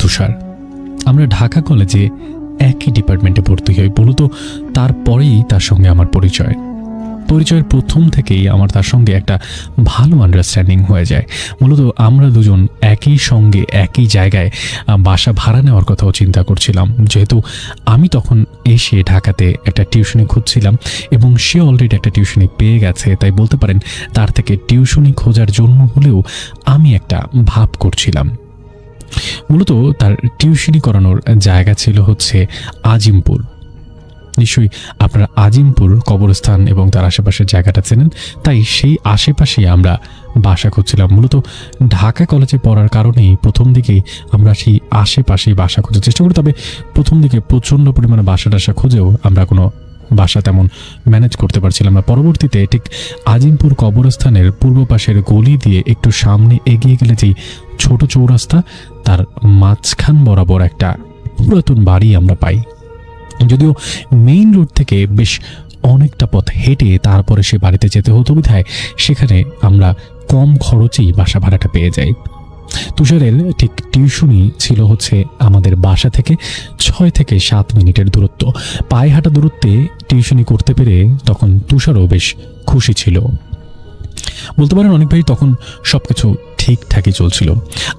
তুষার। আমরা ঢাকা কলেজে একই ডিপার্টমেন্টে ভর্তি হই। মূলত তারপরেই তার সঙ্গে আমার পরিচয়ের প্রথম থেকেই আমার তার সঙ্গে একটা ভালো আন্ডারস্ট্যান্ডিং হয়ে যায়। মূলত আমরা দুজন একই সঙ্গে একই জায়গায় বাসা ভাড়া নেওয়ার কথাও চিন্তা করছিলাম, যেহেতু আমি তখন এসে ঢাকাতে একটা টিউশনি খুঁজছিলাম এবং সে অলরেডি একটা টিউশনি পেয়ে গেছে। তাই বলতে পারেন তার থেকে টিউশনি খোঁজার জন্য হলেও আমি একটা ভাব করছিলাম। মূলত তার টিউশনি করানোর জায়গা ছিল হচ্ছে আজিমপুর। নিশ্চয়ই আপনারা আজিমপুর কবরস্থান এবং তার আশেপাশের জায়গাটা চেনেন, তাই সেই আশেপাশেই আমরা বাসা খুঁজছিলাম। মূলত ঢাকা কলেজে পড়ার কারণেই প্রথম দিকেই আমরা সেই আশেপাশেই বাসা খোঁজার চেষ্টা করি। তবে প্রথম দিকে প্রচণ্ড পরিমাণে বাসা টাসা খুঁজেও আমরা কোনো বাসা তেমন ম্যানেজ করতে পারছিলাম না। পরবর্তীতে ঠিক আজিমপুর কবরস্থানের পূর্ব পাশের গলি দিয়ে একটু সামনে এগিয়ে গেলে যেই ছোট চৌরাস্তা, তার মাঝখান বরাবর একটা পুরাতন বাড়ি আমরা পাই। যদিও মেইন রোড থেকে বেশ অনেকটা পথ হেঁটে তারপরে সে বাড়িতে যেতে হতো বিধায় সেখানে আমরা কম খরচেই বাসা ভাড়াটা পেয়ে যাই। তুষারের ঠিক টিউশনি ছিল হচ্ছে আমাদের বাসা থেকে 6 থেকে 7 মিনিটের দূরত্ব। পায়ে হাঁটা দূরত্বে টিউশনি করতে পেরে তখন তুষারও বেশ খুশি ছিল। বলতে পারেন অনেক ভাই তখন সবকিছু ঠিকঠাকই চলছিল।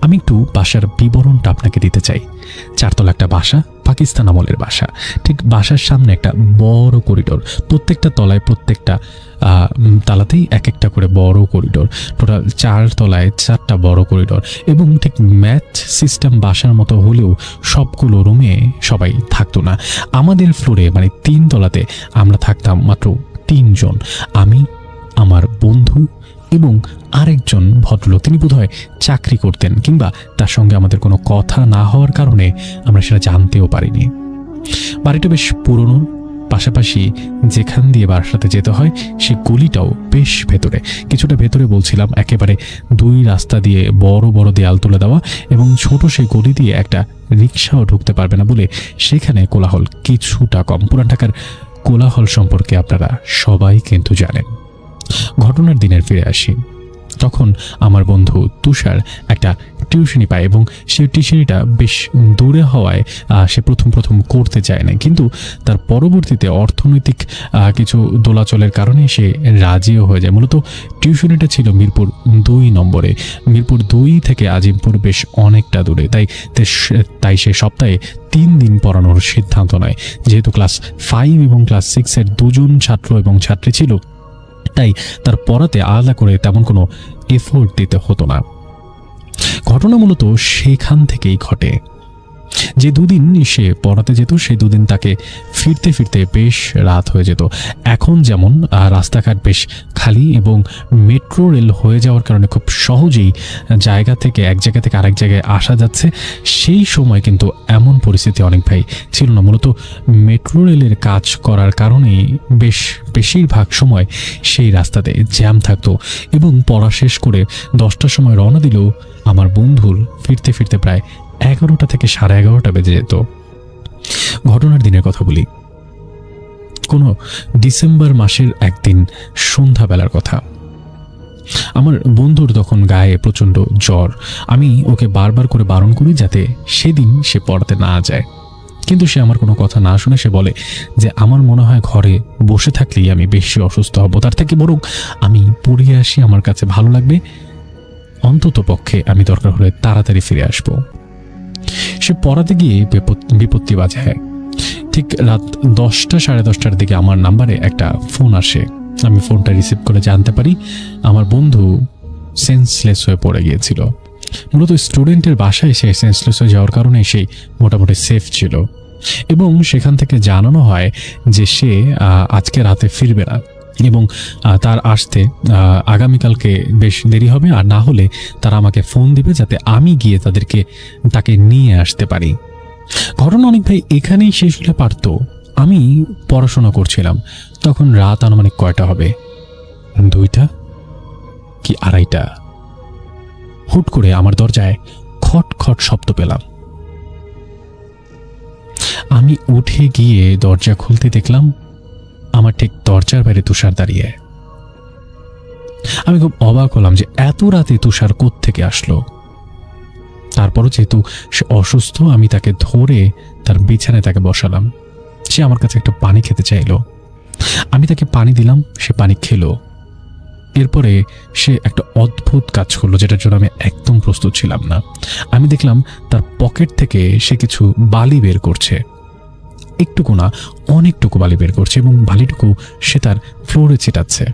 আমি একটু বাসার বিবরণটা আপনাকে দিতে চাই। 4 তলা একটা বাসা, পাকিস্তান আমলের বাসা। ঠিক বাসার সামনে একটা বড় করিডোর, প্রত্যেকটা তলায় প্রত্যেকটা তালাতেই এক একটা করে বড় করিডোর। টোটাল 4 তলায় 4টা বড় করিডোর এবং ঠিক ম্যাচ সিস্টেম বাসার মতো হলেও সবগুলো রুমে সবাই থাকতো না। আমাদের ফ্লোরে মানে 3 তলাতে আমরা থাকতাম মাত্র 3 জন, আমি, আমার বন্ধু এবং আরেকজন ভদ্রলোক। তিনি বোধহয় চাকরি করতেন, কিংবা তার সঙ্গে আমাদের কোনো কথা না হওয়ার কারণে আমরা সেটা জানতেও পারিনি। বাড়িটা বেশ পুরনো, পাশাপাশি যেখান দিয়ে বাসাতে যেতে হয় সেই গলিটাও বেশ ভেতরে, কিছুটা ভেতরে বলছিলাম, একেবারে 2 রাস্তা দিয়ে বড় বড় দেয়াল তুলে দেওয়া এবং ছোট সেই গলি দিয়ে একটা রিক্সাও ঢুকতে পারবে না বলে সেখানে কোলাহল কিছুটা কম। পুরান ঢাকার কোলাহল সম্পর্কে আপনারা সবাই কিন্তু জানেন। ঘটনার দিনের ফিরে আসি। তখন আমার বন্ধু তুষার একটা টিউশনি পায় এবং সেই টিউশনিটা বেশ দূরে হওয়ায় সে প্রথম করতে চায় না, কিন্তু তার পরবর্তীতে অর্থনৈতিক কিছু দোলাচলের কারণে সে রাজিও হয়ে যায়। মূলত টিউশনিটা ছিল মিরপুর 2 নম্বরে। মিরপুর 2 থেকে আজিমপুর বেশ অনেকটা দূরে, তাই সে সপ্তাহে 3 দিন পড়ানোর সিদ্ধান্ত নেয়। যেহেতু ক্লাস 5 এবং ক্লাস 6-এর 2 জন ছাত্র এবং ছাত্রী ছিল, তাই তার পড়াতে আলাদা করে তেমন কোনো এফোর্ট দিতে হতো না। ঘটনা মূলত সেখান থেকেই ঘটে। যে 2 দিন সে পড়াতে যেত সেই 2 দিন তাকে ফিরতে ফিরতে বেশ রাত হয়ে যেত। এখন যেমন রাস্তাঘাট বেশ খালি এবং মেট্রো রেল হয়ে যাওয়ার কারণে খুব সহজেই জায়গা থেকে এক জায়গা থেকে আরেক জায়গায় আসা যাচ্ছে, সেই সময় কিন্তু এমন পরিস্থিতি অনেক ভাই ছিল না। মূলত মেট্রো রেলের কাজ করার কারণেই বেশিরভাগ সময় সেই রাস্তাতে জ্যাম থাকতো এবং পড়া শেষ করে 10টার সময় রওনা দিলেও আমার বন্ধুর ফিরতে ফিরতে প্রায় 11টা থেকে 11:30 বেজে যেত। ঘটনার দিনের কথা বলি। কোনো ডিসেম্বর মাসের একদিন সন্ধ্যাবেলার কথা। আমার বন্ধুর তখন গায়ে প্রচণ্ড জ্বর। আমি ওকে বারবার করে বারণ করি যাতে সেদিন সে পড়াতে না যায়, কিন্তু সে আমার কোনো কথা না শুনে সে বলে যে আমার মনে হয় ঘরে বসে থাকলেই আমি বেশি অসুস্থ হব, তার থেকে বরং আমি পড়িয়ে আসি, আমার কাছে ভালো লাগবে, অন্তত পক্ষে আমি দরকার হলে তাড়াতাড়ি ফিরে আসব। সে পড়াতে গিয়ে বিপত্তি বাজায়। ঠিক রাত 10টা 10:30টার দিকে আমার নাম্বারে একটা ফোন আসে। আমি ফোনটা রিসিভ করে জানতে পারি আমার বন্ধু সেন্সলেস হয়ে পড়ে গিয়েছিল। মূলত স্টুডেন্টের বাসায় সে সেন্সলেস হয়ে যাওয়ার কারণে সেই মোটামুটি সেফ ছিল এবং সেখান থেকে জানানো হয় যে সে আজকে রাতে ফিরবে না এবং তার আসতে আগামীকালকে বেশ দেরি হবে, আর না হলে তারা আমাকে ফোন দিবে যাতে আমি গিয়ে তাকে নিয়ে আসতে পারি। ঘটনা অনেক ভাই এখানেই শেষ হলে পারত। আমি পড়াশোনা করছিলাম, তখন রাত আনুমানিক কয়টা হবে, 2টা কি 2:30। হুট করে আমার দরজায় খট খট শব্দ পেলাম। আমি উঠে গিয়ে দরজা খুলতে দেখলাম আমার ঠিক দরজার বাইরে তুষার দাঁড়িয়ে। আমি খুব অবাক হলাম যে এত রাতে তুষার কোত্থেকে আসলো। তারপরও যেহেতু সে অসুস্থ, আমি তাকে ধরে তার বিছানায় তাকে বসালাম। সে আমার কাছে একটা পানি খেতে চাইলো। আমি তাকে পানি দিলাম, সে পানি খেলো। এরপরে সে একটা অদ্ভুত কাজ করলো, যেটার জন্য আমি একদম প্রস্তুত ছিলাম না। আমি দেখলাম তার পকেট থেকে সে কিছু বালি বের করছে। একটুকু না, অনেকটুকু বালি বের করছে এবং বালিটুকু সে তার ফ্লোরে ছিটাচ্ছে।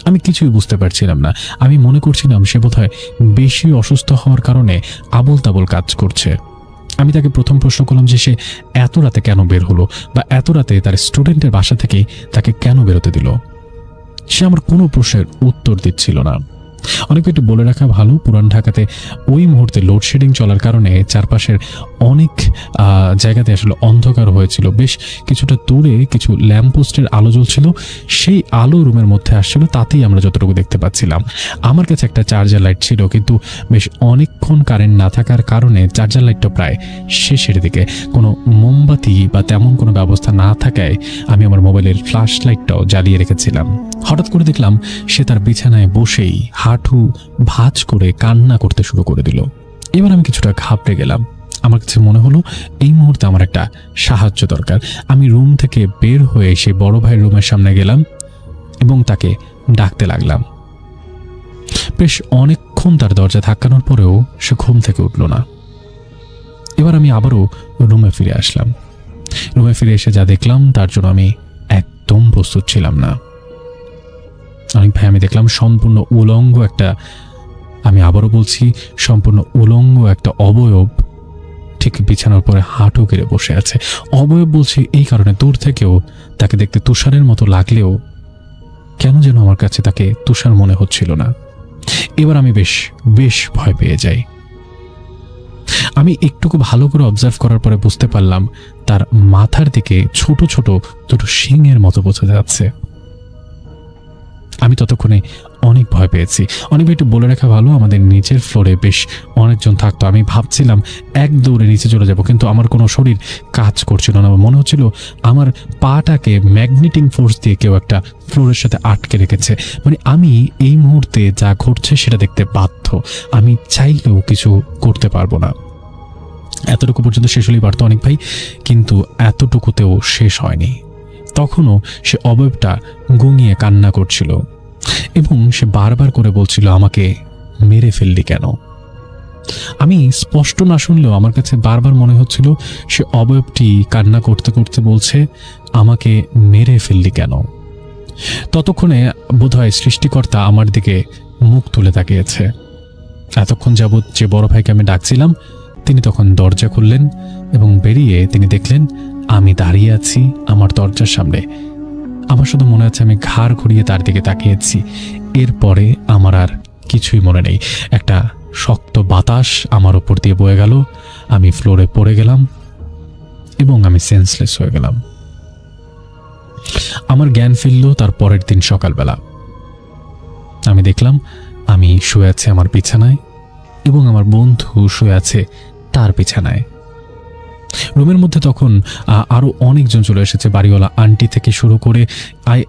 আমি কিছুই বুঝতে পারছিলাম না। আমি মনে করছিলাম সে বোধহয় বেশি অসুস্থ হওয়ার কারণে আবোল তাবোল কাজ করছে। আমি তাকে প্রথম প্রশ্ন করলাম যে সে এত রাতে কেন বের হলো, বা এত রাতে তার স্টুডেন্টের বাসা থেকে তাকে কেন বেরোতে দিল। সে আমার কোনো প্রশ্নের উত্তর দিচ্ছিল না। অনেক একটু বলে রাখা ভালো, পুরান ঢাকাতে ওই মুহূর্তে লোডশেডিং চলার কারণে চারপাশের অনেক জায়গাতে আসলে অন্ধকার হয়েছিল। বেশ কিছুটা দূরে কিছু ল্যাম্পপোস্টের আলো জ্বলছিল, সেই আলো রুমের মধ্যে আসছিল, তাতেই আমরা যতটুকু দেখতে পাচ্ছিলাম। আমার কাছে একটা চার্জার লাইট ছিল, কিন্তু বেশ অনেকক্ষণ কারেন্ট না থাকার কারণে চার্জার লাইটটা প্রায় শেষের দিকে। কোনো মোমবাতি বা তেমন কোনো ব্যবস্থা না থাকায় আমি আমার মোবাইলের ফ্ল্যাশ লাইটটাও জ্বালিয়ে রেখেছিলাম। হঠাৎ করে দেখলাম সে তার বিছানায় বসেই হাঁটু ভাঁজ করে কান্না করতে শুরু করে দিল। এবার আমি কিছুটা ঘাবড়ে গেলাম। আমার কাছে মনে হলো এই মুহূর্তে আমার একটা সাহায্য দরকার। আমি রুম থেকে বের হয়ে সেই বড় ভাইয়ের রুমের সামনে গেলাম এবং তাকে ডাকতে লাগলাম। বেশ অনেকক্ষণ তার দরজা ধাক্কানোর পরেও সে ঘুম থেকে উঠল না। এবার আমি আবারও রুমে ফিরে আসলাম। রুমে ফিরে এসে যা দেখলাম তার জন্য আমি একদম প্রস্তুত ছিলাম না। অনেক ভাই, আমি দেখলাম সম্পূর্ণ উলঙ্গ একটা, আমি আবারও বলছি, সম্পূর্ণ উলঙ্গ একটা অবয়ব ঠিক বিছানার পরে হাঁটু গেড়ে বসে আছে। অবয়ব বলছি এই কারণে, দূর থেকেও তাকে দেখতে তুষারের মতো লাগলেও কেন যেন আমার কাছে তাকে তুষার মনে হচ্ছিল না। এবার আমি বেশ ভয় পেয়ে যাই। আমি একটুকু ভালো করে অবজার্ভ করার পরে বুঝতে পারলাম তার মাথার দিকে ছোট ছোট দুটো শিংয়ের মতো বোঝা যাচ্ছে। আমি ততক্ষণে অনেক ভয় পেয়েছি। অনেক একটু বলে রাখা ভালো, আমাদের নিচের ফ্লোরে বেশ অনেকজন থাকতো। আমি ভাবছিলাম এক দৌড়ে নিচে চলে যাব, কিন্তু আমার কোনো শরীর কাজ করছিল না। মনে হচ্ছিল আমার পাটাকে ম্যাগনেটিং ফোর্স দিয়ে কেউ একটা ফ্লোরের সাথে আটকে রেখেছে। মানে আমি এই মুহূর্তে যা ঘটছে সেটা দেখতে বাধ্য। আমি চাইলেও কিছু করতে পারবো না। এতটুকু পর্যন্ত শেষ হলেই পারতো অনেক ভাই, কিন্তু এতটুকুতেও শেষ হয়নি। তখনও সে অবয়বটা গুঙিয়ে কান্না করছিল এবং সে বারবার করে বলছিল, আমাকে মেরে ফেললি কেন। আমি স্পষ্ট না শুনলেও আমার কাছে বারবার মনে হচ্ছিল সে অবয়বটি কান্না করতে করতে বলছে, আমাকে মেরে ফেললি কেন। ততক্ষণে বোধহয় সৃষ্টিকর্তা আমার দিকে মুখ তুলে তাকিয়েছে। এতক্ষণ যাবৎ যে বড় ভাইকে আমি ডাকছিলাম তিনি তখন দরজা খুললেন এবং বেরিয়ে তিনি দেখলেন আমি দাঁড়িয়ে আছি আমার দরজার সামনে। আমার শুধু মনে আছে আমি ঘাড় ঘুরিয়ে তার দিকে তাকিয়েছি। এরপরে আমার আর কিছুই মনে নেই। একটা শক্ত বাতাস আমার ওপর দিয়ে বয়ে গেল, আমি ফ্লোরে পড়ে গেলাম এবং আমি সেন্সলেস হয়ে গেলাম। আমার জ্ঞান ফিরল তার পরের দিন সকালবেলা। আমি দেখলাম আমি শুয়ে আছি আমার বিছানায় এবং আমার বন্ধু শুয়ে আছে তার বিছানায়। রুমের মধ্যে তখন আরও অনেকজন চলে এসেছে, বাড়িওয়ালা আন্টি থেকে শুরু করে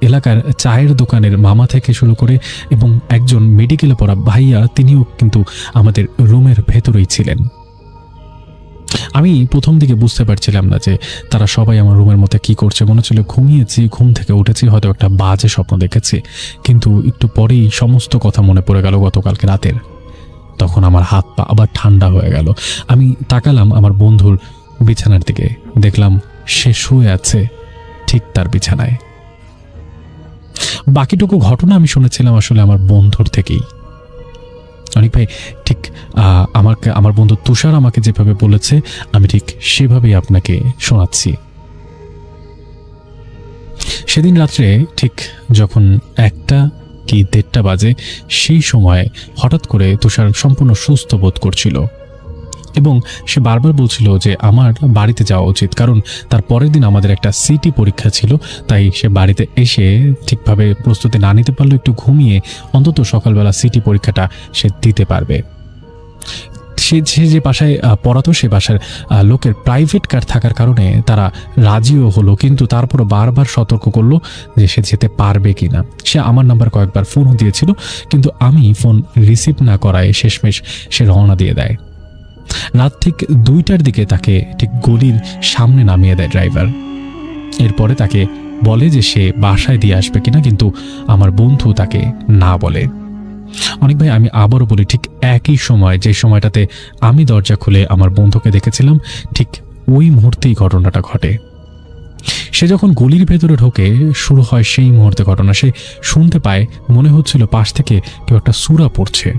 এলাকার চায়ের দোকানের মামা থেকে শুরু করে এবং একজন মেডিকেলে পড়া ভাইয়া, তিনিও কিন্তু আমাদের রুমের ভেতরেই ছিলেন। আমি প্রথম দিকে বুঝতে পারছিলাম না যে তারা সবাই আমার রুমের মধ্যে কি করছে। মনে হচ্ছিল ঘুমিয়েছি, ঘুম থেকে উঠেছি, হয়তো একটা বাজে স্বপ্ন দেখেছি। কিন্তু একটু পরেই সমস্ত কথা মনে পড়ে গেল গতকালকে রাতের। তখন আমার হাত পা আবার ঠান্ডা হয়ে গেল। আমি তাকালাম আমার বন্ধুর বিছানার দিকে, দেখলাম সে শুয়ে আছে ঠিক তার বিছানায়। বাকিটুকু ঘটনা আমি শুনেছিলাম আসলে আমার বন্ধুর থেকেই। অনেক ভাই, ঠিক আমার বন্ধু তুষার আমাকে যেভাবে বলেছে আমি ঠিক সেভাবেই আপনাকে শোনাচ্ছি। সেদিন রাত্রে ঠিক যখন 1টা কি 1:30 বাজে, সেই সময় হঠাৎ করে তুষার সম্পূর্ণ সুস্থ বোধ করছিল এবং সে বারবার বলছিল যে আমার বাড়িতে যাওয়া উচিত, কারণ তার পরের দিন আমাদের একটা সিটি পরীক্ষা ছিল। তাই সে বাড়িতে এসে ঠিকভাবে প্রস্তুতি না নিতে পারলেও একটু ঘুমিয়ে অন্তত সকালবেলা সিটি পরীক্ষাটা সে দিতে পারবে। সে যে বাসায় পড়াতো সে বাসার লোকের প্রাইভেট কার থাকার কারণে তারা রাজিও হলো, কিন্তু তারপরও বারবার সতর্ক করলো যে সে যেতে পারবে কিনা। সে আমার নাম্বার কয়েকবার ফোনও দিয়েছিল, কিন্তু আমি ফোন রিসিভ না করায় শেষমেশ সে রওনা দিয়ে দেয়। রাত ঠিক 2টার দিকে তাকে ঠিক গলির সামনে নামিয়ে দেয় ড্রাইভার। এরপরে তাকে বলে যে সে বাসায় দিয়ে আসবে কিনা, কিন্তু আমার বন্ধু তাকে না বলে। অনেক ভাই, আমি আবারও বলি, ঠিক একই সময় যে সময়টাতে আমি দরজা খুলে আমার বন্ধুকে দেখেছিলাম, ঠিক ওই মুহূর্তেই ঘটনাটা ঘটে। সে যখন গলির ভেতরে ঢোকে, শুরু হয় সেই মুহূর্তে ঘটনা। সে শুনতে পায়, মনে হচ্ছিল পাশ থেকে কেউ একটা সূরা পড়ছে।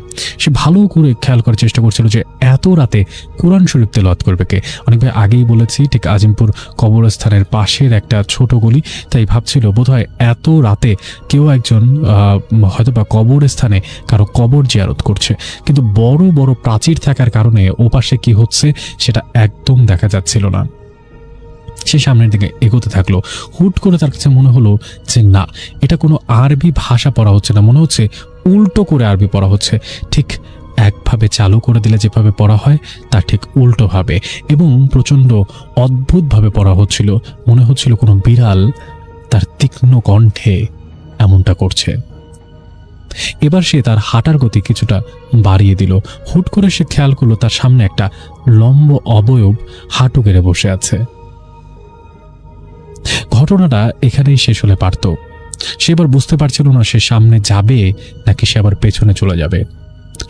সে ভালো করে খেয়াল করার চেষ্টা করছিল যে এত রাতে কোরআন শরীফ তেলাওয়াত করবে কে। অনেক ভাই, আগেই বলেছি ঠিক আজিমপুর কবরস্থানের পাশের একটা ছোট গলি, তাই ভাবছিল বোধহয় এত রাতে কেউ একজন হয়তোবা কবরস্থানে কারো কবর জিয়ারত করছে। কিন্তু বড় বড় প্রাচীর থাকার কারণে ওপাশে কি হচ্ছে সেটা একদম দেখা যাচ্ছিল না। সে সামনের দিকে এগোতে থাকলো। হুট করে তার কাছে মনে হলো যে না, এটা কোনো আরবি ভাষা পড়া হচ্ছে না, মনে হচ্ছে উল্টো করে আরবি পড়া হচ্ছে। ঠিক একভাবে চালু করে দিলে যেভাবে পড়া হয় তার ঠিক উল্টোভাবে, এবং প্রচণ্ড অদ্ভুতভাবে পড়া হচ্ছিল। মনে হচ্ছিল কোনো বিড়াল তার তীক্ষ্ণ কণ্ঠে এমনটা করছে। এবার সে তার হাঁটার গতি কিছুটা বাড়িয়ে দিল। হুট করে সে খেয়াল করলো তার সামনে একটা লম্ব অবয়ব হাঁটু গেড়ে বসে আছে। ঘটনাটা এখানেই শেষ হলে পারত। সে এবার বুঝতে পারছিল না সে সামনে যাবে নাকি সে আবার পেছনে চলে যাবে।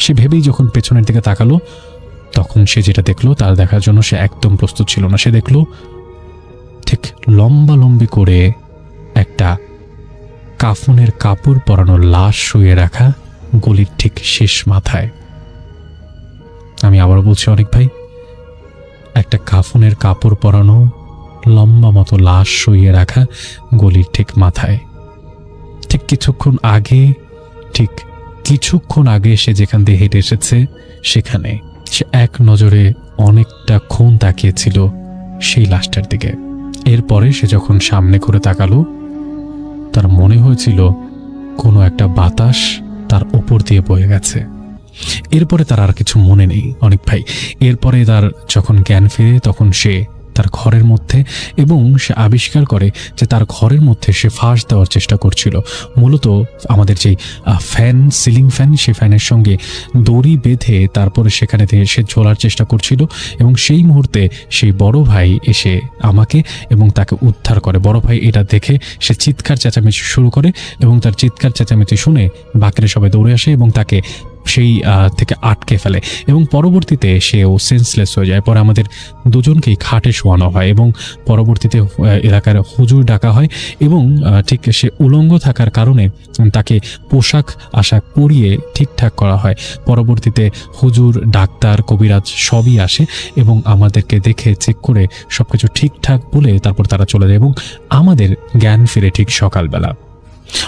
সে ভেবেই যখন পেছনের দিকে তাকালো, তখন সে যেটা দেখলো তার দেখার জন্য সে একদম প্রস্তুত ছিল না। সে দেখলো ঠিক লম্বালম্বি করে একটা কাফনের কাপড় পরানো লাশ শুয়ে রাখা গলির ঠিক শেষ মাথায়। আমি আবার বলছি অনেক ভাই, একটা কাফনের কাপড় পরানো লম্বা মতো লাশ শুয়ে রাখা গলির ঠিক মাথায়। ঠিক কিছুক্ষণ আগে সে যেখান দিয়ে হেঁটে এসেছে সেখানে সে এক নজরে অনেকটাক্ষণ তাকিয়েছিল সেই লাশটার দিকে। এরপরে সে যখন সামনে করে তাকালো, তার মনে হয়েছিল কোনো একটা বাতাস তার ওপর দিয়ে বয়ে গেছে। এরপরে তার আর কিছু মনে নেই অনেক ভাই। এরপরে তার যখন জ্ঞান ফিরে, তখন সে তার ঘরের মধ্যে, এবং সে আবিষ্কার করে যে তার ঘরের মধ্যে সে ফাঁস দেওয়ার চেষ্টা করছিল। মূলত আমাদের যেই ফ্যান, সিলিং ফ্যান, সে ফ্যানের সঙ্গে দড়ি বেঁধে তারপরে সেখানে থেকে সে ঝোলার চেষ্টা করছিল। এবং সেই মুহূর্তে সেই বড় ভাই এসে আমাকে এবং তাকে উদ্ধার করে। বড় ভাই এটা দেখে সে চিৎকার চেঁচামেচি শুরু করে, এবং তার চিৎকার চেঁচামেচি শুনে বাকিরা সবাই দৌড়ে আসে এবং তাকে সেই থেকে আটকে ফেলে, এবং পরবর্তীতে সেও সেন্সলেস হয়ে যায়। পরে আমাদের দুজনকেই খাটে শোয়ানো হয়, এবং পরবর্তীতে এলাকার হুজুর ডাকা হয়, এবং ঠিক সে উলঙ্গ থাকার কারণে তাকে পোশাক আশাক পরিয়ে ঠিকঠাক করা হয়। পরবর্তীতে হুজুর, ডাক্তার, কবিরাজ সবই আসে এবং আমাদেরকে দেখে চেক করে সবকিছু ঠিকঠাক বলে তারপর তারা চলে যায়, এবং আমাদের জ্ঞান ফিরে ঠিক সকালবেলা।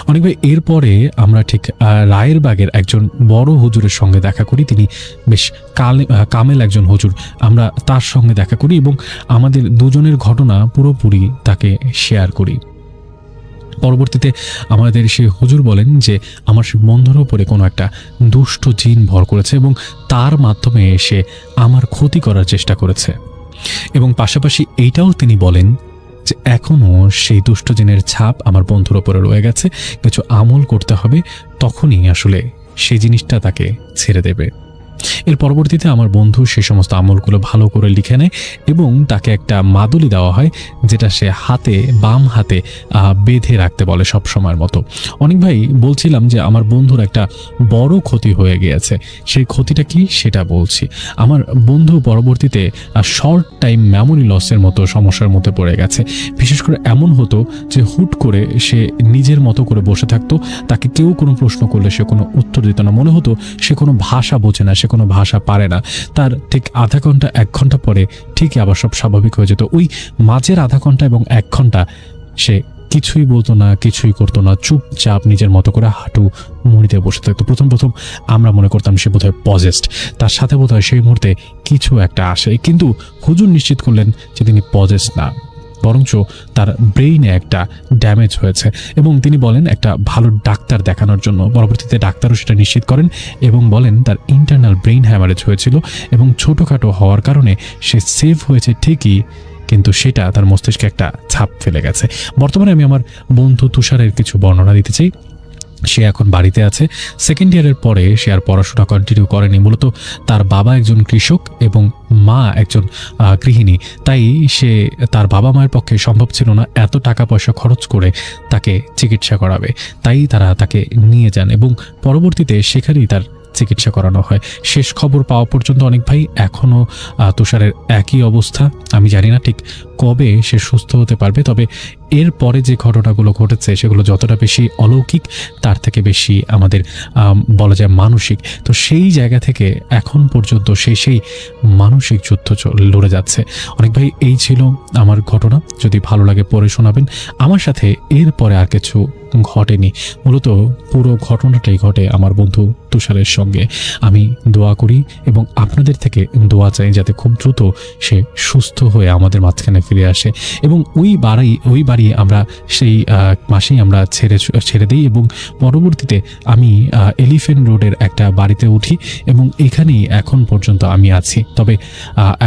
অনেক ভাই, এরপরে আমরা ঠিক রায়েরবাগের একজন বড় হুজুরের সঙ্গে দেখা করি। তিনি বেশ কামেল একজন হুজুর। আমরা তার সঙ্গে দেখা করি এবং আমাদের দুজনের ঘটনা পুরোপুরি তাকে শেয়ার করি। পরবর্তীতে আমাদের সেই হুজুর বলেন যে আমার বন্ধুর ওপরে কোনো একটা দুষ্ট জিন ভর করেছে এবং তার মাধ্যমে সে আমার ক্ষতি করার চেষ্টা করেছে, এবং পাশাপাশি এইটাও তিনি বলেন যে এখনও সেই দুষ্ট জিনের ছাপ আমার বন্ধুর ওপরে রয়ে গেছে, কিছু আমল করতে হবে, তখনই আসলে সেই জিনিসটা তাকে ছেড়ে দেবে। এর পরবর্তীতে আমার বন্ধু সেই সমস্ত আমলগুলো ভালো করে লিখে নেয় এবং তাকে একটা মাদুলি দেওয়া হয়, যেটা সে বাম হাতে বেঁধে রাখতে বলে সব সময়ের মতো। অনেক ভাই, বলছিলাম যে আমার বন্ধুর একটা বড় ক্ষতি হয়ে গিয়েছে। সেই ক্ষতিটা কি সেটা বলছি। আমার বন্ধু পরবর্তীতে শর্ট টাইম মেমোরি লসের মতো সমস্যার মধ্যে পড়ে গেছে। বিশেষ করে এমন হতো যে হুট করে সে নিজের মতো করে বসে থাকতো, তাকে কেউ কোনো প্রশ্ন করলে সে কোনো উত্তর দিত না। মনে হতো সে কোনো ভাষা বোঝে না, সে কোনো ভাষা পারে না। তার ঠিক আধা ঘন্টা 1 ঘন্টা পরে ঠিকই আবার সব স্বাভাবিক হয়ে যেত। ওই মাঝের আধা ঘন্টা এবং 1 ঘন্টা সে কিছুই বলতো না, কিছুই করতো না, চুপচাপ নিজের মতো করে হাঁটু মুড়িতে বসে থাকতো। প্রথম আমরা মনে করতাম সে বোধহয় পজেসড, তার সাথে বোধহয় সেই মুহূর্তে কিছু একটা আসে। কিন্তু হুজুর নিশ্চিত করলেন যে তিনি পজেসড না, বরঞ্চ তার ব্রেইনে একটা ড্যামেজ হয়েছে, এবং তিনি বলেন একটা ভালো ডাক্তার দেখানোর জন্য। পরবর্তীতে ডাক্তারও সেটা নিশ্চিত করেন এবং বলেন তার ইন্টারনাল ব্রেইন হ্যামারেজ হয়েছিল এবং ছোটোখাটো হওয়ার কারণে সে সেভ হয়েছে ঠিকই, কিন্তু সেটা তার মস্তিষ্কে একটা ছাপ ফেলে গেছে। বর্তমানে আমি আমার বন্ধু তুষারের কিছু বর্ণনা দিতে চাই। সে এখন বাড়িতে আছে। সেকেন্ড ইয়ারের পরে সে আর পড়াশোনা কন্টিনিউ করেনি। মূলত তার বাবা একজন কৃষক এবং মা একজন গৃহিণী, তাই সে তার বাবা মায়ের পক্ষে সম্ভব ছিল না এত টাকা পয়সা খরচ করে তাকে চিকিৎসা করাবে, তাই তারা তাকে নিয়ে যান এবং পরবর্তীতে সেখানেই তার চিকিৎসা করানো হয়। শেষ খবর পাওয়া পর্যন্ত অনেক ভাই এখনও তুষারের একই অবস্থা। আমি জানি না ঠিক কবে সে সুস্থ হতে পারবে, তবে এর পরে যে ঘটনাগুলো ঘটেছে সেগুলো যতটা বেশি অলৌকিক তার থেকে বেশি আমাদের বলা যায় মানসিক। তো সেই জায়গা থেকে এখন পর্যন্ত সেই মানসিক যুদ্ধ লড়ে যাচ্ছে। অনেক ভাই এই ছিল আমার ঘটনা, যদি ভালো লাগে পড়ে শোনাবেন। আমার সাথে এরপরে আর কিছু ঘটেনি, মূলত পুরো ঘটনাটাই ঘটে আমার বন্ধু তুষারের সঙ্গে। আমি দোয়া করি এবং আপনাদের থেকে দোয়া চাই যাতে খুব দ্রুত সে সুস্থ হয়ে আমাদের মাঝখানে ফিরে আসে এবং ওই বাড়ি আমরা সেই মাসেই আমরা ছেড়ে দিই এবং পরবর্তীতে আমি এলিফ্যান্ট রোডের একটা বাড়িতে উঠি এবং এখানেই এখন পর্যন্ত আমি আছি। তবে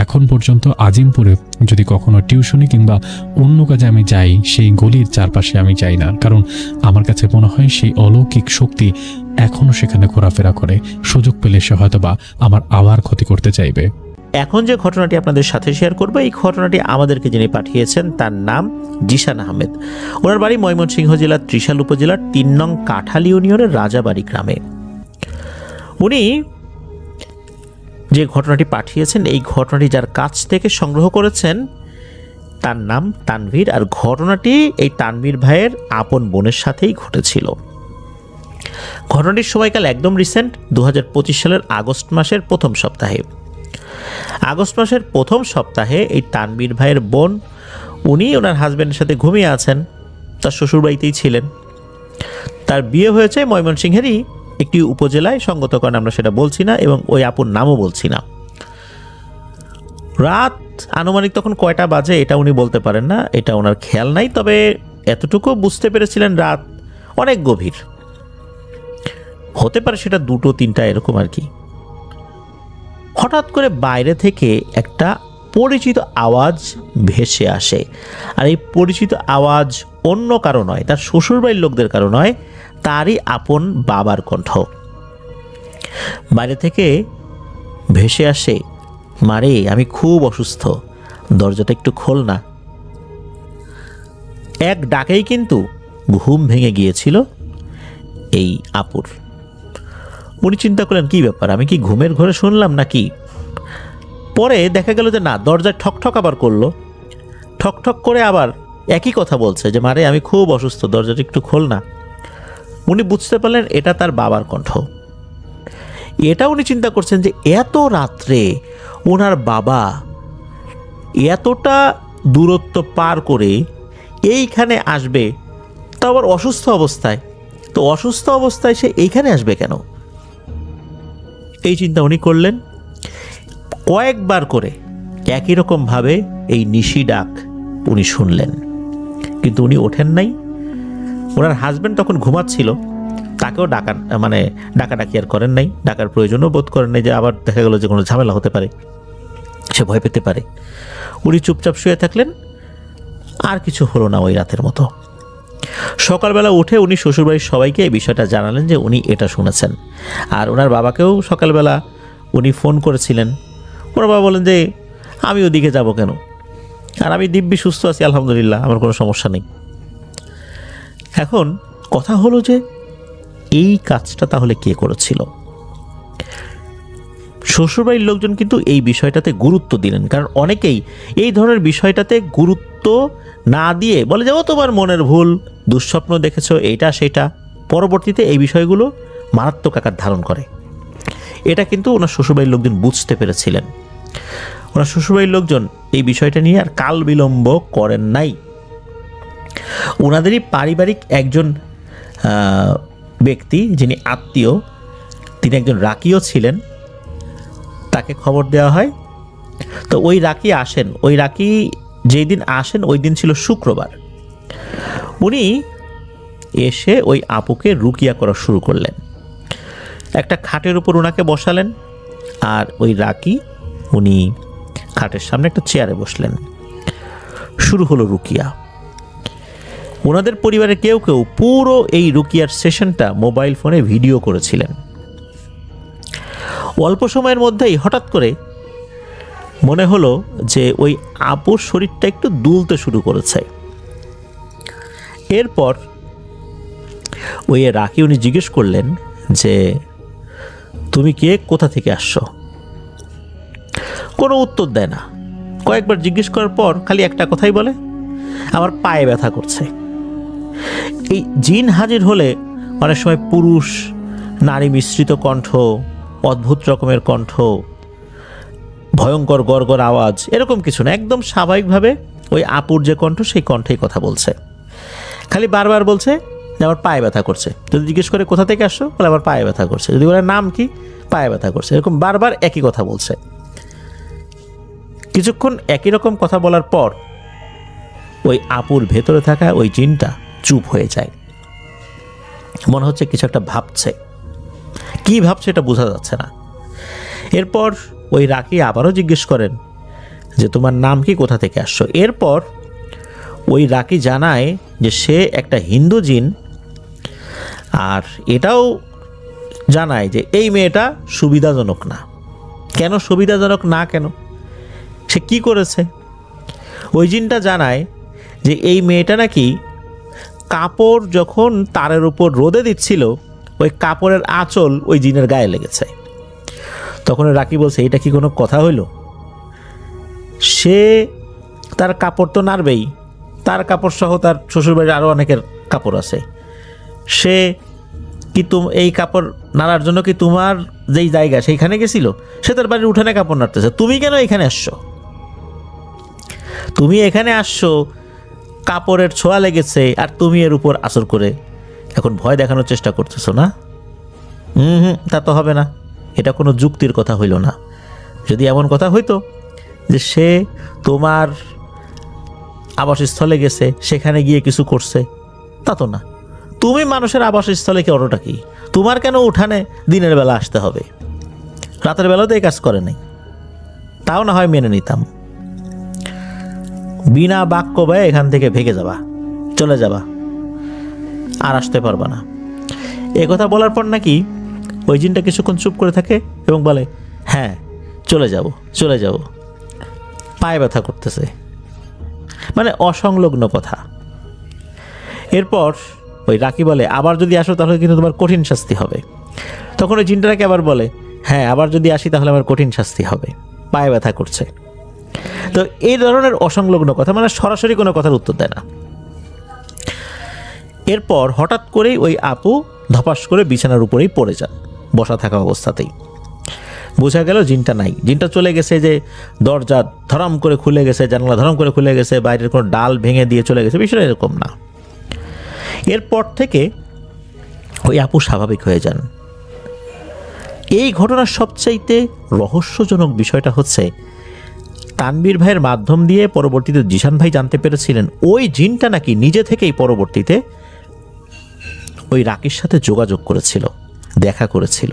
এখন পর্যন্ত আজিমপুরে যদি কখনো টিউশনি কিংবা অন্য কাজে আমি যাই, সেই গলির চারপাশে আমি যাই না, কারণ আমার কাছে মনে হয় সেই অলৌকিক শক্তি এখনও সেখানে ঘোরাফেরা করে। সুযোগ পেলে সে হয়তোবা আমার আবার ক্ষতি করতে চাইবে। এখন যে ঘটনাটি আপনাদের সাথে শেয়ার করবো, এই ঘটনাটি আমাদেরকে যিনি পাঠিয়েছেন তার নাম জিশান আহমেদ। ওনার বাড়ি ময়মনসিংহ জেলার ত্রিশাল উপজেলার ৩ নং কাঁঠাল ইউনিয়নের রাজাবাড়ি গ্রামে। উনি যে ঘটনাটি পাঠিয়েছেন, এই ঘটনাটি যার কাছ থেকে সংগ্রহ করেছেন তার নাম তানভীর, আর ঘটনাটি এই তানভীর ভাইয়ের আপন বোনের সাথেই ঘটেছিল। ঘটনাটির সময়কাল একদম রিসেন্ট, 2025 সালের আগস্ট মাসের প্রথম সপ্তাহে। আগস্ট মাসের প্রথম সপ্তাহে এই তানভীর ভাইয়ের বোন, উনি ওনার হাজব্যান্ডের সাথে ঘুমিয়ে আছেন, তার শ্বশুরবাড়িতেই ছিলেন। তার বিয়ে হয়েছে ময়মনসিংহেরই একটি উপজেলায়, সঙ্গত কারণে আমরা সেটা বলছি না এবং ওই আপুর নামও বলছি না। রাত আনুমানিক তখন কয়টা বাজে এটা উনি বলতে পারেন না, এটা ওনার খেয়াল নাই, তবে এতটুকু বুঝতে পেরেছিলেন রাত অনেক গভীর, হতে পারে সেটা 2-3টা এরকম আর কি। হঠাৎ করে বাইরে থেকে একটা পরিচিত আওয়াজ ভেসে আসে, আর এই পরিচিত আওয়াজ অন্য কারো নয়, তার শ্বশুরবাড়ির লোকদের কারো নয়, তারই আপন বাবার কণ্ঠ। বাইরে থেকে ভেসে আসে, মারে আমি খুব অসুস্থ, দরজাটা একটু খোল না। এক ডাকেই কিন্তু ঘুম ভেঙে গিয়েছিল এই আপুর। উনি চিন্তা করলেন কি ব্যাপার, আমি কি ঘুমের ঘরে শুনলাম নাকি? পরে দেখা গেল যে না, দরজায় ঠকঠক আবার করলো, ঠকঠক করে আবার একই কথা বলছে যে মারে আমি খুব অসুস্থ, দরজাটা একটু খোল না। উনি বুঝতে পারলেন এটা তার বাবার কণ্ঠ। এটা উনি চিন্তা করছেন যে এত রাত্রে ওনার বাবা এতটা দূরত্ব পার করে এইখানে আসবে, তো আবার অসুস্থ অবস্থায়, তো অসুস্থ অবস্থায় সে এইখানে আসবে কেন? এই চিন্তা উনি করলেন। কয়েকবার করে একই রকমভাবে এই নিশি ডাক উনি শুনলেন, কিন্তু উনি ওঠেন নাই। ওনার হাজব্যান্ড তখন ঘুমাচ্ছিল, তাকেও ডাকাডাকি আর করেন নাই, ডাকার প্রয়োজনও বোধ করেন নাই, যে আবার দেখা গেল যে কোনো ঝামেলা হতে পারে, সে ভয় পেতে পারে। উনি চুপচাপ শুয়ে থাকলেন, আর কিছু হলো না ওই রাতের মতো। সকালবেলা উঠে উনি শ্বশুরবাড়ির সবাইকে এই বিষয়টা জানালেন যে উনি এটা শুনেছেন, আর ওনার বাবাকেও সকালবেলা উনি ফোন করেছিলেন। ওনার বাবা বলেন যে আমি ওদিকে যাব কেন, আর আমি দিব্যি সুস্থ আছি আলহামদুলিল্লাহ, আমার কোনো সমস্যা নেই। এখন কথা হলো যে এই কাজটা তাহলে কে করেছিল? শ্বশুরবাড়ির লোকজন কিন্তু এই বিষয়টাতে গুরুত্ব দিলেন, কারণ অনেকেই এই ধরনের বিষয়টাতে গুরুত্ব না দিয়ে বলে যে ও তোমার মনের ভুল, দুঃস্বপ্ন দেখেছো, এইটা সেটা। পরবর্তীতে এই বিষয়গুলো মারাত্মক আকার ধারণ করে। এটা কিন্তু ওনার শ্বশুরবাড়ির লোকজন বুঝতে পেরেছিলেন। ওনার শ্বশুরবাড়ির লোকজন এই বিষয়টা নিয়ে আর কাল বিলম্ব করেন নাই। ওনাদেরই পারিবারিক একজন ব্যক্তি, যিনি আত্মীয়, তিনি একজন রাকিও ছিলেন, তাকে খবর দেওয়া হয়। তো ওই রাকি আসেন, ওই রাকি যেই দিন আসেন ওই দিন ছিল শুক্রবার। উনি এসে ওই আপুকে রুকিয়া করা শুরু করলেন। একটা খাটের উপর ওনাকে বসালেন, আর ওই রাকি উনি খাটের সামনে একটা চেয়ারে বসলেন। শুরু হলো রুকিয়া। ওনাদের পরিবারের কেউ কেউ পুরো এই রুকিয়ার সেশনটা মোবাইল ফোনে ভিডিও করেছিলেন। অল্প সময়ের মধ্যেই হঠাৎ করে মনে হলো যে ওই আপুর শরীরটা একটু দুলতে শুরু করেছে। এরপর ওই রাকি উনি জিজ্ঞেস করলেন যে তুমি কে, কোথা থেকে আসছো? কোনো উত্তর দেয় না। কয়েকবার জিজ্ঞেস করার পর খালি একটা কথাই বলে, আমার পায়ে ব্যথা করছে। এই জিন হাজির হলে অনেক সময় পুরুষ নারী মিশ্রিত কণ্ঠ, অদ্ভুত রকমের কণ্ঠ, ভয়ঙ্কর গড়গড় আওয়াজ, এরকম কিছু না, একদম স্বাভাবিকভাবে ওই আপুর যে কণ্ঠ সেই কণ্ঠেই কথা বলছে। খালি বারবার বলছে যে আমার পায়ে ব্যথা করছে। যদি জিজ্ঞেস করে কোথা থেকে আসছো, বলে আমার পায়ে ব্যথা করছে। যদি বলে নাম কি, পায়ে ব্যথা করছে। এরকম বারবার একই কথা বলছে। কিছুক্ষণ একই রকম কথা বলার পর ওই আপুর ভেতরে থাকা ওই জিনটা চুপ হয়ে যায়। মনে হচ্ছে কিছু একটা ভাবছে, কি ভাবছে এটা বোঝা যাচ্ছে না। এরপর ওই রাকি আবারও জিজ্ঞেস করেন যে তোমার নাম কি, কোথা থেকে আসছো? এরপর ওই রাকি জানায় যে সে একটা হিন্দু জিন, আর এটাও জানায় যে এই মেয়েটা সুবিধাজনক না। কেন সুবিধাজনক না, কেন, সে কি করেছে? ওই জিনটা জানায় যে এই মেয়েটা নাকি কাপড় যখন তারের উপর রোদে দিচ্ছিল, ওই কাপড়ের আঁচল ওই জিনের গায়ে লেগেছে। তখন রাকি বলছে এটা কি কোনো কথা হইল? সে তার কাপড় তো নাড়বেই, তার কাপড় সহ তার শ্বশুরবাড়ির আরও অনেকের কাপড় আছে। সে কি এই কাপড় নাড়ার জন্য কি তোমার যেই জায়গা সেইখানে গেছিল? সে তার বাড়ির উঠানে কাপড় নাড়তেছে, তুমি কেন এখানে আসছো? তুমি এখানে আসছো, কাপড়ের ছোঁয়া লেগেছে, আর তুমি এর উপর আসর করে এখন ভয় দেখানোর চেষ্টা করতেছো না? তা তো হবে না, এটা কোনো যুক্তির কথা হইল না। যদি এমন কথা হইতো যে সে তোমার আবাসস্থলে গেছে, সেখানে গিয়ে কিছু করছে, তা তো না। তুমি মানুষের আবাসস্থলে কি অটোটা কি? তোমার কেন উঠানে দিনের বেলা আসতে হবে? রাতের বেলাও তো এই কাজ করে নাই, তাও না হয় মেনে নিতাম। বিনা বাক্য ব্যয়ে এখান থেকে ভেগে যাবা, চলে যাবা, আর আসতে পারবা না। এ কথা বলার পর নাকি ওই জিনটা কিছুক্ষণ চুপ করে থাকে এবং বলে হ্যাঁ চলে যাব, চলে যাব, পায়ে ব্যথা করতেছে, মানে অসংলগ্ন কথা। এরপর ওই রাকি বলে আবার যদি আসো তাহলে কিন্তু তোমার কঠিন শাস্তি হবে। তখন ওই জিনটাকে আবার বলে হ্যাঁ আবার যদি আসি তাহলে আমার কঠিন শাস্তি হবে, পায়ে ব্যথা করছে। তো এই ধরনের অসংলগ্ন কথা, মানে সরাসরি কোনো কথার উত্তর দেয় না। এরপর হঠাৎ করেই ওই আপু ধপাস করে বিছানার উপরেই পড়ে যান, বসা থাকা অবস্থাতেই। বোঝা গেল জিনটা নাই, জিনটা চলে গেছে, যে দরজা ধরাম করে খুলে গেছে, জানালা ধরাম করে খুলে গেছে, বাইরের কোনো ডাল ভেঙে দিয়ে চলে গেছে, বিষয়টা এরকম না। এরপর থেকে ওই আপু স্বাভাবিক হয়ে যান। এই ঘটনার সবচাইতে রহস্যজনক বিষয়টা হচ্ছে তানবীর ভাইয়ের মাধ্যম দিয়ে পরবর্তীতে জিশান ভাই জানতে পেরেছিলেন ওই জিনটা নাকি নিজে থেকেই পরবর্তীতে ওই রাকির সাথে যোগাযোগ করেছিল, দেখা করেছিল।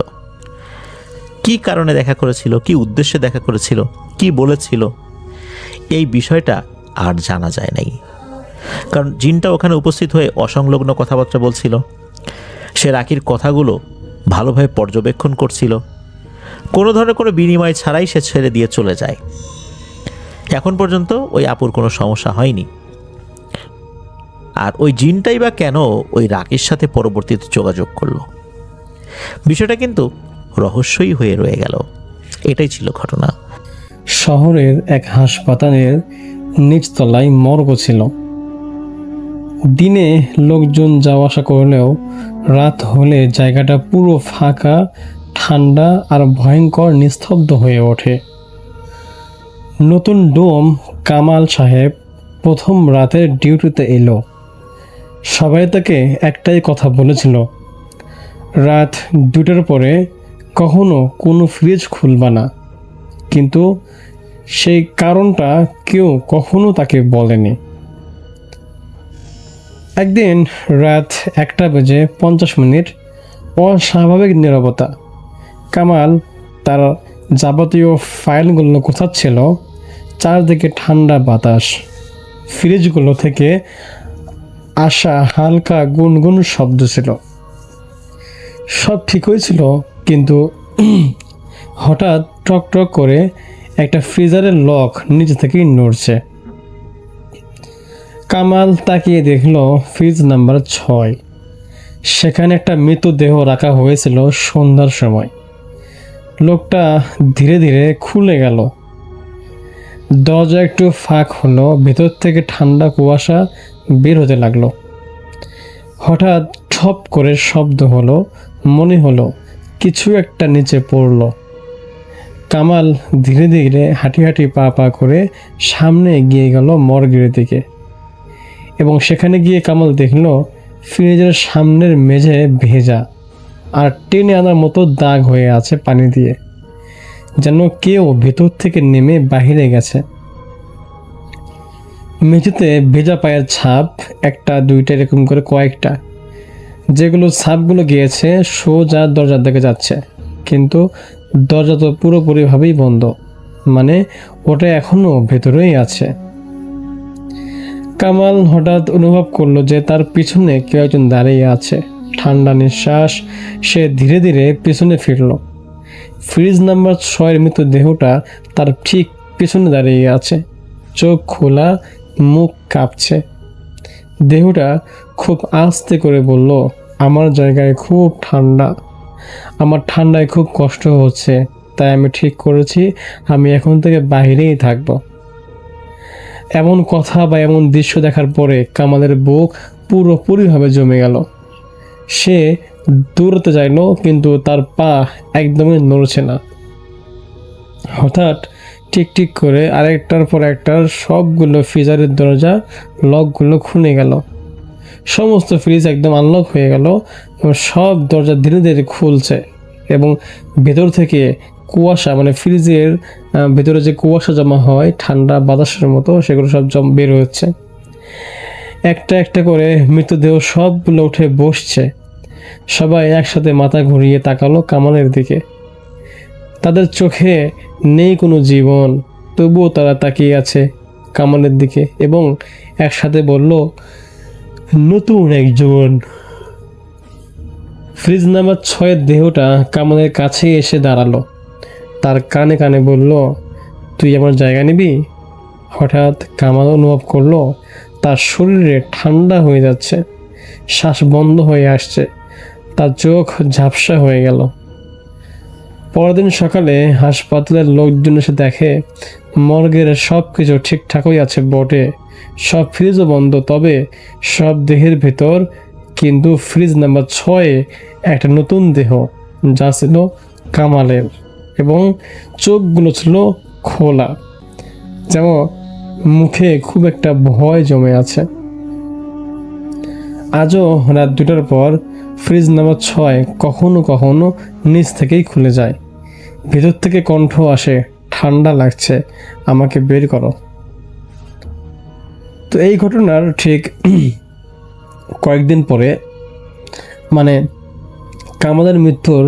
কি কারণে দেখা করেছিল, কি উদ্দেশ্যে দেখা করেছিল, কি বলেছিল, এই বিষয়টা আর জানা যায় নাই। কারণ জিনটা ওখানে উপস্থিত হয়ে অসংলগ্ন কথাবার্তা বলছিল, সে রাকির কথাগুলো ভালোভাবে পর্যবেক্ষণ করছিল, কোনো ধরনের কোনো বিনিময় ছাড়াই সে ছেড়ে দিয়ে চলে যায়। এখন পর্যন্ত ওই আপুর কোনো সমস্যা হয়নি। আর ওই জিনটাই বা কেন ওই রাকির সাথে পরবর্তীতে যোগাযোগ করলো, বিষয়টা কিন্তু রহস্যই হয়ে রয়ে গেল। এটাই ছিল ঘটনা। শহরের এক হাসপাতালের নিচতলায় মর্গ ছিল। দিনে লোকজন যাওয়া আসা করলেও রাত হলে জায়গাটা পুরো ফাঁকা, ঠান্ডা আর ভয়ঙ্কর নিস্তব্ধ হয়ে ওঠে। নতুন ডোম কামাল সাহেব প্রথম রাতের ডিউটিতে এলো। সবাই তাকে একটাই কথা বলেছিল, রাত 2টার পরে কখনো কোনো ফ্রিজ খুলবা না। কিন্তু সেই কারণটা কেউ কখনো তাকে বলেনি। একদিন রাত 1:50 অস্বাভাবিক নীরবতা। কামাল তার যাবতীয় ফাইলগুলো গোছাচ্ছিল। চারদিকে ঠান্ডা বাতাস, ফ্রিজগুলো থেকে আসা হালকা গুনগুন শব্দ ছিল। সব ঠিক হয়েছিল, কিন্তু হঠাৎ টক টক করে একটা ফ্রিজারের লক নিচে থেকেই নড়ছে। কামাল তাকিয়ে দেখল ফ্রিজ নাম্বার 6। সেখানে একটা মৃতদেহ রাখা হয়েছিল সন্ধ্যার সময়। লোকটা ধীরে ধীরে খুলে গেল। দরজা একটু ফাঁক হলো, ভেতর থেকে ঠান্ডা কুয়াশা বের হতে লাগলো। হঠাৎ ঠপ করে শব্দ হলো, মনে হলো কিছু একটা নিচে পড়ল। কামাল ধীরে ধীরে হাঁটি হাঁটি পা পা করে সামনে এগিয়ে গেল মর্গের দিকে, এবং সেখানে গিয়ে কামাল দেখল ফ্রিজের সামনের মেঝে ভেজা আর টেনে আনার মতো দাগ হয়ে আছে পানি দিয়ে, যেন কেউ ভেতর থেকে নেমে বাহিরে গেছে। মেঝেতে ভেজা পায়ের ছাপ, একটা দুইটা এরকম করে কয়েকটা, যেগুলো ছাপগুলো গিয়েছে সোজা দরজার দিকে যাচ্ছে, কিন্তু দরজা তো পুরোপুরিভাবেই বন্ধ, মানে ওটা এখনো ভেতরেই আছে। কামাল হঠাৎ অনুভব করলো যে তার পিছনে কেউ একজন দাঁড়িয়ে আছে। ঠান্ডা নিঃশ্বাস, সে ধীরে ধীরে পিছনে ফিরল। ফ্রিজ নাম্বার 6 মৃতদেহটা তার ঠিক পিছনে দাঁড়িয়ে আছে, চোখ খোলা, মুখ কাঁপছে। দেহটা খুব আস্তে করে বলল, আমার জায়গায় খুব ঠান্ডা, আমার ঠান্ডায় খুব কষ্ট হচ্ছে, তাই আমি ঠিক করেছি আমি এখন থেকে বাইরেই থাকবো। এমন কথা বা এমন দৃশ্য দেখার পরে কামালের বুক পুরোপুরিভাবে জমে গেল। সে দৌড়তে চাইল, কিন্তু তার পা একদমই নড়ছে না। হঠাৎ টিক টিক করে আরেকটার পর একটার সবগুলো ফ্রিজারের দরজা লকগুলো খুলে গেল। সমস্ত ফ্রিজ একদম আনলক হয়ে গেল এবং সব দরজা ধীরে ধীরে খুলছে, এবং ভেতর থেকে কুয়াশা, মানে ফ্রিজের ভেতরে যে কুয়াশা জমা হয় ঠান্ডা বাতাসের মতো, সেগুলো সব বের হচ্ছে। একটা একটা করে মৃতদেহ সবগুলো উঠে বসছে। সবাই একসাথে মাথা ঘুরিয়ে তাকালো কামালের দিকে। তাদের চোখে নেই কোনো জীবন, তবুও তারা তাকিয়ে আছে কামালের দিকে এবং একসাথে বলল, নতুন একজন। ফ্রিজ নাম্বার 6 দেহটা কামালের কাছে এসে দাঁড়ালো, তার কানে কানে বলল, তুই আমার জায়গা নিবি? হঠাৎ কামাল অনুভব করলো তার শরীরে ঠান্ডা হয়ে যাচ্ছে, শ্বাস বন্ধ হয়ে আসছে, তার চোখ ঝাপসা হয়ে গেল। পরদিন সকালে হাসপাতালের লোকজন এসে দেখে মর্গের সব কিছু ঠিকঠাকই আছে বটে, সব ফ্রিজও বন্ধ, তবে সব দেহের ভেতর কিন্তু ফ্রিজ নাম্বার 6 একটা নতুন দেহ, যা ছিল কামালের, এবং চোখগুলো ছিল খোলা, যেমন মুখে খুব একটা ভয় জমে আছে। আজও রাত 2টার পর ফ্রিজ নাম্বার 6 কখনো কখনো নিচ থেকেই খুলে যায়। ভেতর থেকে কণ্ঠ আসে, ঠান্ডা লাগছে, আমাকে বের করো। তো এই ঘটনার ঠিক কয়েকদিন পরে, মানে কামালের মৃত্যুর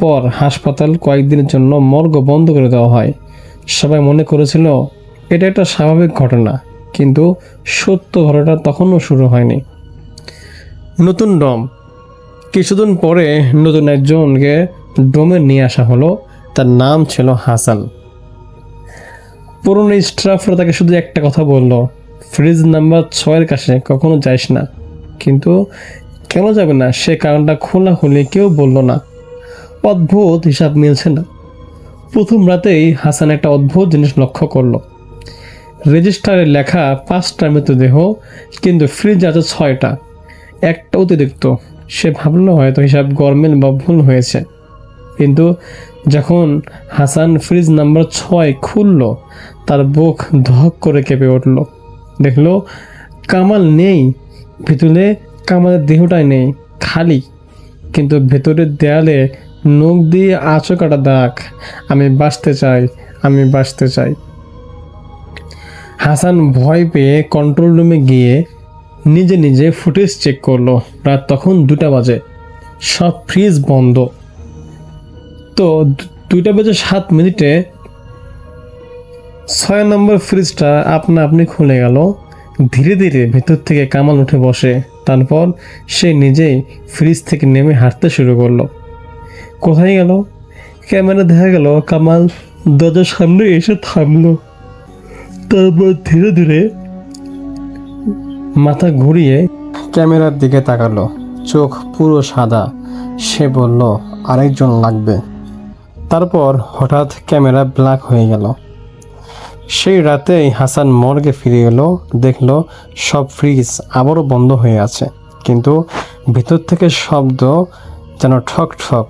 পর হাসপাতাল কয়েকদিনের জন্য মর্গ বন্ধ করে দেওয়া হয়। সবাই মনে করেছিল এটা একটা স্বাভাবিক ঘটনা, কিন্তু সত্য ঘটনা তখনও শুরু হয়নি। নতুন ডম। কিছুদিন পরে নতুন একজনকে ডোমে নিয়ে আসা হলো, তার নাম ছিল হাসান। পুরনো স্টাফরা তাকে শুধু একটা কথা বলল, ফ্রিজ নাম্বার 6 কাছে কখনো যাইস না। কিন্তু কেন যাবে না সে কারণটা খোলাখুলি কেউ বলল না। অদ্ভুত, হিসাব মিলছে না। প্রথম রাতেই হাসান একটা অদ্ভুত জিনিস লক্ষ্য করলো। রেজিস্টারে লেখা 5টা মৃতদেহ, কিন্তু ফ্রিজ আছে 6টা, একটা অতিরিক্ত। সে ভাবলো হয়তো হিসাব গরমিল বা ভুল হয়েছে। কিন্তু যখন হাসান ফ্রিজ নাম্বার 6 খুলল, তার বুক ধক করে কেঁপে উঠল। দেখলো কামাল নেই, ভিতরে কামালের দেহটাই নেই, খালি, কিন্তু ভেতরের দেয়ালে নখ দিয়ে আঁচড় কাটা দাগ, আমি বাঁচতে চাই, আমি বাঁচতে চাই। হাসান ভয় পেয়ে কন্ট্রোল রুমে গিয়ে নিজে নিজে ফুটেজ চেক করলো। রাত তখন 2টা বাজে, সব ফ্রিজ বন্ধ। তো 2টা বেজে 7 মিনিটে 6 নম্বর ফ্রিজটা আপনা আপনি খুলে গেল। ধীরে ধীরে ভেতর থেকে কামাল উঠে বসে। তারপর সে নিজেই ফ্রিজ থেকে নেমে হাঁটতে শুরু করলো। কোথায় গেল? ক্যামেরা দেখা গেল কামাল দরজার সামনে এসে থামলো। তারপর ধীরে ধীরে মাথা ঘুরিয়ে ক্যামেরার দিকে তাকালো। চোখ পুরো সাদা। সে বলল, আরেকজন লাগবে। তারপর হঠাৎ ক্যামেরা ব্ল্যাক হয়ে গেল। সেই রাতেই হাসান মর্গে ফিরে এলো, দেখলো সব ফ্রিজ আবারও বন্ধ হয়ে আছে, কিন্তু ভিতর থেকে শব্দ যেন ঠক ঠক,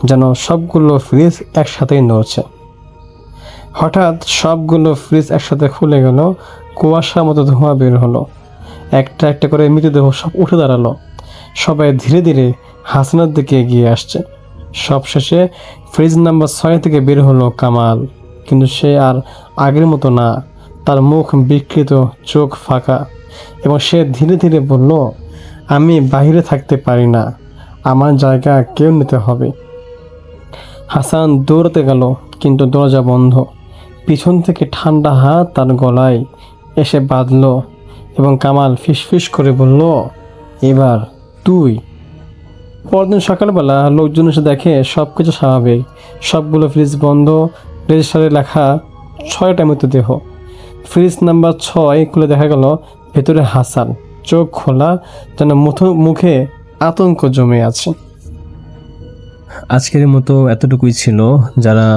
যেন সবগুলো ফ্রিজ একসাথেই নড়ছে। হঠাৎ সবগুলো ফ্রিজ একসাথে খুলে গেল, কুয়াশার মতো ধোঁয়া বের হলো। একটা একটা করে মৃতদেহ সব উঠে দাঁড়ালো। সবাই ধীরে ধীরে হাসানের দিকে এগিয়ে আসছে। সবশেষে ফ্রিজ নাম্বার 6 থেকে বের হলো কামাল, কিন্তু সে আর আগের মতো না। তার মুখ বিকৃত, চোখ ফাঁকা, এবং সে ধীরে ধীরে বলল, আমি বাইরে থাকতে পারি না, আমার জায়গা কেউ নিতে হবে। হাসান দৌড়াতে গেল, কিন্তু দরজা বন্ধ। পিছন থেকে ঠান্ডা হাত তার গলায় এসে বাঁধল এবং কামাল ফিসফিস করে বলল, এবার তুই। পরদিন সকালবেলা লোকজন এসে দেখে সব কিছু স্বাভাবিক। সবগুলো ফ্রিজ বন্ধ, রেজিস্টারে লেখা 6টা মৃতদেহ। ফ্রিজ নাম্বার 6 খুলে দেখা গেল ভেতরে হাসান, চোখ খোলা, যেন মুখে আতঙ্ক জমে আছে। আজকের মতো এতটুকুই ছিল। যারা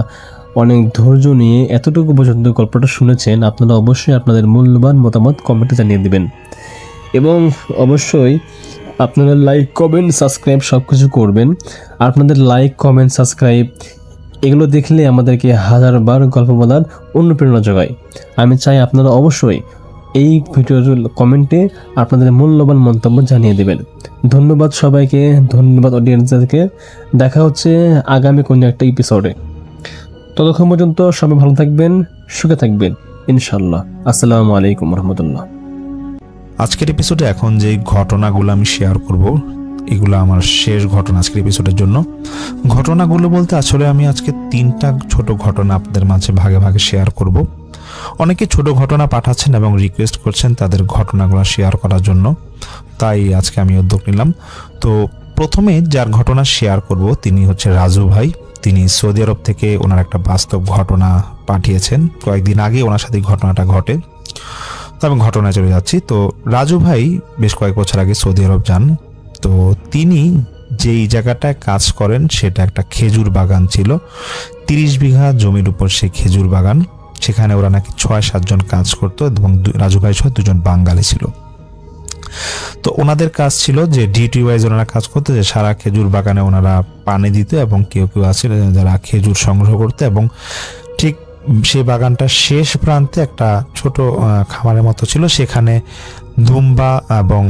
অনেক ধৈর্য নিয়ে এতটুকু পর্যন্ত গল্পটা শুনেছেন, আপনারা অবশ্যই আপনাদের মূল্যবান মতামত কমেন্টে জানিয়ে দেবেন, এবং অবশ্যই আপনারা লাইক, কমেন্ট, সাবস্ক্রাইব সব কিছু করবেন। আপনাদের লাইক, কমেন্ট, সাবস্ক্রাইব এগুলো দেখলে আমাদেরকে হাজারবার গল্প বলার অনুপ্রেরণা যোগায়। আমি চাই আপনারা অবশ্যই এই ভিডিওর কমেন্টে আপনাদের মূল্যবান মন্তব্য জানিয়ে দেবেন। ধন্যবাদ সবাইকে, ধন্যবাদ অডিয়েন্সদেরকে। দেখা হচ্ছে আগামী কোনো একটা এপিসোডে। ততক্ষণ পর্যন্ত সবাই ভালো থাকবেন, সুখে থাকবেন ইনশাল্লাহ। আসসালামু আলাইকুম রহমতুল্লাহ। আজকের এপিসোডে এখন যে ঘটনাগুলো আমি শেয়ার করব, এগুলো আমার শেষ ঘটনা আজকের এপিসোডের জন্য। ঘটনাগুলো বলতে আসলে আমি আজকে 3টা ছোট ঘটনা আপনাদের মাঝে ভাগে ভাগে শেয়ার করব। অনেকে ছোট ঘটনা পাঠাচ্ছেন এবং রিকোয়েস্ট করছেন তাদের ঘটনাগুলো শেয়ার করার জন্য, তাই আজকে আমি উদ্যোগ নিলাম। তো প্রথমে যার ঘটনা শেয়ার করব তিনি হচ্ছে রাজু ভাই। তিনি সৌদি আরব থেকে ওনার একটা বাস্তব ঘটনা পাঠিয়েছেন। কয়েকদিন আগে ওনার সাথে ঘটনাটা ঘটে। তো আমি ঘটনায় চলে যাচ্ছি। তো রাজু ভাই বেশ কয়েক বছর আগে সৌদি আরব যান। তো তিনি যেই জায়গাটায় কাজ করেন সেটা একটা খেজুর বাগান ছিল। 30 বিঘা জমির উপর সেই খেজুর বাগান। সেখানে ওরা নাকি 6-7 জন কাজ করতো, এবং রাজু ভাই সহ 2 জন বাঙালি ছিল। তো ওনাদের কাজ ছিল যে ডিউটি ওয়াইজ ওনারা কাজ করতো, যে সারা খেজুর বাগানে ওনারা পানি দিত, এবং কেউ কেউ আছে যারা খেজুর সংগ্রহ করতো, এবং ঠিক সেই বাগানটার শেষ প্রান্তে একটা ছোট খামারের মতো ছিল। সেখানে দুম্বা এবং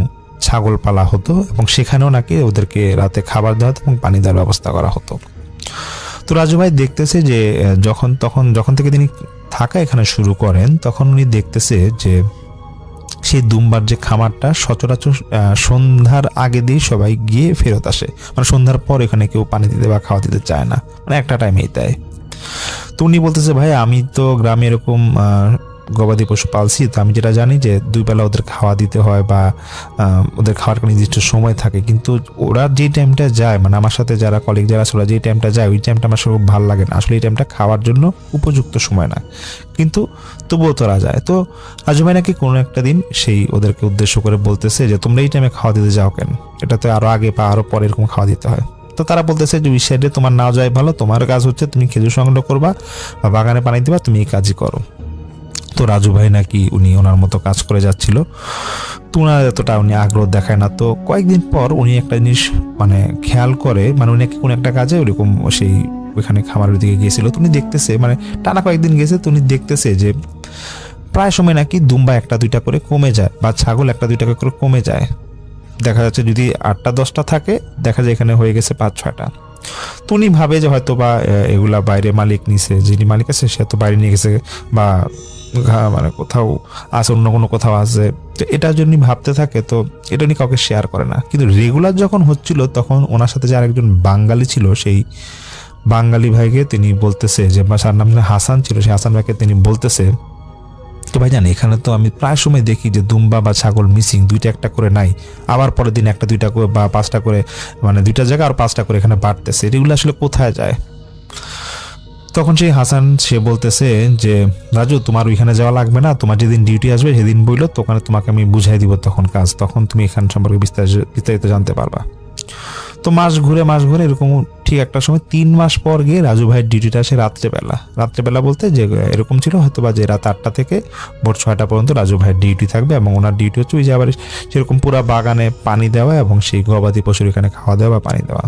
ছাগল পালা হতো, এবং সেখানেও নাকি ওদেরকে রাতে খাবার দেওয়া হতো এবং পানি দেওয়ার ব্যবস্থা করা হতো। তো রাজু ভাই দেখতেছে যে যখন থেকে তিনি থাকা এখানে শুরু করেন, তখন উনি দেখতেছে যে সেই দুম্বার যে খামারটা সচরাচর সন্ধ্যার আগে দিয়ে সবাই গিয়ে ফেরত আসে। মানে সন্ধ্যার পর এখানে কেউ পানি দিতে বা খাওয়া দিতে চায় না, মানে একটা টাইমেই দেয়। তো উনি বলতেছে, ভাই আমি তো গ্রামে এরকম গবাদি পশু পালছি, তো আমি যেটা জানি যে 2 বেলা ওদের খাওয়া দিতে হয়, বা ওদের খাওয়ার কোনো নির্দিষ্ট সময় থাকে। কিন্তু ওরা যেই টাইমটা যায়, মানে আমার সাথে যারা কলিগ যারা আছে ওরা যেই টাইমটা যায়, ওই টাইমটা আমার খুব ভালো লাগে না। আসলে এই টাইমটা খাওয়ার জন্য উপযুক্ত সময় না, কিন্তু তবুও তোরা যায়। তো রাজু ভাই নাকি কোনো একটা দিন সেই ওদেরকে উদ্দেশ্য করে বলতেছে যে তোমরা এই টাইমে খাওয়া দিতে যাও কেন, এটাতে আরও আগে বা আরও পরে এরকম খাওয়া দিতে হয়। তো তারা বলতেছে যে ওই সাইডে তোমার না যায় ভালো, তোমার কাজ হচ্ছে তুমি খেজুর সংগ্রহ করবা বা বাগানে পানি দিবা, তুমি এই কাজই করো। তো রাজু ভাই নাকি উনি ওনার মতো কাজ করে যাচ্ছিল, তো ওনার এতটা উনি আগ্রহ দেখায় না। তো কয়েকদিন পর উনি একটা জিনিস মানে খেয়াল করে, মানে উনি নাকি কোনো একটা কাজে ওরকম সেই ওইখানে খামারের দিকে গিয়েছিল। তো উনি দেখতেছে, মানে টানা কয়েকদিন গেছে, তো উনি দেখতেছে যে প্রায় সময় নাকি দুম্বা 1-2টা করে কমে যায়, বা ছাগল 1-2টা করে কমে যায়। দেখা যাচ্ছে যদি 8টা-10টা থাকে, দেখা যায় এখানে হয়ে গেছে 5-6টা। তো উনি ভাবে যে হয়তো বা এগুলা বাইরে মালিক নিছে, যিনি মালিক আছে সে তো বাইরে নিয়ে গেছে, বা মানে কোথাও আছে, অন্য কোনো কোথাও আছে। তো এটার জন্য ভাবতে থাকে, তো এটা নিয়ে কাউকে শেয়ার করে না। কিন্তু রেগুলার যখন হচ্ছিল, তখন ওনার সাথে যে আরেকজন বাঙালি ছিল, সেই বাঙালি ভাইকে তিনি বলতেছে যে, বা তার নাম হাসান ছিল, সেই হাসান ভাইকে তিনি বলতেছে তো ভাইজান এখানে তো আমি প্রায় সময় দেখি যে দুম্বা বা ছাগল মিসিং, দুইটা একটা করে নাই, আবার পরের দিন একটা দুইটা করে বা পাঁচটা করে, মানে দুইটা জায়গা আর পাঁচটা করে এখানে বাড়তেছে, এগুলো আসলে কোথায় যায়? তখন সেই হাসান সে বলতেছে যে রাজু তোমার ওইখানে যাওয়া লাগবে না, তোমার যেদিন ডিউটি আসবে সেদিন বইলো তখন তোমাকে আমি বুঝাই দিব তখন কাজ, তখন তুমি এখান সম্পর্কে বিস্তারিত জানতে পারবা। তো মাস ঘুরে এরকম ঠিক একটা সময় 3 মাস পর গিয়ে রাজু ভাইয়ের ডিউটিটা আসে রাত্রেবেলা বলতে যে এরকম ছিল হয়তো বা যে রাত 8টা থেকে ভোর 6টা পর্যন্ত রাজু ভাইয়ের ডিউটি থাকবে, এবং ওনার ডিউটি হচ্ছে ওই যে আবার সেরকম পুরা বাগানে পানি দেওয়া এবং সেই গবাদি পশুর এখানে খাওয়া দেওয়া বা পানি দেওয়া।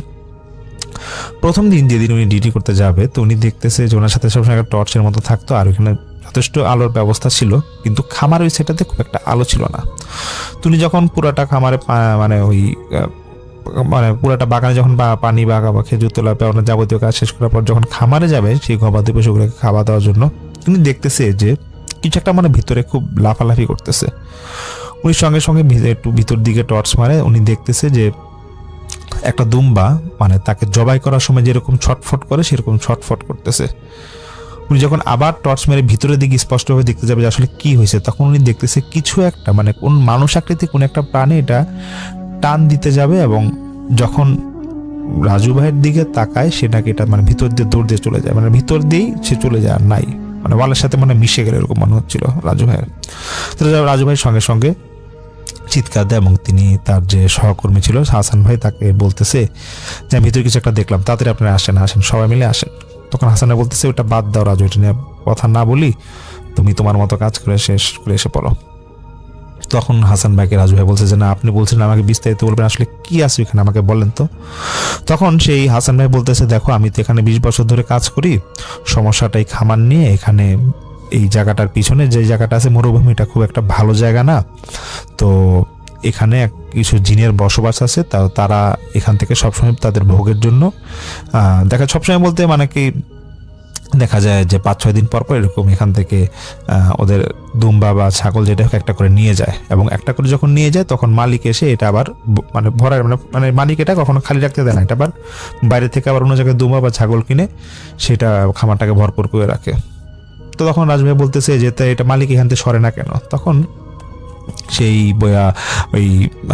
প্রথম দিন যেদিন উনি ডিউটি করতে যাবে তো উনি দেখতেছে যে ওনার সাথে সবসময় একটা টর্চের মতো থাকতো, আর ওখানে যথেষ্ট আলোর ব্যবস্থা ছিল, কিন্তু খামার ওই সেটাতে খুব একটা আলো ছিল না। তুমি যখন পুরাটা খামারে মানে পুরাটা বাগানে যখন পানি বা খেজুর তোলা ওনার যাবতীয় কাজ শেষ করার পর যখন খামারে যাবে সেই গবাদি পশুগুলোকে খাওয়া দেওয়ার জন্য, উনি দেখতেছে যে কিছু একটা মানে ভিতরে খুব লাফালাফি করতেছে। উনি সঙ্গে সঙ্গে একটু ভিতর দিকে টর্চ মারে, উনি দেখতেছে যে একটা দুম্বা মানে তাকে জবাই করার সময় যেরকম ছটফট করে সেরকম ছটফট করতেছে। উনি যখন আবার টর্চ মেরে ভিতরের দিকে স্পষ্টভাবে দেখতে যাবে যে আসলে কি হয়েছে, তখন উনি দেখতেছে কিছু একটা মানে কোন মানুষ আকৃতি কোন একটা প্রাণী এটা টান দিতে যাবে, এবং যখন রাজু ভাইয়ের দিকে তাকায় সেটাকে এটা মানে ভিতর দিয়ে দৌড় দিয়ে চলে যায়, মানে ভিতর দিয়েই সে চলে যায় আর নাই, মানে ওয়ালের সাথে মানে মিশে গেলে এরকম মনে হচ্ছিল রাজু ভাইয়ের। তো রাজু ভাইয়ের সঙ্গে সঙ্গে চিৎকার দেয়, এবং তিনি তার যে সহকর্মী ছিল হাসান ভাই তাকে বলতেছে যে আমি ভিতরে কিছু একটা দেখলাম, তাড়াতাড়ি আপনারা আসেন সবাই মিলে আসেন। তখন হাসান বলতেছে ওটা বাদ দাও রাজু, এটা নিয়ে কথা না বলি, তুমি তোমার মতো কাজ করে শেষ করে এসে পড়ো। তখন হাসান ভাইকে রাজু ভাই বলছে যে না আপনি বলছেন আমাকে বিস্তারিত বলবেন, আসলে কি আছে এখানে আমাকে বলেন তো। তখন সেই হাসান ভাই বলতেছে দেখো আমি তো এখানে 20 বছর ধরে কাজ করি, সমস্যাটাই খামার নিয়ে, এখানে এই জায়গাটার পিছনে যে জায়গাটা আছে মরুভূমিটা খুব একটা ভালো জায়গা না, তো এখানে কিছু জিনের বসবাস আছে, তারা এখান থেকে সবসময় তাদের ভোগের জন্য দেখা সবসময় বলতে মানে কি দেখা যায় যে 5-6 দিন পর পর এরকম এখান থেকে ওদের দুম্বা বা ছাগল যেটা হোক একটা করে নিয়ে যায়, এবং একটা করে যখন নিয়ে যায় তখন মালিক এসে এটা আবার মানে ভরায় মানে মালিক এটা কখনো খালি রাখতে দেয় না, এটা আবার বাইরে থেকে আবার অন্য জায়গায় দুম্বা বা ছাগল কিনে সেটা খামারটাকে ভরপুর করে রাখে। তো তখন রাজভাই বলতেছে যে এটা মালিক এখান থেকে সরে না কেন, তখন সেই ওই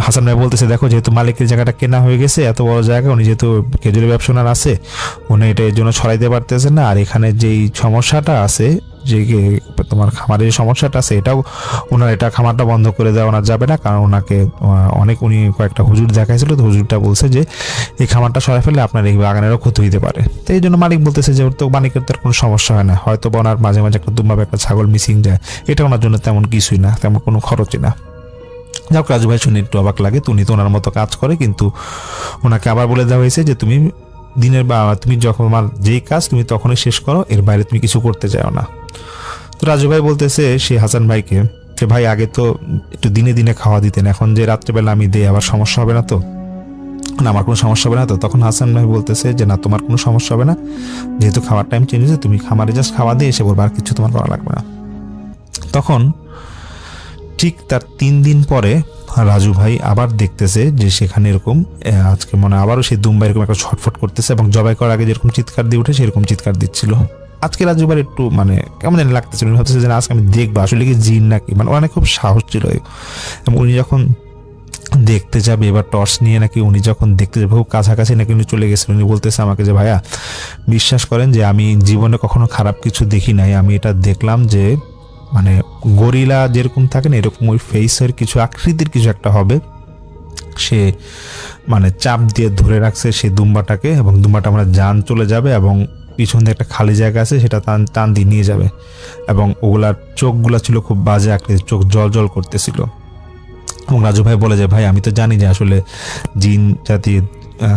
হাসান ভাই বলতেছে দেখো যেহেতু মালিকের জায়গাটা কেনা হয়ে গেছে, এত বড় জায়গা, উনি যেহেতু খেজুরের ব্যবসা আছে উনি এটা এর জন্য ছড়াইতে পারতেছেন না, আর এখানে যেই সমস্যাটা আছে যে তোমার খামারের সমস্যাটা আছে এটাও ওনার এটা খামারটা বন্ধ করে দেওয়া ওনার যাবে না, কারণ ওনাকে উনি কয়েকটা হুজুর দেখাইছিল, তো হুজুরটা বলছে যে এই খামারটা সরাই ফেললে আপনার এই বাগানেরও ক্ষতি হইতে পারে। তো এই জন্য মালিক বলতেছে যে ওর তো মালিকের তো কোনো সমস্যা হয় না, হয়তো বা ওনার মাঝে মাঝে একটা দুম্বা একটা ছাগল মিসিং যায়, এটা ওনার জন্য তেমন কিছুই না, তেমন কোনো খরচই না। যাক রাজু ভাই শুনে একটু অবাক লাগে, উনি তো ওনার মতো কাজ করে, কিন্তু ওনাকে আবার বলে দেওয়া হয়েছে যে তুমি দিনের বা তুমি যখন আমার যেই কাজ তুমি তখনই শেষ করো, এর বাইরে তুমি কিছু করতে চাও না। তো রাজু ভাই বলতেছে সে হাসান ভাইকে যে ভাই আগে তো একটু দিনে দিনে খাওয়া দিতেন, এখন যে রাত্রেবেলা আমি দিই আবার সমস্যা হবে না তো, না আমার কোনো সমস্যা হবে না তো। তখন হাসান ভাই বলতেছে যে না তোমার কোনো সমস্যা হবে না, যেহেতু খাওয়ার টাইম চেঞ্জ হয়েছে তুমি খামারে জাস্ট খাওয়া দিয়ে এসে বলবো, আর কিছু তোমার করা লাগবে না। তখন ঠিক তার 3 দিন পরে রাজু ভাই আবার দেখতেছে যে সেখানে এরকম আজকে মনে আবারও সেই দুম্বা এরকম একটা ছটফট করতেছে, এবং জবাই করার আগে যেরকম চিৎকার দিয়ে উঠে সেরকম চিৎকার দিচ্ছিল। আজকে রাজু ভাই একটু মানে কেমন জানি লাগতেছিল, উনি ভাবতেছে যে আজকে আমি দেখবো আসলে কি জিন নাকি, মানে অনেক খুব সাহস ছিল। এবং উনি যখন দেখতে যাবে এবার টর্চ নিয়ে নাকি উনি যখন দেখতে যাবে খুব কাছাকাছি নাকি উনি চলে গেছিলেন, উনি বলতেছে আমাকে যে ভাইয়া বিশ্বাস করেন যে আমি জীবনে কখনো খারাপ কিছু দেখি নাই, আমি এটা দেখলাম যে মানে গরিলা যেরকম থাকে না এরকম ওই ফেসের কিছু আকৃতির কিছু একটা হবে, সে মানে চাপ দিয়ে ধরে রাখছে সেই দুম্বাটাকে, এবং দুম্বাটা আমরা জান চলে যাবে, এবং পিছন দিয়ে একটা খালি জায়গা আছে সেটা টান দিয়ে নিয়ে যাবে, এবং ওগুলার চোখগুলা ছিল খুব বাজে আকৃতির, চোখ জল জল করতেছিল। এবং রাজু ভাই বলে যে ভাই আমি তো জানি যে আসলে জিন জাতীয়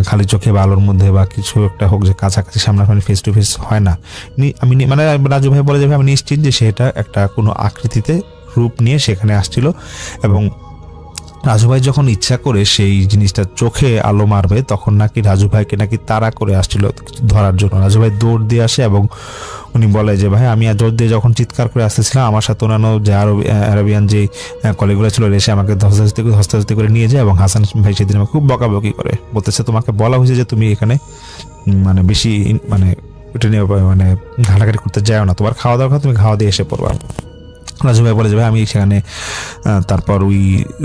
খালি চোখে বা আলোর মধ্যে বা কিছু একটা হোক যে কাছাকাছি সামনাসামনি ফেস টু ফেস হয় না, আমি মানে রাজু ভাই বলে যে ভাই আমি নিশ্চিত যে সেটা একটা কোনো আকৃতিতে রূপ নিয়ে সেখানে আসছিল। এবং রাজু ভাই যখন ইচ্ছা করে সেই জিনিসটা চোখে আলো মারবে তখন নাকি রাজু ভাইকে নাকি তাড়া করে আসছিল ধরার জন্য। রাজু ভাই দৌড় দিয়ে আসে এবং উনি বলে যে ভাই আমি দৌড় দিয়ে যখন চিৎকার করে আসতেছিলাম আমার সাথে অন্যান্য যে আরবিয়ান যে কলিগুলো ছিল এসে আমাকে ধস্তাধস্তি করে নিয়ে যায়, এবং হাসান ভাই সেদিন আমাকে খুব বকাবকি করে, বলতেছে তোমাকে বলা হয়েছে যে তুমি এখানে মানে বেশি মানে এটা নিয়ে মানে ঘাটাঘাটি করতে যাও না, তোমার খাওয়া দাওয়া তুমি খাওয়া দিয়ে এসে পড়বা। রাজু ভাই বলে যাবে আমি সেখানে তারপর ওই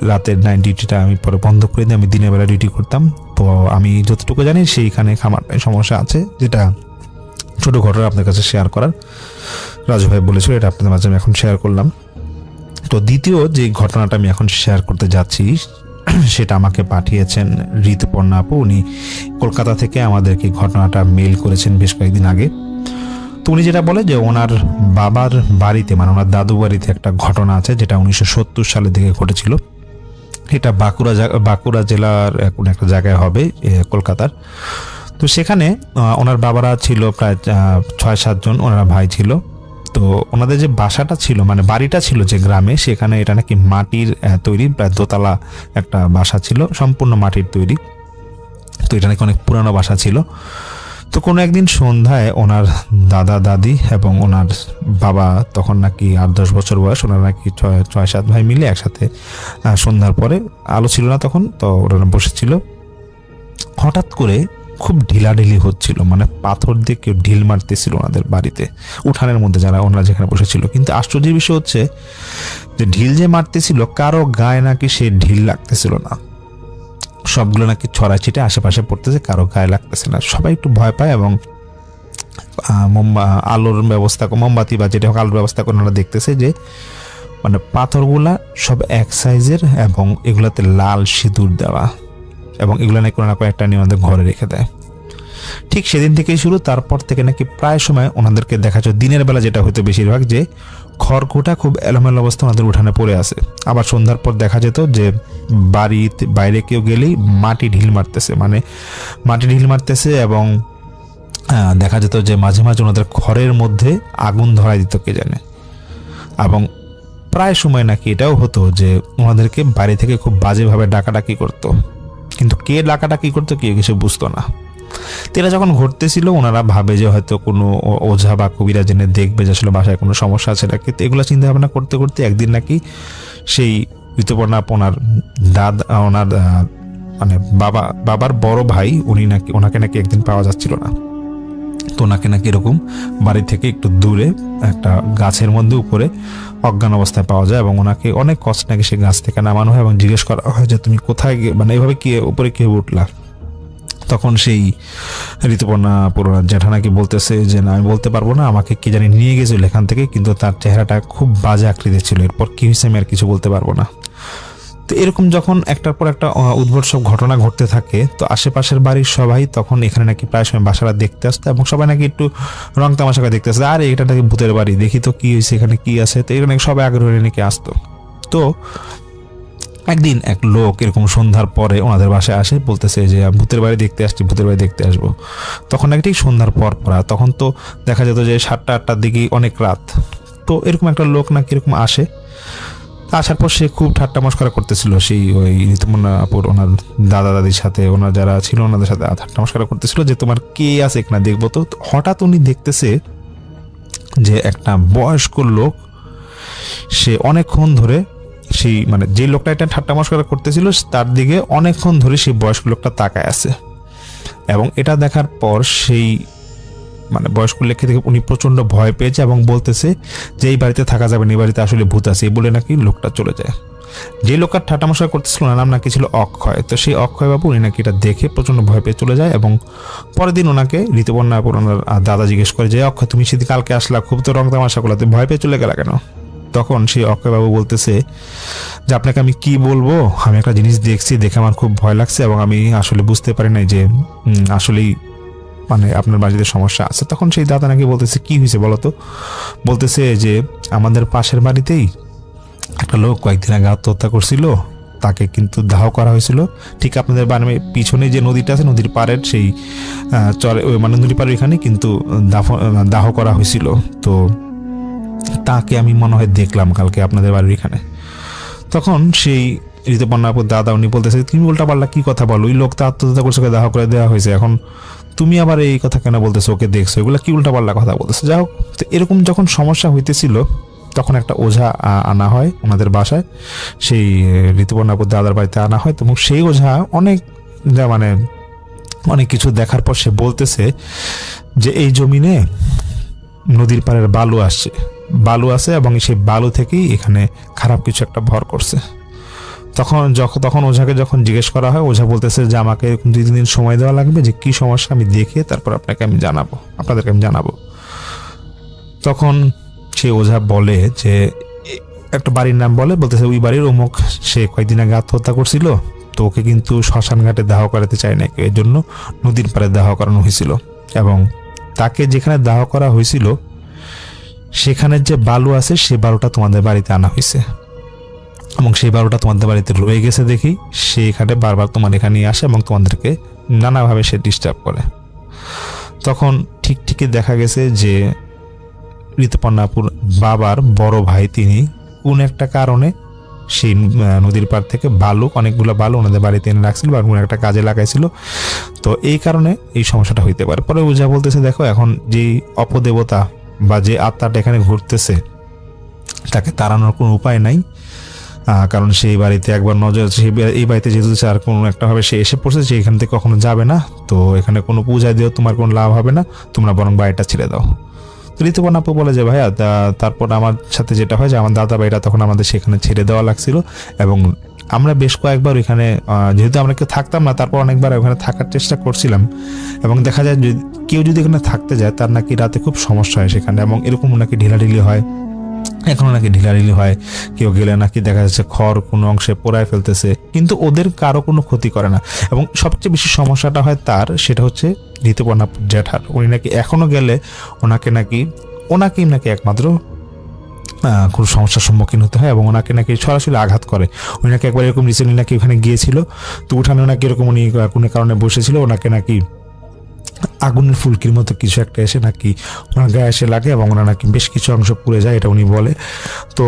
রাতের নাইট ডিউটিটা আমি পরে বন্ধ করে দিই, আমি দিনের বেলা ডিউটি করতাম। তো আমি যতটুকু জানি সেইখানে খামারটায় সমস্যা আছে, যেটা ছোটো ঘটনা আপনার কাছে শেয়ার করার রাজু ভাই বলেছিল, এটা আপনাদের মাঝে আমি এখন শেয়ার করলাম। তো দ্বিতীয় যে ঘটনাটা আমি এখন শেয়ার করতে যাচ্ছি সেটা আমাকে পাঠিয়েছেন ঋতুপর্ণা আপু। উনি কলকাতা থেকে আমাদেরকে ঘটনাটা মেল করেছেন বেশ কয়েকদিন আগে। তো উনি যেটা বলে যে ওনার বাবার বাড়িতে, মানে ওনার দাদু বাড়িতে একটা ঘটনা আছে যেটা 1970 সালের দিকে ঘটেছিল। এটা বাঁকুড়া জেলার কোনো একটা জায়গায় হবে কলকাতার। তো সেখানে ওনার বাবারা ছিল প্রায় 6-7 জন, ওনারা ভাই ছিল। তো ওনাদের যে বাসাটা ছিল, মানে বাড়িটা ছিল যে গ্রামে, সেখানে এটা নাকি মাটির তৈরি, প্রায় দোতলা একটা বাসা ছিল, সম্পূর্ণ মাটির তৈরি। তো এটা নাকি অনেক পুরানো বাসা ছিল। তো কোনো একদিন সন্ধ্যায় ওনার দাদা দাদি এবং ওনার বাবা, তখন নাকি 8-10 বছর বয়স, ওনারা নাকি 6-7 ভাই মিলে একসাথে সন্ধ্যার পরে, আলো ছিল না তখন, তো ওনারা বসেছিল। হঠাৎ করে খুব ঢিলাঢিলি হচ্ছিল, মানে পাথর দিয়ে কেউ ঢিল মারতেছিল ওনাদের বাড়িতে, উঠানের মধ্যে যারা ওনারা যেখানে বসেছিল। কিন্তু আশ্চর্যের বিষয় হচ্ছে যে ঢিল যে মারতেছিল কারো গায়ে নাকি সে ঢিল লাগতেছিল না, সবগুলো নাকি ছড়াই ছিটে আশেপাশে পড়তেছে, কারো গায়ে লাগতেছে না। সবাই একটু ভয় পায় এবং আলোর ব্যবস্থা, মোমবাতি বা যেটা হোক আলোর ব্যবস্থা করে ওনারা দেখতেছে যে মানে পাথরগুলা সব এক সাইজের এবং এগুলাতে লাল সিঁদুর দেওয়া, এবং এগুলো নাকি ওনারা কয়েকটা নিয়ে ওনাদের ঘরে রেখে দেয়। ঠিক সেদিন থেকেই শুরু। তারপর থেকে নাকি প্রায় সময় ওনাদেরকে দেখা যায় দিনের বেলা যেটা হতো বেশিরভাগ, যে খড়কুটা খুব এলোমেলো অবস্থা ওনাদের উঠানে পড়ে আছে। আবার সন্ধ্যার পর দেখা যেত যে বাড়িতে বাইরে কেউ গেলেই মাটি ঢিল মারতেছে, মানে মাটি ঢিল মারতেছে। এবং দেখা যেত যে মাঝে মাঝে ওনাদের ঘরের মধ্যে আগুন ধরাই দিত কে জানে। এবং প্রায় সময় নাকি এটাও হতো যে ওনাদেরকে বাড়ি থেকে খুব বাজেভাবে ডাকাডাকি করতো, কিন্তু কে ডাকাডাকি করতো কেউ কিছু বুঝতো না। তেরা যখন ঘটতেছিল ওনারা ভাবে যে হয়তো কোনো ওঝা বা কবিরা জেনে দেখবে যে আসলে বাসায় কোনো সমস্যা আছে নাকি। তো এগুলো চিন্তা ভাবনা করতে করতে একদিন নাকি সেই ঋতুপর্ণা ওনার ওনার মানে বাবার বড় ভাই, ওনাকে নাকি একদিন পাওয়া যাচ্ছিল না। তো ওনাকে নাকি এরকম বাড়ি থেকে একটু দূরে একটা গাছের মধ্যে উপরে অজ্ঞান অবস্থায় পাওয়া যায়, এবং ওনাকে অনেক কষ্ট নাকি সে গাছ থেকে নামানো হয় এবং জিজ্ঞেস করা হয় যে তুমি কোথায় মানে এইভাবে কি উপরে কে উঠলা। তখন সেই ঋতুপর্ণা পুরোনার জ্যাঠা নাকি বলতেছে যে না, আমি বলতে পারবো না, আমাকে কি জানি নিয়ে গেছিল এখান থেকে, কিন্তু তার চেহারাটা খুব বাজে আকৃতির ছিল, এরপর কি হয়েছে আমি আর কিছু বলতে পারবো না। তো এরকম যখন একটার পর একটা উদ্ভট সব ঘটনা ঘটতে থাকে, তো আশেপাশের বাড়ির সবাই তখন এখানে নাকি প্রায় সময় বাসাটা দেখতে আসতো, এবং সবাই নাকি একটু রং তামাশা করে দেখতে আসতো, আরে এটা নাকি ভূতের বাড়ি, দেখি তো কি হয়েছে, এখানে কি আছে। তো এখানে সবাই আগ্রহে নাকি আসতো। তো একদিন এক লোক এরকম সন্ধ্যার পরে ওনাদের বাসায় আসে, বলতেছে যে ভূতের বাড়ি দেখতে আসছি, ভূতের বাড়ি দেখতে আসবো। তখন নাকি ঠিক সন্ধ্যার পর পরা, তখন তো দেখা যেত যে 7টা-8টার দিকে অনেক রাত। তো এরকম একটা লোক নাকি এরকম আসে, আসার পর সে খুব ঠাট্টা মশকরা করতেছিল সেই ওই ঋতুপর্ণা আপুর ওনার দাদা দাদির সাথে, ওনার যারা ছিল ওনাদের সাথে ঠাট্টা মশকরা করতেছিল যে তোমার কে আছে এখানে দেখবো। তো হঠাৎ উনি দেখতেছে যে একটা বয়স্ক লোক, সে অনেকক্ষণ ধরে সেই মানে যে লোকটা এটা ঠাট্টা মশকরা করতেছিল তার দিকে অনেকক্ষণ ধরে সেই বয়স্ক লোকটা তাকায় আছে। এবং এটা দেখার পর সেই মানে বয়স্ক লোককে থেকে উনি প্রচন্ড ভয় পেয়েছে এবং বলতেছে যে এই বাড়িতে থাকা যাবে না, এই বাড়িতে আসলে ভূত আছে, এই বলে নাকি লোকটা চলে যায়। যে লোকটার ঠাট্টা মশকরা করতেছিল ওনার নাম নাকি ছিল অক্ষয়। তো সেই অক্ষয় বাবু উনি নাকি এটা দেখে প্রচন্ড ভয় পেয়ে চলে যায়, এবং পরের দিন ওনাকে ঋতুপর্ণা ওনার দাদা জিজ্ঞেস করে যে অক্ষয় তুমি সেদিন কালকে আসলা, খুব তো রং তামাশা করলা, তুমি ভয় পেয়ে চলে গেলা কেন? তখন সেই অক্ষয়বাবু বলতেছে যে আপনাকে আমি কি বলবো, আমি একটা জিনিস দেখছি, দেখে আমার খুব ভয় লাগছে, এবং আমি আসলে বুঝতে পারি নাই যে আসলেই মানে আপনার বাড়িতে সমস্যা আছে। তখন সেই দাদা নাকি বলতেছে কি হয়েছে বলো তো? বলতেছে যে আমাদের পাশের বাড়িতেই একটা লোক কয়েকদিন আগে আত্মহত্যা করছিল, তাকে কিন্তু দাহ করা হয়েছিল ঠিক আপনাদের বাড়ির পিছনে যে নদীটা আছে, নদীর পাড়ের সেই চরে মানে নদীর পাড়ের এখানে কিন্তু দাহ করা হয়েছিল। তো তাকে আমি মনে হয় দেখলাম কালকে আপনাদের বাড়ির এখানে। তখন সেই ঋতুপর্ণা আপুর দাদা উনি বলতেছে তুমি উল্টা পাল্টা কি কথা বলো, ওই লোক তো আত্মহত্যা করছে, ওকে দাহ করে দেওয়া হয়েছে, এখন তুমি আবার এই কথা কেন বলতেছো, ওকে দেখছো, এগুলো কি উল্টা পাল্টা কথা বলতেছো। যাই হোক, তো এরকম যখন সমস্যা হইতেছিল তখন একটা ওঝা আনা হয় ওনাদের বাসায়, সেই ঋতুপর্ণা আপুর দাদার বাড়িতে আনা হয়। তো সেই ওঝা মানে অনেক কিছু দেখার পর সে বলতেছে যে এই জমিনে নদীর পাড়ের বালু আসছে, বালু আছে এবং সেই বালু থেকেই এখানে খারাপ কিছু একটা ভর করছে। তখন ওঝাকে যখন জিজ্ঞেস করা হয়, ওঝা বলতেছে যে আমাকে 2-3 দিন সময় দেওয়া লাগবে, যে কি সমস্যা আমি দেখে তারপর আপনাদেরকে আমি জানাবো। তখন সে ওঝা বলে যে একটা বাড়ির নাম বলতেছে ওই বাড়ির অমুক, সে কয়েকদিন আগে আত্মহত্যা করছিল, তো ওকে কিন্তু শ্মশান ঘাটে দাহ করাতে চায় না, এর জন্য নদীর পাড়ে দাহ করানো হয়েছিল, এবং তাকে যেখানে দাহ করা হয়েছিল সেখানে যে বালু আছে সেই বালুটা তোমাদের বাড়িতে আনা হয়েছে, এবং সেই বালুটা তোমাদের বাড়িতে রয়ে গেছে দেখি সে এখানে বারবার তোমার এখানে আসে এবং তোমাদেরকে নানাভাবে সে ডিস্টার্ব করে। তখন ঠিকই দেখা গেছে যে ঋতুপর্ণাপুর বাবার বড় ভাই তিনি কোন একটা কারণে সেই নদীর পাড় থেকে অনেকগুলো বালু ওনাদের বাড়িতে এনে রাখছিল বা কোনো একটা কাজে লাগাইছিল, তো এই কারণে এই সমস্যাটা হইতে পারে। পরে ওঝা বলতেছে দেখো এখন যে অপদেবতা বা যে আত্মাটা এখানে ঘুরতেছে তাকে তাড়ানোর কোনো উপায় নাই, কারণ সেই বাড়িতে একবার নজর, এই বাড়িতে যেহেতু আর কোনো একটা ভাবে সে এসে পড়ছে, সে এখান থেকে কখনো যাবে না, তো এখানে কোনো পূজা দিয়েও তোমার কোনো লাভ হবে না, তোমরা বরং বাড়িটা ছেড়ে দাও। তো ঋতুপর্ণা আপু বলে যে ভাইয়া, তারপর আমার সাথে যেটা হয় যে আমার দাদা ভাইরা তখন আমাদের সেখানে ছেড়ে দেওয়া লাগছিল, এবং আমরা বেশ কয়েকবার ওইখানে যেহেতু আমরা কেউ থাকতাম না, তারপর অনেকবার ওখানে থাকার চেষ্টা করছিলাম, এবং দেখা যায় কেউ যদি এখানে থাকতে যায় তার নাকি রাতে খুব সমস্যা হয় সেখানে, এবং এরকম নাকি ঢিলাঢিলি হয়, এখনো নাকি ঢিলাঢিলি হয়, কেউ গেলে নাকি দেখা যাচ্ছে খড় কোনো অংশে পোড়ায় ফেলতেছে, কিন্তু ওদের কারো কোনো ক্ষতি করে না। এবং সবচেয়ে বেশি সমস্যাটা হয় তার, সেটা হচ্ছে ঋতুপর্ণা জ্যাঠার, উনি নাকি এখনো গেলে ওনাকেই নাকি একমাত্র কোনো সমস্যার সম্মুখীন হতে হয়, এবং ওনাকে নাকি সরাসরি আঘাত করে। উনি নাকি একবার এরকম রিসেন্টলি নাকি ওখানে গিয়েছিল, তো উঠানে নাকি এরকম উনি কোনো কারণে বসেছিল, ওনাকে নাকি আগুনের ফুলকির মতো কিছু একটা এসে নাকি ওনার গায়ে এসে লাগে, এবং ওনার নাকি বেশ কিছু অংশ পুড়ে যায়, এটা উনি বলে। তো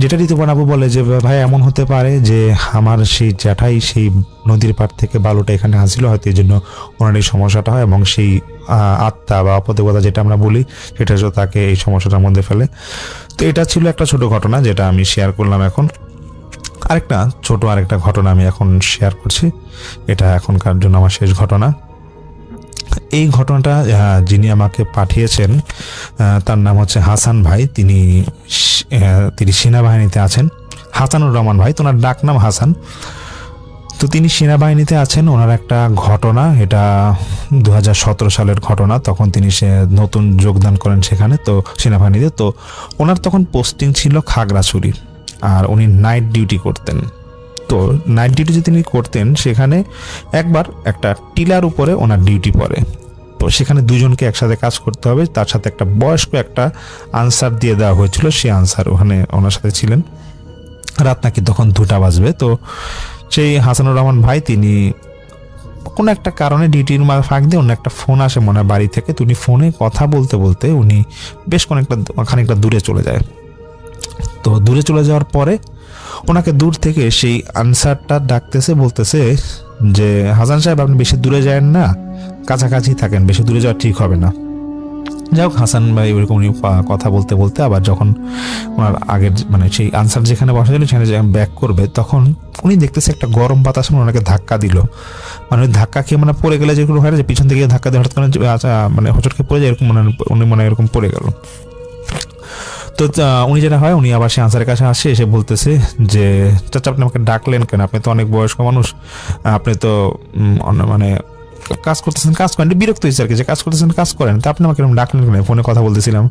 যেটা ঋতুপর্ণা আপু বলে যে ভাই এমন হতে পারে যে আমার সেই জ্যাঠাই সেই নদীর পাড় থেকে বালুটা এখানে আসছিল, হয়তো এই জন্য ওনার এই সমস্যাটা হয়, এবং সেই আত্মা বা অপদেবতা যেটা আমরা বলি সেটা হচ্ছে তাকে এই সমস্যাটার মধ্যে ফেলে। তো এটা ছিল একটা ছোট ঘটনা যেটা আমি শেয়ার করলাম। এখন আরেকটা ঘটনা আমি এখন শেয়ার করছি, এটা এখনকার জন্য আমার শেষ ঘটনা। এই ঘটনাটা যিনি আমাকে পাঠিয়েছেন তার নাম হচ্ছে হাসান ভাই, তিনি সেনাবাহিনীতে আছেন। হাসানুর রহমান ভাই, ওনার ডাক নাম হাসান। তো তিনি সেনাবাহিনীতে আছেন। ওনার একটা ঘটনা, এটা 2017 সালের ঘটনা, তখন তিনি নতুন যোগদান করেন সেখানে, তো সেনাবাহিনীতে। তো ওনার তখন পোস্টিং ছিল খাগড়াছড়ি, আর উনি নাইট ডিউটি করতেন। তো নাইট ডিউটি যে তিনি করতেন সেখানে একবার একটা টিলার উপরে ওনার ডিউটি পড়ে, তো সেখানে দুজনকে একসাথে কাজ করতে হবে, তার সাথে একটা বয়স্ক একটা আনসার দিয়ে দেওয়া হয়েছিল, সেই আনসার ওখানে ওনার সাথে ছিলেন। রাত নাকি তখন 2টা বাজবে। তো সেই হাসানুর রহমান ভাই তিনি কোনো একটা কারণে ডিউটির ফাঁক দিয়ে অন্য একটা ফোন আসে মনে হয় বাড়ি থেকে, তো উনি ফোনে কথা বলতে বলতে উনি বেশ খানিকটা দূরে চলে যায়। তো দূরে চলে যাওয়ার পরে ওনাকে দূর থেকে সেই আনসারটা ডাকতেছে, বলতেছে যে হাসান সাহেব আপনি বেশি দূরে যায়েন না, কাছাকাছি থাকেন, বেশি দূরে যাওয়া ঠিক হবে না। যাই হোক, হাসান ভাই ওইরকম উনি কথা বলতে বলতে আবার যখন ওনার আগের সেই আনসার যেখানে বসা ছিল সেখানে যখন ব্যাক করবে, তখন উনি দেখতেছে একটা গরম বাতাস ওনাকে ধাক্কা দিল। ওই ধাক্কা খেয়ে পড়ে গেলে যেগুলো হয় না, যে পিছন থেকে ধাক্কা দিয়ে হঠাৎ করে হোঁচট খেয়ে পড়ে যায়, এরকম উনি এরকম পড়ে গেল। তো উনি যেটা হয়, উনি আবার সে আনসারের কাছে আসে, এসে বলতেছে যে চাচা আপনি আমাকে ডাকলেন কেন, আপনি তো অনেক বয়স্ক মানুষ, আপনি তো কাজ করতেছেন, কাজ করেন, বিরক্ত হয়েছে আর কি, যে কাজ করতেছেন কাজ করেন, তা আপনি আমাকে এরকম ডাকলেন কেন, ফোনে কথা বলতেছিলাম।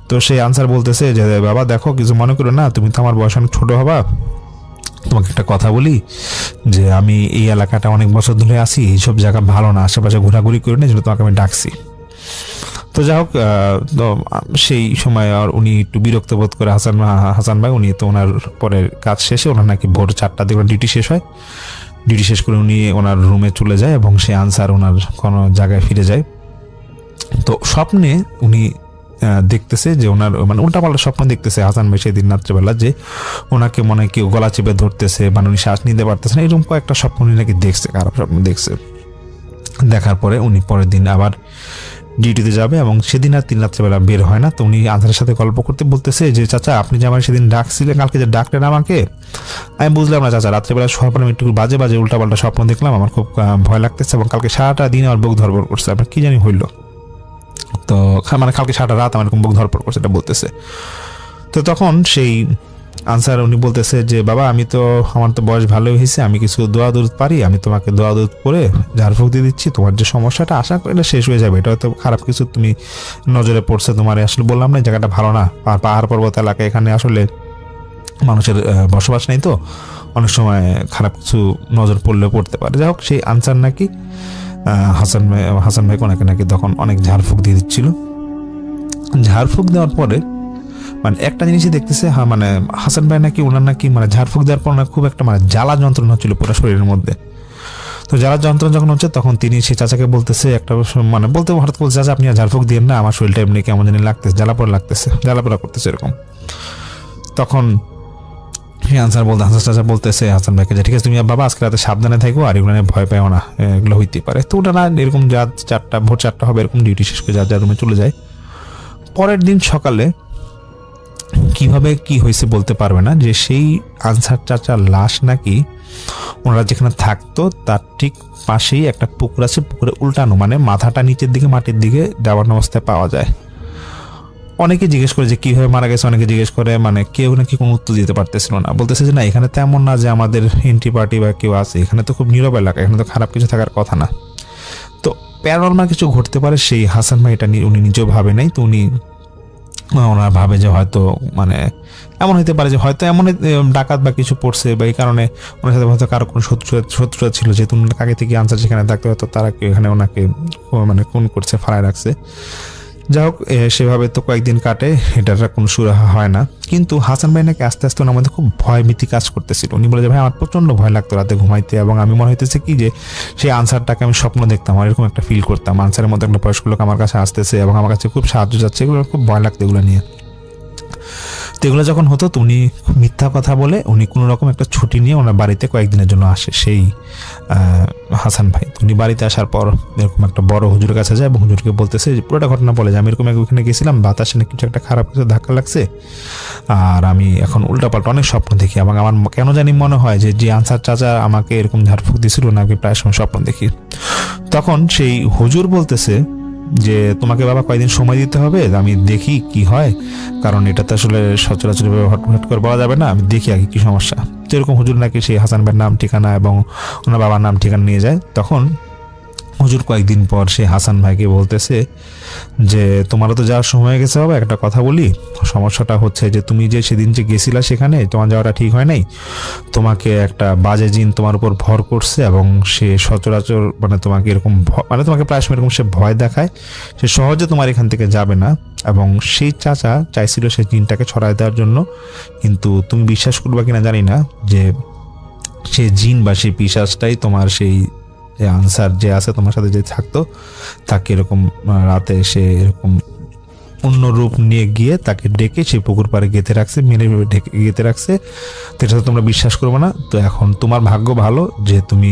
তো সেই আনসার বলতেছে যে বাবা দেখো কিছু মনে করো না, তুমি তো আমার বয়স অনেক ছোট হবা, তোমাকে একটা কথা বলি যে আমি এই এলাকাটা অনেক বছর ধরে আছি, এইসব জায়গা ভালো না, আশেপাশে ঘোরাঘুরি করি না, যেটা তোমাকে আমি ডাকছি। তো যাই হোক, তো সেই সময় আর উনি একটু বিরক্ত বোধ করে হাসান ভাই, উনি তো ওনার পরের কাজ শেষে ওনার নাকি ভোর 4টার দিকে ডিউটি শেষ হয়, ডিউটি শেষ করে উনি ওনার রুমে চলে যায়, এবং সেই আনসার ওনার কোনো জায়গায় ফিরে যায়। তো স্বপ্নে উনি দেখতেছে যে ওনার উল্টাপাল্টা স্বপ্ন দেখতেছে হাসান ভাই সেদিন রাত্রেবেলা, যে ওনাকে মনে হয় কেউ গলা চেপে ধরতেছে, উনি শ্বাস নিতে পারতেছে না, এরকম কয়েকটা স্বপ্ন উনি নাকি দেখছে, খারাপ স্বপ্ন দেখছে। দেখার পরে উনি পরের দিন আবার ডিউটিতে যাবে, এবং সেদিন আর 3 রাত্রেবেলা বের হয় না। তো উনি আনসারের সাথে গল্প করতে বলতেছে যে চাচা আপনি যে আমার সেদিন ডাকছিলেন, কালকে যে ডাকলেন আমাকে, আমি বুঝলাম না চাচা, রাত্রেবেলা শোয়ার পর আমি একটু বাজে উল্টাপাল্টা স্বপ্ন দেখলাম, আমার খুব ভয় লাগতেছে, এবং কালকে সারাটা দিন আমার বুক ধরবর করছে, আপনার কি জানি হইল। তো মানে কালকে সারা রাত আমার এরকম বুক ধরপড় করছে, এটা বলতেছে। তো তখন সেই আনসার উনি বলতেছে যে বাবা আমি তো, আমার তো বয়স ভালোই হয়েছে, আমি কিছু দোয়া দুধ পারি, আমি তোমাকে দোয়া দুধ করে ঝাড়ফুঁক দিয়ে দিচ্ছি, তোমার যে সমস্যাটা আশা করি এটা শেষ হয়ে যাবে, এটা হয়তো খারাপ কিছু তুমি নজরে পড়ছে তোমার, আসলে বললাম না এই জায়গাটা ভালো না, আর পাহাড় পর্বত এলাকা, এখানে আসলে মানুষের বসবাস নেই, তো অনেক সময় খারাপ কিছু নজর পড়লেও পড়তে পারে। যাই হোক, সেই আনসার নাকি হাসান ভাইকে ওনাকে নাকি তখন অনেক ঝাড়ফুঁক দিয়ে দিচ্ছিল। ঝাড়ফুঁক দেওয়ার পরে মানে একটা জিনিসই দেখতেছে, মানে হাসান ভাই নাকি ওনার নাকি মানে ঝাড়ফুঁক দেওয়ার পর ওনার খুব একটা মানে জ্বালা যন্ত্রণা হচ্ছিল পুরো শরীরের মধ্যে। তো জ্বালা যন্ত্রণা যখন হচ্ছে তখন তিনি সেই চাচাকে বলতেছে, একটা মানে বলতে হঠাৎ বলছে, চাচা আপনি আর ঝাড়ফুঁক দিয়েন না, আমার শরীরটা এমনি কেমন জানি লাগতেছে, জ্বালাপোড়া করতেছে এরকম। তখন আনসার চাচা বলতেছে হাসান ভাইকে যে ঠিক আছে তুমি বাবা আজকে রাতে সাবধানে থাকো, আর এগুলো ভয় পাও না, এগুলো হইতেই পারে। তো ওটা না এরকম ভোর 4টা হবে এরকম ডিউটি শেষ করে যার রুমে চলে যায়। পরের দিন সকালে কিভাবে কি হয়েছে বলতে পারবে না, যে সেই আনসার চাচার লাশ নাকি ওনারা যেখানে থাকতো তার ঠিক পাশেই একটা পুকুর আছে, পুকুরে উল্টানো, মানে মাথাটা নিচের দিকে মাটির দিকে যাওয়ার অবস্থায় পাওয়া যায়। অনেকে জিজ্ঞেস করে যে কিভাবে মারা গেছে, অনেকে জিজ্ঞেস করে, মানে কেউ নাকি কোনো উত্তর দিতে পারতেছিল না, বলতেছে যে না এখানে তেমন না যে আমাদের এন্ট্রি পার্টি বা কেউ আছে, এখানে তো খুব নীরব এলাকা, এখানে তো খারাপ কিছু থাকার কথা না। তো প্যারানরমাল কিছু ঘটতে পারে সেই হাসান ভাই এটা উনি নিজেও ভাবে নাই। তো উনি ওনারা ভাবে যে হয়তো মানে এমন হতে পারে যে হয়তো এমন ডাকাত বা কিছু পড়ছে, বা এই কারণে ওনার সাথে হয়তো কারো কোনো শত্রুতা ছিল, যেহেতু আগে থেকে আনসার সেখানে থাকতে, হয়তো তারা কেউ এখানে ওনাকে মানে খুন করছে, ফাড়ায় রাখছে। যাই হোক, সেভাবে তো কয়েকদিন কাটে, এটার কোনো সুরাহা হয় না। কিন্তু হাসান ভাই নাকি আস্তে আস্তে ওনার মধ্যে খুব ভয়ভীতি কাজ করতেছিল। উনি বলে যে ভাই আমার প্রচণ্ড ভয় লাগতো রাতে ঘুমাইতে, এবং আমি মনে হইতেছে কি যে সেই আনসারটাকে আমি স্বপ্ন দেখতাম, আর এরকম একটা ফিল করতাম, আনসারের মধ্যে একটা বয়স্ক লোক আমার কাছে আসতেছে এবং আমার কাছে খুব সাহায্য যাচ্ছে, এগুলো খুব ভয় লাগতো এগুলো নিয়ে। তো এগুলো যখন হতো তো উনি মিথ্যা কথা বলে উনি কোনো রকম একটা ছুটি নিয়ে ওনার বাড়িতে কয়েকদিনের জন্য আসে সেই হাসান ভাই। উনি বাড়িতে আসার পর এরকম একটা বড় হুজুরের কাছে যায় এবং হুজুরকে বলতেছে যে পুরোটা ঘটনা বলে যে আমি এরকম ওখানে গেছিলাম, বাতাসে না কিছু একটা খারাপ কিছু ধাক্কা লাগছে, আর আমি এখন উল্টাপাল্টা অনেক স্বপ্ন দেখি, এবং আমার কেন জানি মনে হয় যে আনসার চাচা আমাকে এরকম ঝাড়ফুঁক দিয়েছিল না, আমি প্রায় সময় স্বপ্ন দেখি। তখন সেই হুজুর বলতেছে যে তোমাকে বাবা কয়েকদিন সময় দিতে হবে, আমি দেখি কি হয়, কারণ এটা তো আসলে সচরাচর হট করে বলা যাবে না, আমি দেখি আগে কি সমস্যা। তো এরকম হুজুর নাকি সেই হাসান ভাইয়ের নাম ঠিকানা এবং ওনার বাবার নাম ঠিকানা নিয়ে যায়। তখন হুজুর কয়েকদিন পর সে হাসান ভাইকে বলতেছে যে তোমারও তো যাওয়ার সময় গেছে বাবা, একটা কথা বলি, সমস্যাটা হচ্ছে যে তুমি যে সেদিন যে গেছিলা সেখানে তোমার যাওয়াটা ঠিক হয় নাই, তোমাকে একটা বাজে জিন তোমার উপর ভর করছে, এবং সে সচরাচর মানে তোমাকে এরকম মানে তোমাকে প্রায় সময় এরকম সে ভয় দেখায়, সে সহজে তোমার এখান থেকে যাবে না, এবং সেই চাচা চাইছিল সেই জিনটাকে ছড়াই দেওয়ার জন্য। কিন্তু তুমি বিশ্বাস করবা কিনা জানি না যে সে জিন বা সেই পিশাচটাই তোমার সেই যে আনসার যে আছে তোমার সাথে যে থাকতো, তাকে এরকম রাতে সে এরকম অন্য রূপ নিয়ে গিয়ে তাকে ডেকে সেই পুকুর পাড়ে গেঁথে রাখছে, মেরে গেঁথে রাখছে। তো এটা তো তোমরা বিশ্বাস করবে না। তো এখন তোমার ভাগ্য ভালো যে তুমি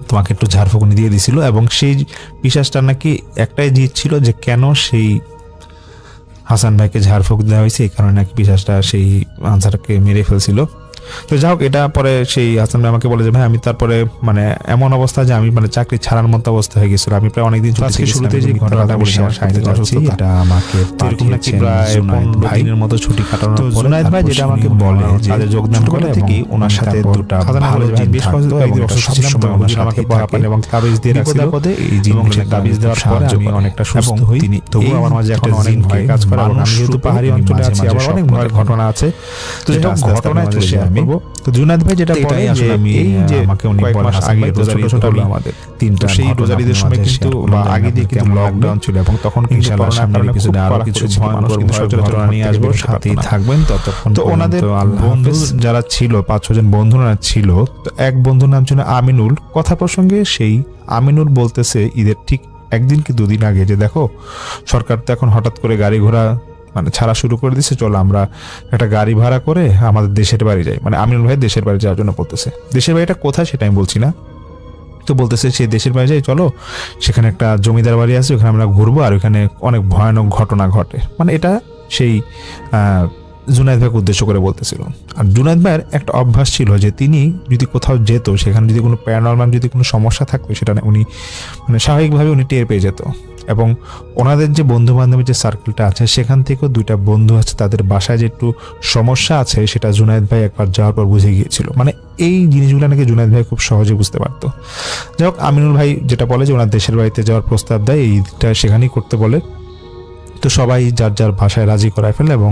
তোমাকে একটু ঝাড়ফুঁকুনি দিয়ে দিছিল, এবং সেই পিশাচটা নাকি একটাই জিত ছিল যে কেন সেই হাসান ভাইকে ঝাড়ফুঁক দেওয়া হয়েছে, এই কারণে নাকি পিশাচটা সেই আনসারকে মেরে ফেলছিল। তো যাই হোক, এটা পরে সেই হাসান ভাই আমাকে বলে যে ভাই আমি তারপরে মানে এমন অবস্থা যে আমি মানে চাকরি ছাড়ার মতো অবস্থা হয়ে গেছিল, আমি প্রায় অনেকদিন শুরুতে যে ঘটনাটা বলছি আমার সাথে যাচ্ছি, এটা আমাকে পাঠিয়েছেন প্রায় 15 দিনের মতো ছুটি কাটানোর পর জুনায়েদ ভাই যেটা আমাকে বলে যে কাজে যোগদান করে থেকে ওনার সাথে দুটো ভালো জিন বেশ কয়েকদিন অসুস্থ সময় ওনার আমাকে পড়াপান এবং তাবিজ দিয়ে রাখছিল, এই জিনগুলো তাবিজ দেওয়ার পরে আমি অনেকটা সুস্থ হই। তিনি তবুও আমার মাঝে এখন অনেক ভয় কাজ করে, এবং আমি যেহেতু পাহাড়ি অঞ্চলে আছি আবার অনেক ভয়ের ঘটনা আছে। তো যেটা ঘটনায় চলে শেয়ার করব। তো জুনায়েদ ভাই যেটা বলে যে এই যে আমাকে উনি বলে আগে ছোট হলো আমাদের তিনটা, সেই রোজারিদের সময় কিন্তু বা আগে দিয়ে কিন্তু লকডাউন ছিল, এবং তখন ইনশাআল্লাহ সামনে কিছু আরো কিছু ভয়ঙ্কর সচরাচর নিয়ে আসবো, সাথেই থাকবেন ততক্ষণ। তো ওনাদের বন্ধু যারা ছিল 5-6 জন বন্ধুরা ছিল, তো এক বন্ধুর নাম ছিল আমিনুল। কথা প্রসঙ্গে সেই আমিনুল বলতেছে ঈদের ঠিক একদিন কি 2 দিন আগে যে দেখো সরকার তো এখন হঠাৎ করে গাড়ি ঘোড়া মানে ছাড়া শুরু করে দিচ্ছে, চলো আমরা একটা গাড়ি ভাড়া করে আমাদের দেশের বাড়ি যাই। মানে আমিনুল ভাই দেশের বাড়ি যাওয়ার জন্য বলতেছে। দেশের বাড়িটা কোথায় সেটা আমি বলছি না, তো বলতেছে সেই দেশের বাড়ি যাই, চলো সেখানে একটা জমিদার বাড়ি আছে, ওখানে আমরা ঘুরবো, আর ওখানে অনেক ভয়ানক ঘটনা ঘটে। মানে এটা সেই জুনায়েদ ভাইকে উদ্দেশ্য করে বলতেছিল। আর জুনায়েদ ভাইয়ের একটা অভ্যাস ছিল যে তিনি যদি কোথাও যেত, সেখানে যদি কোনো প্যারানরমাল যদি কোনো সমস্যা থাকতো, সেটা উনি মানে স্বাভাবিকভাবে উনি টের পেয়ে যেত। এবং ওনাদের যে বন্ধু বান্ধবের যে সার্কেলটা আছে সেখান থেকেও 2টা বন্ধু আছে, তাদের বাসায় যে একটু সমস্যা আছে সেটা জুনায়েদ ভাই একবার যাওয়ার পর বুঝে গিয়েছিল। মানে এই জিনিসগুলো নাকি জুনায়েদ ভাই খুব সহজে বুঝতে পারতো। যাই হোক, আমিনুল ভাই যেটা বলে যে ওনার দেশের বাড়িতে যাওয়ার প্রস্তাব দেয়, এইটা সেখানেই করতে বলে। তো সবাই যার যার ভাষায় রাজি করায় ফেলে এবং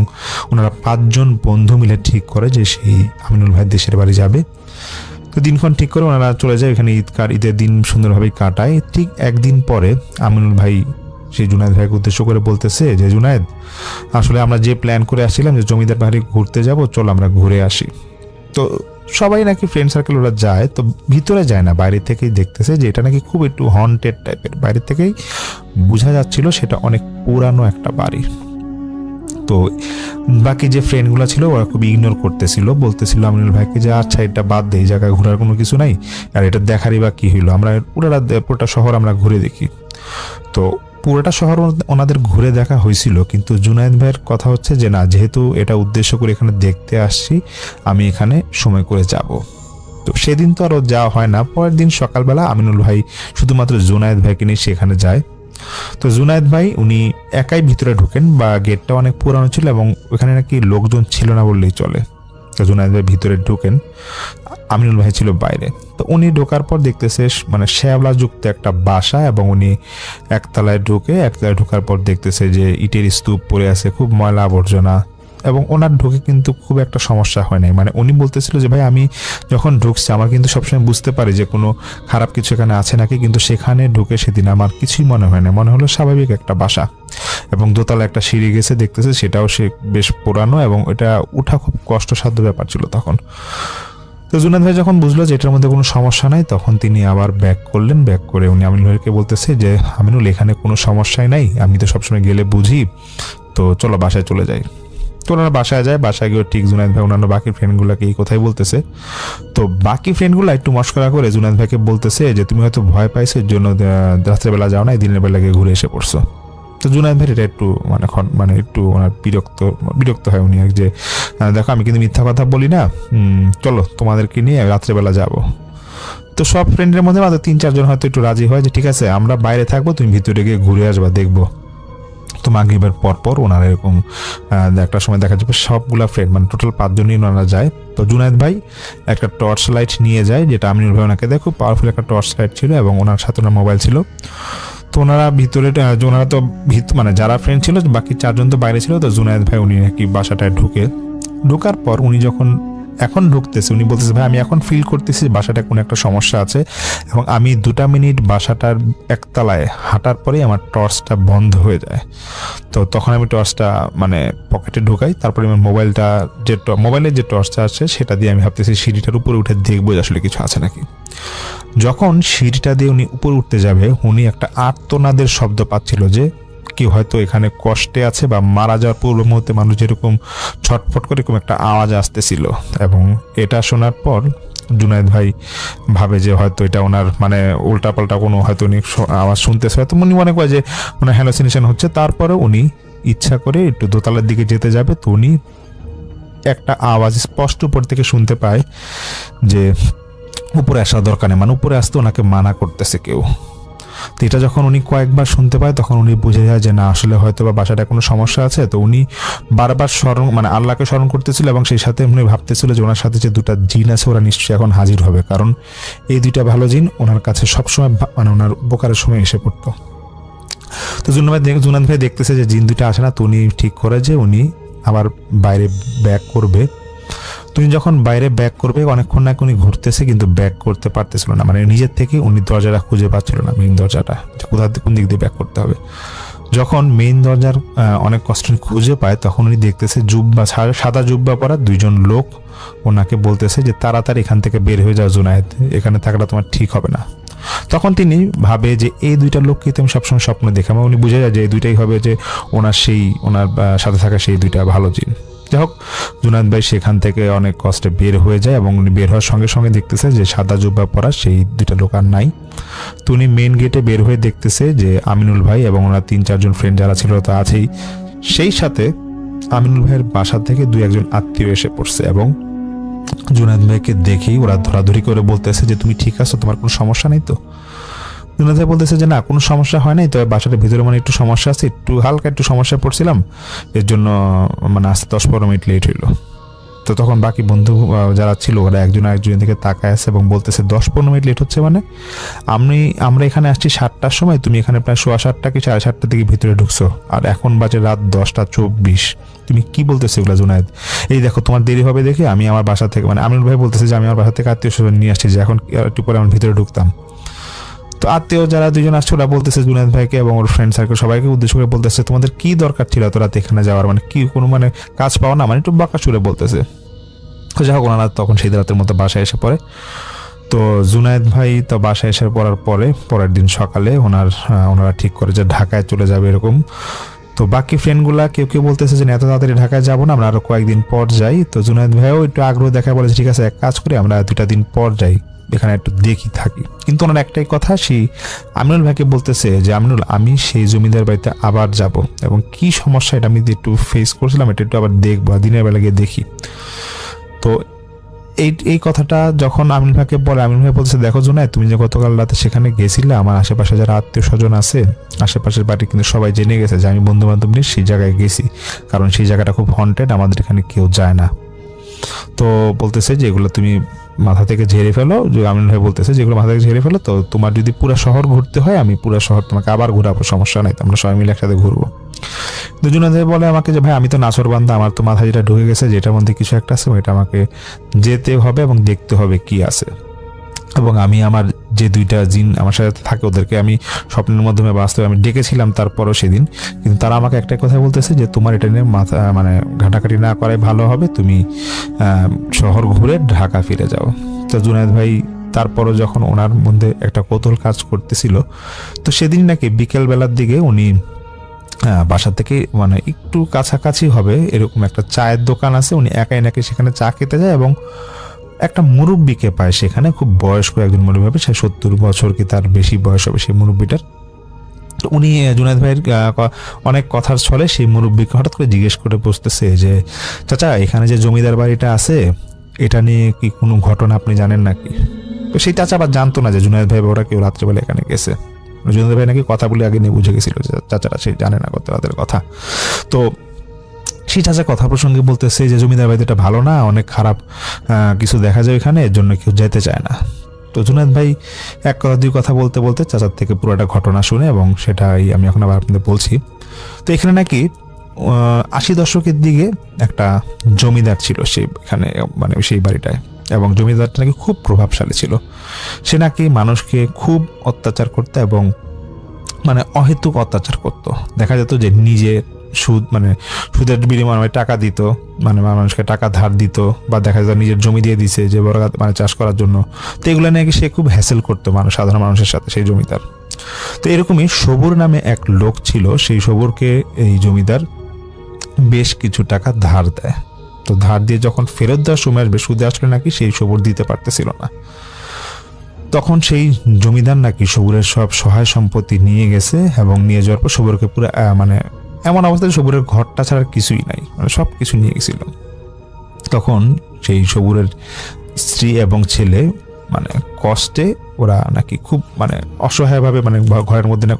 ওনারা 5 জন বন্ধু মিলে ঠিক করে যে সেই আমিনুল ভাই দেশের বাড়ি যাবে। তো দিনক্ষণ ঠিক করে ওনারা চলে যায়, এখানে ঈদের দিন সুন্দরভাবে কাটায়। ঠিক একদিন পরে আমিনুল ভাই সেই জুনায়েদ ভাইকে উদ্দেশ্য করে বলতেছে যে জুনায়েদ, আসলে আমরা যে প্ল্যান করে আসছিলাম যে জমিদার বাড়ি ঘুরতে যাব, চল আমরা ঘুরে আসি। তো সবাই নাকি ফ্রেন্ড সার্কেল ওরা যায়, তো ভিতরে যায় না, বাইরে থেকেই দেখতেছে যে এটা নাকি খুব একটু হন্টেড টাইপের। বাইরে থেকেই বোঝা যাচ্ছিল সেটা অনেক পুরানো একটা বাড়ি। তো বাকি যে ফ্রেন্ডগুলো ছিল ওরা খুব ইগনোর করতেছিল, বলতেছিল আমিনুল ভাইকে যে আচ্ছা এটা বাদ দে, এই জায়গায় ঘোরার কোনো কিছু নাই, আর এটা দেখারই বা কী হইলো, আমরা পুরোটা শহর আমরা ঘুরে দেখি। তো পুরোটা শহর ওনাদের ঘুরে দেখা হয়েছিল, কিন্তু জুনায়েদ ভাইয়ের কথা হচ্ছে যে না, যেহেতু এটা উদ্দেশ্য করে এখানে দেখতে আসছি, আমি এখানে সময় করে যাব। তো সেদিন তো আরও যাওয়া হয় না। পরের দিন সকালবেলা আমিনুল ভাই শুধুমাত্র জুনায়েদ ভাইকে নিয়ে সেখানে যায়। তো জুনায়েদ ভাই উনি একাই ভিতরে ঢুকেন, বা গেটটা অনেক পুরানো ছিল এবং ওখানে নাকি লোকজন ছিল না বললেই চলে। তো জুনায়েদ ভাই ভিতরে ঢুকেন, আমিনুল ভাই ছিল বাইরে। তো উনি ঢোকার পর দেখতেছে মানে শ্যাওলাযুক্ত একটা বাসা, এবং উনি একতলায় ঢোকার পর দেখতেছে যে ইটের স্তূপ পড়ে আছে, খুব ময়লা আবর্জনা। এবং ওনার ঢুকে কিন্তু খুব একটা সমস্যা হয় নাই। মানে উনি বলতেছিল যে ভাই আমি যখন ঢুকছি আমার কিন্তু সবসময় বুঝতে পারি যে কোনো খারাপ কিছু এখানে আছে নাকি, কিন্তু সেখানে ঢুকে সেদিন আমার কিছুই মনে হয় না, মনে হলো স্বাভাবিক একটা বাসা। এবং দোতলা একটা সিঁড়ি গেছে দেখতেছে, সেটাও সে বেশ পুরানো এবং এটা উঠা খুব কষ্টসাধ্য ব্যাপার ছিল তখন। তো জুনায়েদ ভাই যখন বুঝলো যে এটার মধ্যে কোনো সমস্যা নাই, তখন তিনি আবার ব্যাক করলেন। ব্যাক করে উনি আমিনুল ভাইকে বলতেছে যে আমিনুল, এখানে কোনো সমস্যাই নাই, আমি তো সবসময় গেলে বুঝি, তো চলো বাসায় চলে যাই। তো ওনারা বাসায় যায়। বাসায় গিয়ে ঠিক জুনায়েদ ভাই অন্যান্য বাকি ফ্রেন্ডগুলোকে এই কথাই বলতেছে। তো বাকি ফ্রেন্ডগুলো একটু মস্করা করে জুনায়েদ ভাইকে বলতেছে যে তুমি হয়তো ভয় পাইছো, এর জন্য রাত্রেবেলা যাও না, দিনের বেলা গিয়ে ঘুরে এসে পড়ছো। তো জুনায়েদ ভাই এটা একটু মানে একটু ওনার বিরক্ত হয় উনি, যে দেখো আমি কিন্তু মিথ্যা কথা বলি না, চলো তোমাদেরকে নিয়ে রাত্রেবেলা যাব। তো সব ফ্রেন্ডের মধ্যে মাত্র 3-4 জন হয়তো একটু রাজি হয় যে ঠিক আছে আমরা বাইরে থাকবো, তুমি ভিতরে গিয়ে ঘুরে আসবা, দেখবো। তো মাগরিবের পর ওনারা এরকম একটা সময় দেখা যাবে সবগুলা ফ্রেন্ড মানে টোটাল 5 জনই ওনারা যায়। তো জুনায়েদ ভাই একটা টর্চ লাইট নিয়ে যায়, যেটা আমিনুল ভাই ওনাকে দেয়, খুব পাওয়ারফুল একটা টর্চ লাইট ছিল, এবং ওনার সাথে ওনার মোবাইল ছিল। তো ওনারা ভিতরে ওনারা তো মানে যারা ফ্রেন্ড ছিল বাকি 4 জন তো বাইরে ছিল। তো জুনায়েদ ভাই উনি নাকি বাসাটায় ঢোকার পর উনি যখন এখন ঢুকতেছে, উনি বলতেছে ভাই আমি এখন ফিল করতেছি বাসাটা কোনো একটা সমস্যা আছে, এবং আমি 2 মিনিট বাসাটার একতলায় হাঁটার পরেই আমার টর্চটা বন্ধ হয়ে যায়। তো তখন আমি টর্চটা মানে পকেটে ঢুকাই, তারপরে আমার মোবাইলের যে টর্চটা আছে সেটা দিয়ে আমি ভাবতেছি সিঁড়িটার উপরে উঠে দেখবো আসলে কিছু আছে নাকি। যখন সিঁড়িটা দিয়ে উনি উপরে উঠতে যাবে, উনি একটা আর্তনাদের শব্দ পাচ্ছিল, যে কেউ হয়তো এখানে কষ্টে আছে, বা মারা যাওয়ার পূর্ব মুহূর্তে মানুষ যেরকম ছটফট করে এরকম একটা আওয়াজ আসতেছিল। এবং এটা শোনার পর জুনায়েদ ভাই ভাবে যে হয়তো এটা ওনার মানে উল্টাপাল্টা কোনো হয়তো উনি আওয়াজ শুনতেছে, হয়তো উনি মনে করে যে ওনার হ্যালোসিনেশন হচ্ছে। তারপরে উনি ইচ্ছা করে একটু দোতলার দিকে যেতে যাবে, তো উনি একটা আওয়াজ স্পষ্ট উপর থেকে শুনতে পায় যে উপরে আসা দরকার নেই, মানে উপরে আসতে ওনাকে মানা করতেছে কেউ। তো এটা যখন উনি কয়েকবার শুনতে পায়, তখন উনি বুঝে যায় যে না আসলে হয়তো বা বাসাটা কোনো সমস্যা আছে। তো উনি বারবার মানে আল্লাহকে স্মরণ করতেছিল, এবং সেই সাথে উনি ভাবতেছিল যে ওনার সাথে যে 2টা জিন আছে ওরা নিশ্চয়ই এখন হাজির হবে, কারণ এই 2টা ভালো জিন ওনার কাছে সবসময় মানে ওনার উপকারের সময় এসে পড়তো। তো জুনায়েদ ভাই দেখতেছে যে জিন 2টা আসে না, তো উনি ঠিক করে যে উনি আবার বাইরে ব্যাক করবে। তুমি যখন বাইরে ব্যাক করবে, অনেকক্ষণ নাকি উনি ঘুরতেছে কিন্তু ব্যাক করতে পারতেছিল না, মানে নিজের থেকে উনি দরজাটা খুঁজে পাচ্ছিল না, মেইন দরজাটা কোন দিক দিয়ে ব্যাক করতে হবে। যখন মেইন দরজার অনেক কষ্ট খুঁজে পায়, তখন উনি দেখতেছে সাদা জুব্বা পরা 2 জন লোক ওনাকে বলতেছে যে তাড়াতাড়ি এখান থেকে বের হয়ে যাও জুনায়েদ, এখানে থাকাটা তোমার ঠিক হবে না। তখন তিনি ভাবে যে এই 2টা লোককে তো আমি সবসময় স্বপ্নে দেখি, আমার উনি বুঝে যায় যে এই 2টাই হবে যে ওনার সাথে থাকা সেই 2টা ভালো জিন। যাই হোক, জুনায়েদ ভাই সেখান থেকে অনেক কষ্টে বের হয়ে যায়, এবং উনি বের হওয়ার সঙ্গে সঙ্গে দেখতেছে যে সাদা জুব্বা পরা সেই 2টা লোক আর নাই। তো উনি মেইন গেটে বের হয়ে দেখতেছে যে আমিনুল ভাই এবং ওনার 3-4 জন ফ্রেন্ড যারা ছিল তা আছেই, সেই সাথে আমিনুল ভাইয়ের বাসা থেকে 2-1 জন আত্মীয় এসে পড়ছে, এবং জুনায়েদ ভাইকে দেখেই ওরা ধরাধরি করে বলতেছে যে তুমি ঠিক আছো, তোমার কোনো সমস্যা নেই তো? জুনায়েদ ভাই বলতেছে যে না কোনো সমস্যা হয় নাই, তবে বাসাটার ভিতরে মানে একটু সমস্যা আছে, একটু হালকা একটু সমস্যায় পড়ছিলাম, এর জন্য মানে আসতে 10-15 মিনিট লেট হইলো। তো তখন বাকি বন্ধু যারা ছিল ওরা একজন আরেকজনের দিকে তাকায় আছে এবং বলতেছে 10-15 মিনিট লেট হচ্ছে মানে আমরা এখানে আসছি 7টার সময়, তুমি এখানে প্রায় 7:15 কি 7:30 দিকে ভিতরে ঢুকছো, আর এখন বাজে রাত 10:24। তুমি কি বলতেছো এগুলা জুনায়েদ? এই দেখো তোমার দেরি হবে দেখে আমি আমার বাসা থেকে মানে আমিনুল ভাই বলতেছে যে আমি আমার বাসা থেকে আত্মীয় স্বজন নিয়ে আসছি, যে এখন একটু পরে আমার ভিতরে ঢুকতাম। তো আত্মীয় যারা দুজন আসছে ওরা বলতেছে জুনায়েদ ভাইকে এবং ওর ফ্রেন্ড সার্কেল সবাইকে উদ্দেশ্য করে বলতেছে তোমাদের কি দরকার ছিল এত রাতে এখানে যাওয়ার, মানে কি কোনো মানে কাজ পাও না, মানে একটু বাঁকা সুরে বলতেছে। তো যাই হোক ওনারা তখন সেই রাতের মতো বাসায় এসে পড়ে। তো জুনায়েদ ভাই তো বাসায় এসে পড়ার পরে পরের দিন সকালে ওনারা ঠিক করে যে ঢাকায় চলে যাবে এরকম। তো বাকি ফ্রেন্ডগুলা কেউ কেউ বলতেছে যে এত তাড়াতাড়ি ঢাকায় যাবো না, আমরা আরো কয়েকদিন পর যাই। তো জুনায়েদ ভাইও একটু আগ্রহ দেখায় বলে ঠিক আছে এক কাজ করি আমরা 2টা দিন পর যাই, এখানে একটু দেখি থাকি। কিন্তু ওনার একটাই কথা, সেই আমিনুল ভাইকে বলতেছে যে আমিনুল আমি সেই জমিদার বাড়িতে আবার যাব এবং কি সমস্যা এটা আমি একটু ফেস করছিলাম, এটা একটু আবার দেখবো, দিনের বেলা গিয়ে দেখি। তো এই কথাটা যখন আমিন ভাইকে বলে, আমিন ভাই বলছে দেখো জুনায়েদ তুমি যে গতকাল রাতে সেখানে গেছিলে, আমার আশেপাশে যারা আত্মীয় স্বজন আছে আশেপাশের বাড়ি কিন্তু সবাই জেনে গেছে যে আমি বন্ধু বান্ধব নিয়ে সেই জায়গায় গেছি, কারণ সেই জায়গাটা খুব হন্টেড, আমাদের এখানে কেউ যায় না। তো বলতেছে যে এগুলো তুমি মাথা থেকে ঝেড়ে ফেলো, যে আমিন ভাই বলতেছে যেগুলো মাথা থেকে ঝেড়ে ফেলো, তো তোমার যদি পুরো শহর ঘুরতে হয় আমি পুরো শহর তোমাকে আবার ঘুরাবো, সমস্যা নাই, আমরা সবাই মিলে একসাথে ঘুরবো। দুজনে বলে আমাকে যে ভাই আমি তো নাছর বান্দা, আমার তো মাথায় যেটা ঢুকে গেছে যেটার মধ্যে কিছু একটা আছে ওইটা আমাকে যেতে হবে এবং দেখতে হবে কি আছে, এবং আমি আমার যে 2টা জিন আমার সাথে থাকে ওদেরকে আমি স্বপ্নের মাধ্যমে বাস্তবে আমি ডেকেছিলাম তারপরও সেদিন, কিন্তু তারা আমাকে একটাই কথা বলতেছে যে তোমার এটা নিয়ে মাথা মানে ঘাটাঘাটি না করাই ভালো হবে, তুমি শহর ঘুরে ঢাকা ফিরে যাও। তো জুনায়েদ ভাই তারপরও যখন ওনার মধ্যে একটা কৌতূহল কাজ করতেছিল, তো সেদিন নাকি বিকেলবেলার দিকে উনি বাসা থেকে মানে একটু কাছাকাছি হবে এরকম একটা চায়ের দোকান আছে, উনি একাই নাকি সেখানে চা খেতে যায় এবং একটা মুরব্বীকে পায় সেখানে, খুব বয়স্ক একজন মুরব্বী হবে, সে 70 বছর কি তার বেশি বয়স হবে সেই মুরব্বীটার। তো উনি জুনায়েদ ভাইয়ের অনেক কথার ছলে সেই মুরব্বীকে হঠাৎ করে জিজ্ঞেস করে বসতেছে যে চাচা এখানে যে জমিদার বাড়িটা আছে এটা নিয়ে কি কোনো ঘটনা আপনি জানেন নাকি? তো সেই চাচা আবার জানতো না যে জুনায়েদ ভাই ওরা কেউ রাত্রেবেলা এখানে গেছে, জুনায়েদ ভাই নাকি কথা বলে আগে নিয়ে বুঝে গেছিল যে চাচারা সে জানে না কত রাতের কথা। তো সেই চাচা কথা প্রসঙ্গে বলতেছে যে জমিদার বাড়িতে এটা ভালো না, অনেক খারাপ কিছু দেখা যায় এখানে, এর জন্য কেউ যেতে চায় না। তো জুনায়েদ ভাই এক কথা 2 কথা বলতে বলতে চাচার থেকে পুরোটা ঘটনা শুনে এবং সেটাই আমি এখন আবার আপনাদের বলছি। তো এখানে নাকি 80 দশকের দিকে একটা জমিদার ছিল সেখানে মানে সেই বাড়িটায়, এবং জমিদারটা নাকি খুব প্রভাবশালী ছিল। সে নাকি মানুষকে খুব অত্যাচার করতো এবং মানে অহেতুক অত্যাচার করতো। দেখা যেত যে নিজে সুদের বিনিময়ে টাকা দিত, মানে মানুষকে টাকা ধার দিত, বা দেখা যেত নিজের জমি দিয়ে দিছে যে বড় মানে চাষ করার জন্য। তো এগুলো নাকি সে খুব হ্যাসেল করতো সাধারণ মানুষের সাথে সেই জমিদার। তো এরকমই সবুর নামে এক লোক ছিল, সেই সবুরকে এই জমিদার বেশ কিছু টাকা ধার দেয়। তো ধার দিয়ে যখন ফেরত দেওয়ার সময় আসবে সুদে আসলে নাকি সেই সবুর দিতে পারতেছিল না। তখন সেই জমিদার নাকি সবুরের সব সহায় সম্পত্তি নিয়ে গেছে এবং নিয়ে যাওয়ার পর সবুরকে পুরো মানে এমন অবস্থায় সবুরের ঘরটা ছাড়া কিছুই নাই, মানে সব কিছু নিয়ে গেছিল। তখন সেই সবুরের স্ত্রী এবং ছেলে মানে কষ্টে ওরা নাকি খুব মানে অসহায়ভাবে মানে ঘরের মধ্যে না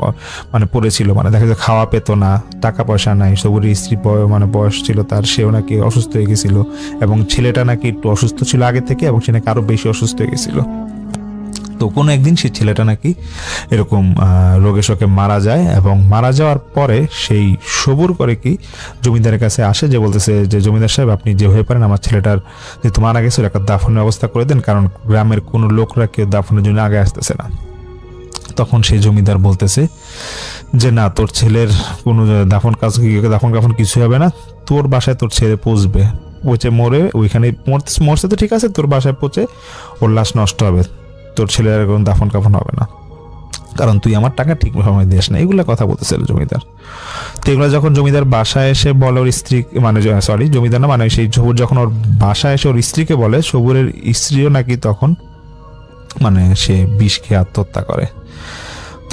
মানে পড়েছিল, মানে দেখা যায় খাওয়া পেতো না, টাকা পয়সা নাই। সবুরের স্ত্রী মানে বয়স ছিল তার, সেও নাকি অসুস্থ হয়ে গেছিল, এবং ছেলেটা নাকি একটু অসুস্থ ছিল আগে থেকে এবং সে নাকি আরো বেশি অসুস্থ হয়ে গেছিল। তো কোনো একদিন সেই ছেলেটা নাকি এরকম রোগে শোকে মারা যায়, এবং মারা যাওয়ার পরে সেই সবুর করে কি জমিদারের কাছে আসে, যে বলতেছে যে জমিদার সাহেব আপনি যেভাবে পারেন আমার ছেলেটার যেহেতু মারা গেছে একটা দাফনের ব্যবস্থা করে দেন, কারণ গ্রামের কোনো লোকরা কেউ দাফনের জন্য আগে আসতেছে না। তখন সেই জমিদার বলতেছে যে না, তোর ছেলের কোনো দাফন কাফন কিছু হবে না, তোর বাসায় তোর ছেলে পৌঁছবে, পচে মরে ওইখানে মরছে তো ঠিক আছে, তোর বাসায় পচে ওর লাশ নষ্ট হবে, তোর ছেলের কোনো দাফন কাফন হবে না, কারণ তুই আমার টাকা ঠিক সময় দিস না। এগুলো কথা বলতেছিল জমিদার। তো এগুলো যখন জমিদার বাসায় এসে বলে ওর স্ত্রী, মানে জমিদার না, মানে সেই সবুর যখন ওর বাসায় এসে ওর স্ত্রীকে বলে, সবুরের স্ত্রীও নাকি তখন মানে সে বিষ খেয়ে আত্মহত্যা করে।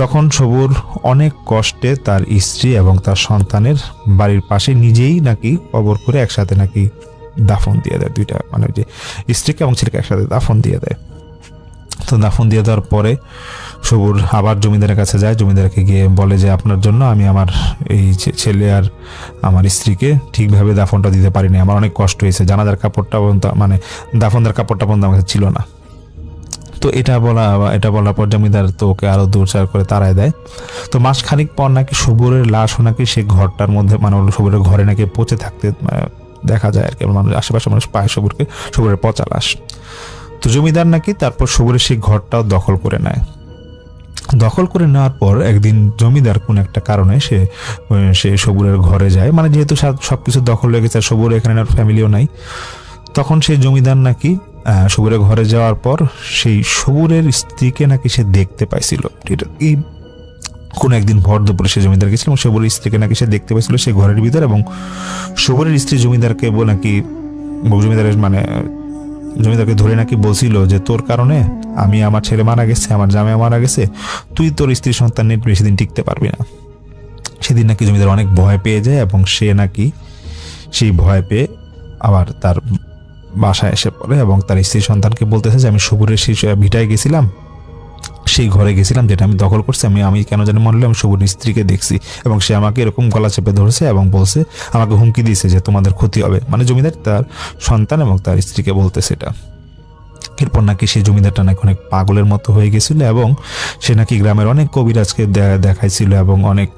তখন সবুর অনেক কষ্টে তার স্ত্রী এবং তার সন্তানের বাড়ির পাশে নিজেই নাকি কবর করে একসাথে নাকি দাফন দিয়ে দেয়, 2টা মানে যে স্ত্রীকে এবং ছেলেকে একসাথে দাফন দিয়ে দেয়। তো তো দাফন দিয়ে দেওয়ার পরে সবুর আবার জমিদারের কাছে যায়, জমিদারকে গিয়ে বলে যে আপনার জন্য আমি আমার এই ছেলে আর আমার স্ত্রীকে ঠিকভাবে দাফনটা দিতে পারিনি, আমার অনেক কষ্ট হয়েছে, জানাজার কাপড়টা পর্যন্ত মানে দাফনদার কাপড়টা পর্যন্ত আমার কাছে ছিল না। তো এটা বলার পর জমিদার তো ওকে আরো দূরচার করে তাড়ায় দেয়। তো মাস খানিক পর নাকি সবুরের লাশও নাকি সে ঘরটার মধ্যে মানে সবুরের ঘরে নাকি পচে থাকতে দেখা যায় আর কি, মানুষ আশেপাশে মানুষ পায় সবুরের পচা লাশ। তো জমিদার নাকি তারপর সবুরের সেই ঘরটাও দখল করে নেয়। দখল করে নেওয়ার পর একদিন জমিদার কোন একটা কারণে সে সবুরের ঘরে যায়, মানে যেহেতু সবকিছু দখল হয়ে গেছে, সবুর এখানে ফ্যামিলিও নাই। তখন সেই জমিদার নাকি সবুরের ঘরে যাওয়ার পর সেই সবুরের স্ত্রীকে নাকি সে দেখতে পাইছিল। এই কোন একদিন ভর দুপুরে সে জমিদার গেছিল এবং সবুরের স্ত্রীকে নাকি সে দেখতে পাইছিল সেই ঘরের ভিতর, এবং সবুরের স্ত্রী জমিদারকে নাকি জমিদারকে ধরে নাকি বলছিল যে তোর কারণে আমি আমার ছেলে মারা গেছে, আমার জামাই মারা গেছে, তুই তোর স্ত্রী সন্তান নিয়ে বেশি দিন টিকতে পারবি না। সেদিন নাকি জমিদার অনেক ভয় পেয়ে যায় এবং সে নাকি সেই ভয় পেয়ে আবার তার বাসায় এসে পড়ে এবং তার স্ত্রী সন্তানকে বলতেছে যে আমি সবুরের সেই ভিটায় গেছিলাম, সেই ঘরে গেছিলাম যেটা আমি দখল করছি, আমি কেন জানি মনে হলো আমি সবুরের স্ত্রীকে দেখছি এবং সে আমাকে এরকম গলা চেপে ধরেছে এবং বলছে, আমাকে হুমকি দিয়েছে যে তোমাদের ক্ষতি হবে, মানে জমিদার তার সন্তান এবং তার স্ত্রীকে বলতেছে এটা। এরপর নাকি সেই জমিদারটা নাকি অনেক পাগলের মতো হয়ে গেছিল এবং সে নাকি গ্রামের অনেক কবিরাজকে দেখাইছিল এবং অনেক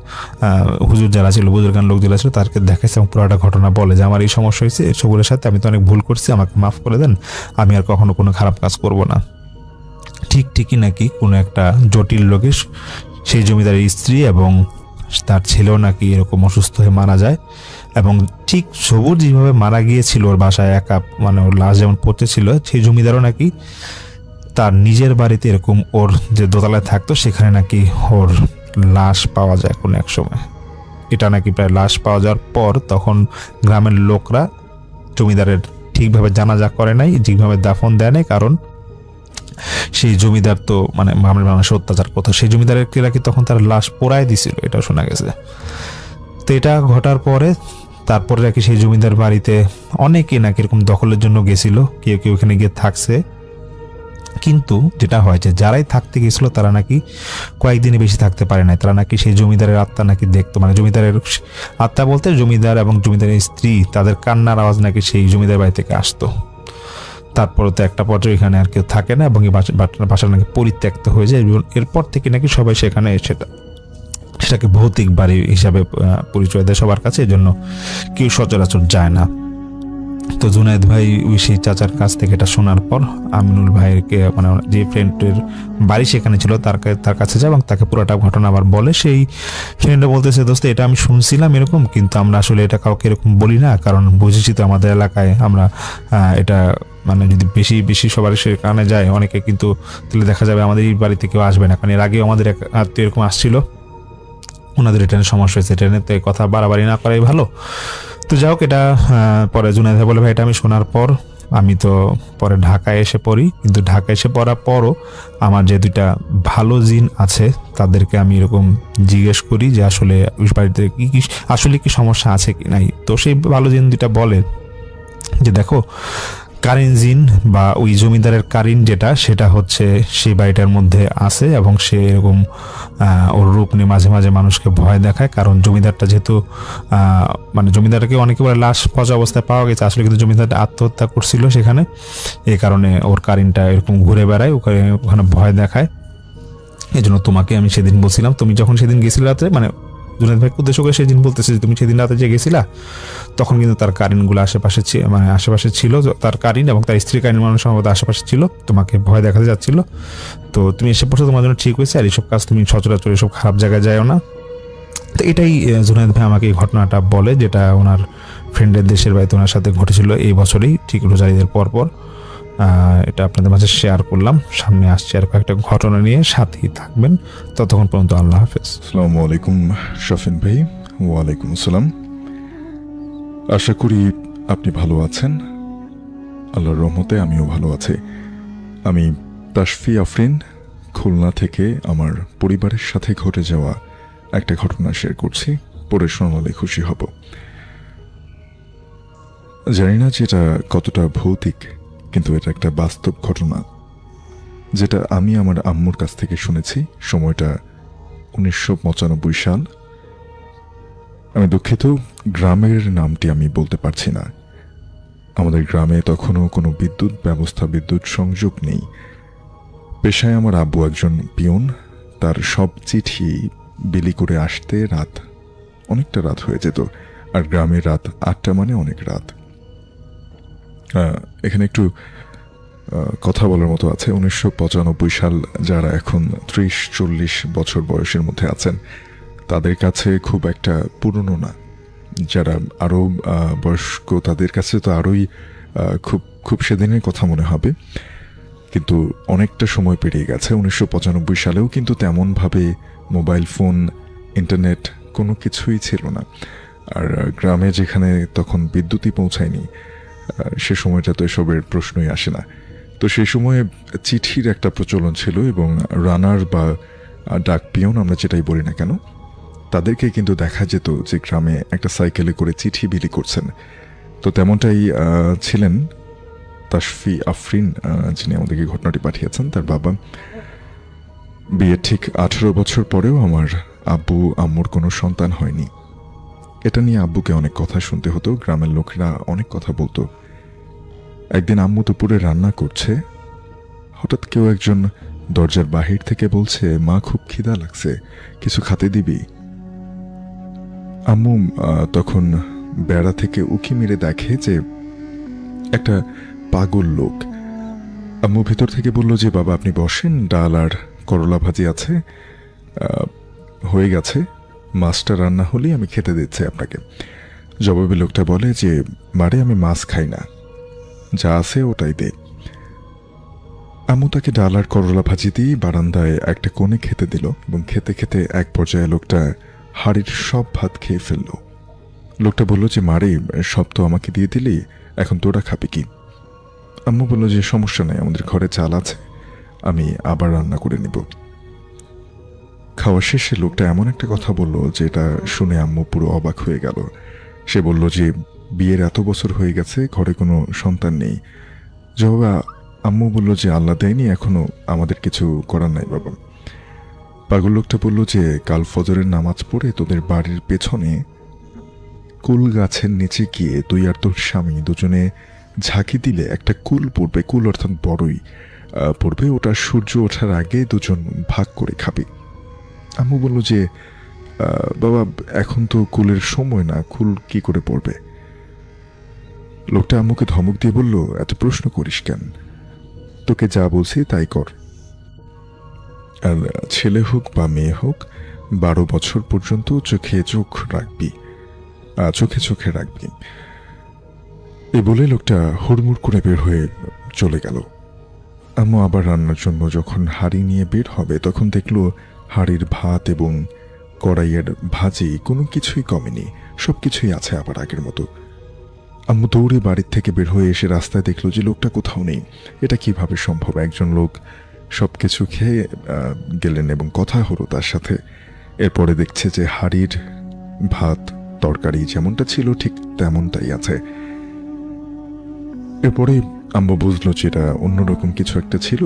হুজুর যারা ছিল, বুজুর্গান লোক যারা ছিল তাদেরকে দেখাইছে এবং পুরোটা ঘটনা বলে যে আমার এই সমস্যা হয়েছে সবুরের সাথে, আমি তো অনেক ভুল করছি, আমাকে মাফ করে দেন, আমি আর কখনো কোনো খারাপ কাজ করব না। ঠিকই নাকি কোনো একটা জটিল রোগে সেই জমিদারের স্ত্রী এবং তার ছেলেও নাকি এরকম অসুস্থ হয়ে মারা যায় এবং ঠিক সবুর যেভাবে মারা গিয়েছিল ওর বাসায় একা, মানে ওর লাশ যেমন পড়তেছিল, সেই জমিদারও নাকি তার নিজের বাড়িতে এরকম ওর যে দোতলায় থাকতো সেখানে নাকি ওর লাশ পাওয়া যায় কোনো এক সময়। এটা নাকি প্রায় লাশ পাওয়া যাওয়ার পর তখন গ্রামের লোকরা জমিদারের ঠিকভাবে জানাজা করে নাই, ঠিকভাবে দাফন দেয় নাই, কারণ সেই জমিদার তো মানে মানুষের অত্যাচার করতো, সেই জমিদারের নাকি তখন তার লাশ পোড়ায় দিছিল, এটা শোনা গেছে। তো এটা ঘটার পরে তারপরে নাকি সেই জমিদার বাড়িতে অনেকে নাকি এরকম দখলের জন্য গেছিল, কেউ কেউ ওখানে গিয়ে থাকছে, কিন্তু যেটা হয় যে যারাই থাকতে গেছিল তারা নাকি কয়েকদিনে বেশি থাকতে পারে না, তারা নাকি সেই জমিদারের আত্মা নাকি দেখতো, মানে জমিদারের আত্মা বলতে জমিদার এবং জমিদারের স্ত্রী তাদের কান্নার আওয়াজ নাকি সেই জমিদার বাড়ি থেকে আসতো। তারপরে তো একটা পর্যায়ে এখানে আর কেউ থাকে না এবং এই বাসা নাকি পরিত্যক্ত হয়ে যায়। এরপর থেকে নাকি সবাই সেখানে সেটাকে ভৌতিক বাড়ি হিসাবে পরিচয় দেয় সবার কাছে, এই জন্য কেউ সচরাচর যায় না। তো জুনায়েদ ভাই ওই সেই চাচার কাছ থেকে এটা শোনার পর আমিনুল ভাইকে মানে যে ফ্রেন্ডের বাড়ি সেখানে ছিল তার কাছে যায় এবং তাকে পুরোটা ঘটনা আবার বলে। সেই ফ্রেন্ডে বলতেছে, দোস্ত এটা আমি শুনছিলাম এরকম, কিন্তু আমরা আসলে এটা কাউকে এরকম বলি না, কারণ বুঝেছি তো আমাদের এলাকায় আমরা এটা মানে যদি বেশি বেশি সবার সেখানে যায় অনেকে, কিন্তু তাহলে দেখা যাবে আমাদের এই বাড়িতে কেউ আসবে না, কারণ এর আগেও আমাদের এক আত্মীয় এরকম আসছিল, ওনাদের ট্রেনের সমস্যা হয়েছে, ট্রেনে তো কথা বাড়াবাড়ি না করাই ভালো। তো যাই হোক, এটা পরে জুনায়েদ ভাই বলে, ভাই এটা আমি শোনার পর আমি তো পরে ঢাকায় এসে পড়ি, কিন্তু ঢাকায় এসে পড়ার পরও আমার যে দুইটা ভালো জিন আছে তাদেরকে আমি এরকম জিজ্ঞেস করি যে আসলে ওই বাড়িতে কি আসলে কি সমস্যা আছে কি নাই। তো সেই ভালো জিন দুইটা বলে যে দেখো, কারিন জিন বা ওই জমিদারের কারিন যেটা, সেটা হচ্ছে সেই বাড়িটার মধ্যে আছে এবং সে এরকম ওর রূপ নিয়ে মাঝে মাঝে মানুষকে ভয় দেখায়, কারণ জমিদারটা যেহেতু মানে জমিদারকে অনেকে বলে লাশ পচা অবস্থায় পাওয়া গেছে, আসলে কিন্তু জমিদারটা আত্মহত্যা করছিল সেখানে, এই কারণে ওর কারিনটা এরকম ঘুরে বেড়ায়, ওখানে ভয় দেখায়। এই জন্য তোমাকে আমি সেদিন বলছিলাম, তুমি যখন সেদিন গেছিলে রাত্রে, মানে জুনায়েদ ভাইকে উদ্দেশ্য করে সেদিন বলতেছে যে তুমি সেদিন রাতে যে গেছিলা তখন কিন্তু তার কারিনগুলো আশেপাশে ছিল, তার কারিন এবং তার স্ত্রী কারিন মানুষ সম্ভবত আশেপাশে ছিল, তোমাকে ভয় দেখাতে যাচ্ছিল, তো তুমি এসে পড়ছো, তোমার জন্য ঠিক হয়েছে, আর এইসব কাজ তুমি সচরাচর এসব খারাপ জায়গায় যাও না। তো এটাই জুনায়েদ ভাই আমাকে এই ঘটনাটা বলে, যেটা ওনার ফ্রেন্ডের দেশের বাড়িতে ওনার সাথে ঘটেছিল এই বছরেই, ঠিক রোজার ঈদের পর। এটা আপনাদের মাঝে শেয়ার করলাম। সামনে আসছে আর কয়েকটা ঘটনা নিয়ে, সাথেই থাকবেন। ততক্ষণ পর্যন্ত আল্লাহ হাফেজ। আসসালামু আলাইকুম শফিন ভাই। ওয়ালাইকুম আসসালাম। আশা করি আপনি ভালো আছেন। আল্লাহর রহমতে আমিও ভালো আছি। আমি তাশফি আফরিন, খুলনা থেকে আমার পরিবারের সাথে ঘটে যাওয়া একটা ঘটনা শেয়ার করছি, পড়ে শোনালে খুশি হব। জানি না যে এটা কতটা ভৌতিক, কিন্তু এটা একটা বাস্তব ঘটনা। যেটা আমি আমার আম্মুর কাছ থেকে শুনেছি। সময়টা 1995 সাল। আমি দুঃখিত, গ্রামের নামটি আমি বলতে পারছি না। আমাদের গ্রামে তখনও কোনো বিদ্যুৎ ব্যবস্থা, বিদ্যুৎ সংযোগ নেই। পেশায় আমার আব্বু একজন পিয়ন। তার সব চিঠি বিলি করে আসতে অনেকটা রাত হয়ে যেত। আর গ্রামের রাত 8টা মানে অনেক রাত। এখানে একটু কথা বলার মতো আছে। 1995 সাল, যারা এখন 30-40 বছর বয়সের মধ্যে আছেন তাদের কাছে খুব একটা পুরনো না। যারা আরও বয়স্ক তাদের কাছে তো আরোই খুব খুব সেদিনের কথা মনে হবে। কিন্তু অনেকটা সময় পেরিয়ে গেছে। 1995 সালেও কিন্তু তেমনভাবে মোবাইল ফোন, ইন্টারনেট কোনো কিছুই ছিল না। আর গ্রামে যেখানে তখন বিদ্যুৎই পৌঁছায়নি, সে সময়টা তো এসবের প্রশ্নই আসে না। তো সেই সময়ে চিঠির একটা প্রচলন ছিল, এবং রানার বা ডাক পিয়ন আমরা যেটাই বলি না কেন, তাদেরকে কিন্তু দেখা যেত যে গ্রামে একটা সাইকেলে করে চিঠি বিলি করছেন। তো তেমনটাই ছিলেন তাশফি আফরিন, যিনি আমাদেরকে ঘটনাটি পাঠিয়েছেন। তার বাবা বিয়ের ঠিক 18 বছর পরেও আমার আব্বু আম্মুর কোনো সন্তান হয়নি। এটা নিয়ে আব্বুকে অনেক কথা শুনতে হতো। গ্রামের লোকেরা অনেক কথা বলতো। একদিন আম্মু দুপুরে রান্না করছে, হঠাৎ কেউ একজন দরজার বাহির থেকে বলছে, মা খুব খিদা লাগছে, কিছু খেতে দিবি? আম্মু তখন বেড়া থেকে উঁকি মেরে দেখে যে একটা পাগল লোক। আম্মু ভেতর থেকে বলল যে, বাবা আপনি বসেন, ডাল আর করলা ভাজি আছে, হয়ে গেছে, মাছটা রান্না হলেই আমি খেতে দিচ্ছি আপনাকে। জবাবে লোকটা বলে যে, মারে আমি মাছ খাই না, যা আছে ওটাই দে। আম্মু তাকে ডাল আর করলা ভাজি দিয়ে বারান্দায় একটা কোণে খেতে দিল, এবং খেতে খেতে এক পর্যায়ে লোকটা হাড়ির সব ভাত খেয়ে ফেলল। লোকটা বলল যে, মারে সব তো আমাকে দিয়ে দিলি, এখন তোরা খাবি কি? আম্মু বলল যে, সমস্যা নাই, আমাদের ঘরে চাল আছে, আমি আবার রান্না করে নিব। খাওয়া শেষে লোকটা এমন একটা কথা বলল যেটা শুনে আম্মু পুরো অবাক হয়ে গেল। সে বলল যে, বিয়ের এত বছর হয়ে গেছে, ঘরে কোনো সন্তান নেই। জবাবে আম্মু বলল যে, আল্লাহ দেয়নি, এখনো আমাদের কিছু করার নাই বাবা। পাগল লোকটা বলল যে, কাল ফজরের নামাজ পড়ে তোদের বাড়ির পেছনে কুল গাছের নিচে গিয়ে তুই আর তোর স্বামী দুজনে ঝাঁকি দিলে একটা কুল পড়বে, কুল অর্থাৎ বড়ই পড়বে, ওটা সূর্য ওঠার আগে দুজন ভাগ করে খাবি। আম্মু বলল যে, বাবা এখন তো কুলের সময় না, কুল কি করে পড়বে? লোকটা আম্মুকে ধমক দিয়ে বলল, এত প্রশ্ন করিস কেন, তোকে যা বলছি তাই কর। আর ছেলে হোক বা মেয়ে হোক, 12 বছর পর্যন্ত চোখে চোখে রাখবি। এই বলে লোকটা হুড়মুড় করে বের হয়ে চলে গেল। আম্মু আবার রান্নার জন্য যখন হাঁড়ি নিয়ে বের হবে, তখন দেখলো হাঁড়ির ভাত এবং কড়াইয়ের ভাজি কোনো কিছুই কমেনি, সব কিছুই আছে আবার আগের মতো। আম্মু দৌড়ে বাড়ির থেকে বের হয়ে এসে রাস্তায় দেখলো যে লোকটা কোথাও নেই। এটা কিভাবে সম্ভব? একজন লোক সব কিছু খেয়ে গেলেন এবং কথা হলো তার সাথে। এরপরে দেখছে যে হাঁড়ির ভাত তরকারি যেমনটা ছিল ঠিক তেমনটাই আছে। এরপরে আম্মু বুঝলো যে এটা অন্যরকম কিছু একটা ছিল।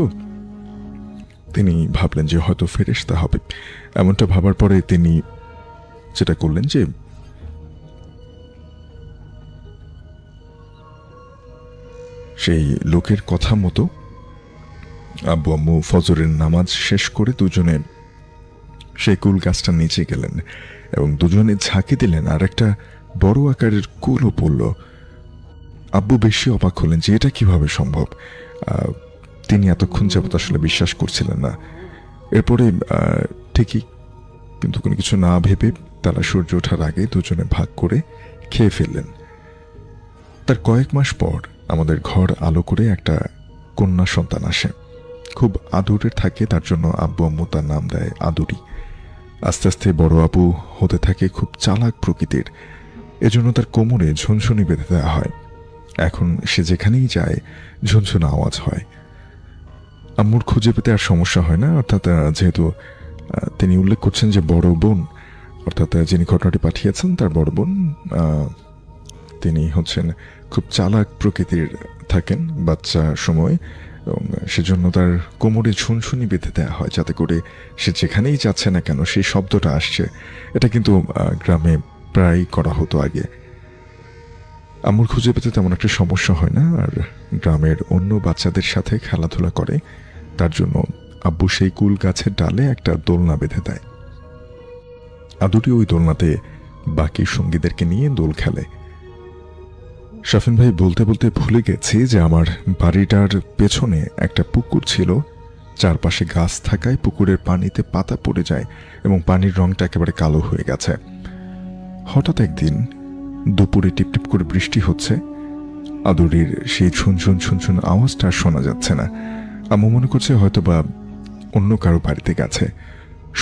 তিনি ভাবলেন যে হয়তো ফেরেশতা হবে। এমনটা ভাবার পরে তিনি যেটা করলেন যে সেই লোকের কথা মতো আব্বু আম্মু ফজরের নামাজ শেষ করে দুজনে সেই কুল গাছটার নিচে গেলেন এবং দুজনে ঝাঁকি দিলেন, আর একটা বড় আকারের কুলও পড়ল। আব্বু বেশি অবাক হলেন যে এটা কিভাবে সম্ভব। তিনি এতক্ষণ যাবত আসলে বিশ্বাস করছিলেন না। এরপরে ঠিকই কিন্তু কোনো কিছু না ভেবে তারা সূর্য ওঠার আগে দুজনে ভাগ করে খেয়ে ফেললেন। তার কয়েক মাস পর আমাদের ঘর আলো করে একটা কন্যা সন্তান আসে। খুব আদরের থাকে, তার জন্য আব্বু আম্মু তার নাম দেয় আদুরি। আস্তে আস্তে বড় আপু হতে থাকে খুব চালাক প্রকৃতির, এজন্য তার কোমরে ঝুনঝুনি বেঁধে দেওয়া হয়। এখন সে যেখানেই যায় ঝুনঝুন আওয়াজ হয়। আম্মুর খুঁজে পেতে আর সমস্যা হয় না, অর্থাৎ যেহেতু তিনি উল্লেখ করছেন যে বড় বোন, অর্থাৎ যিনি ঘটনাটি পাঠিয়েছেন তার বড় বোন, তিনি হচ্ছেন খুব চালাক প্রকৃতির থাকেন বাচ্চা সময়, এবং সেজন্য তার কোমরে ঝুনঝুনি বেঁধে দেওয়া হয়, যাতে করে সে যেখানেই যাচ্ছে না কেন সেই শব্দটা আসছে। এটা কিন্তু গ্রামে প্রায় করা হতো আগে। আম্মুর খুঁজে পেতে তেমন একটা সমস্যা হয় না, আর গ্রামের অন্য বাচ্চাদের সাথে খেলাধুলা করে, তার জন্য আব্বু সেই কুল গাছের ডালে একটা দোলনা বেঁধে দেয়। আদুরি ওই দোলনাতে বাকি সঙ্গীদেরকে নিয়ে দোল খেলে। শাফিন ভাই, বলতে বলতে ভুলে গেছি যে আমার বাড়িটার পেছনে একটা পুকুর ছিল। চারপাশে গাছ থাকায় পুকুরের পানিতে পাতা পড়ে যায় এবং পানির রংটা একেবারে কালো হয়ে গেছে। হঠাৎ একদিন দুপুরে টিপটিপ করে বৃষ্টি হচ্ছে, আদুরির সেই ঝুনঝুন ঝুনঝুন আওয়াজটা আর শোনা যাচ্ছে না। আম্মু মনে করছে হয়তো বা অন্য কারো বাড়িতে গেছে।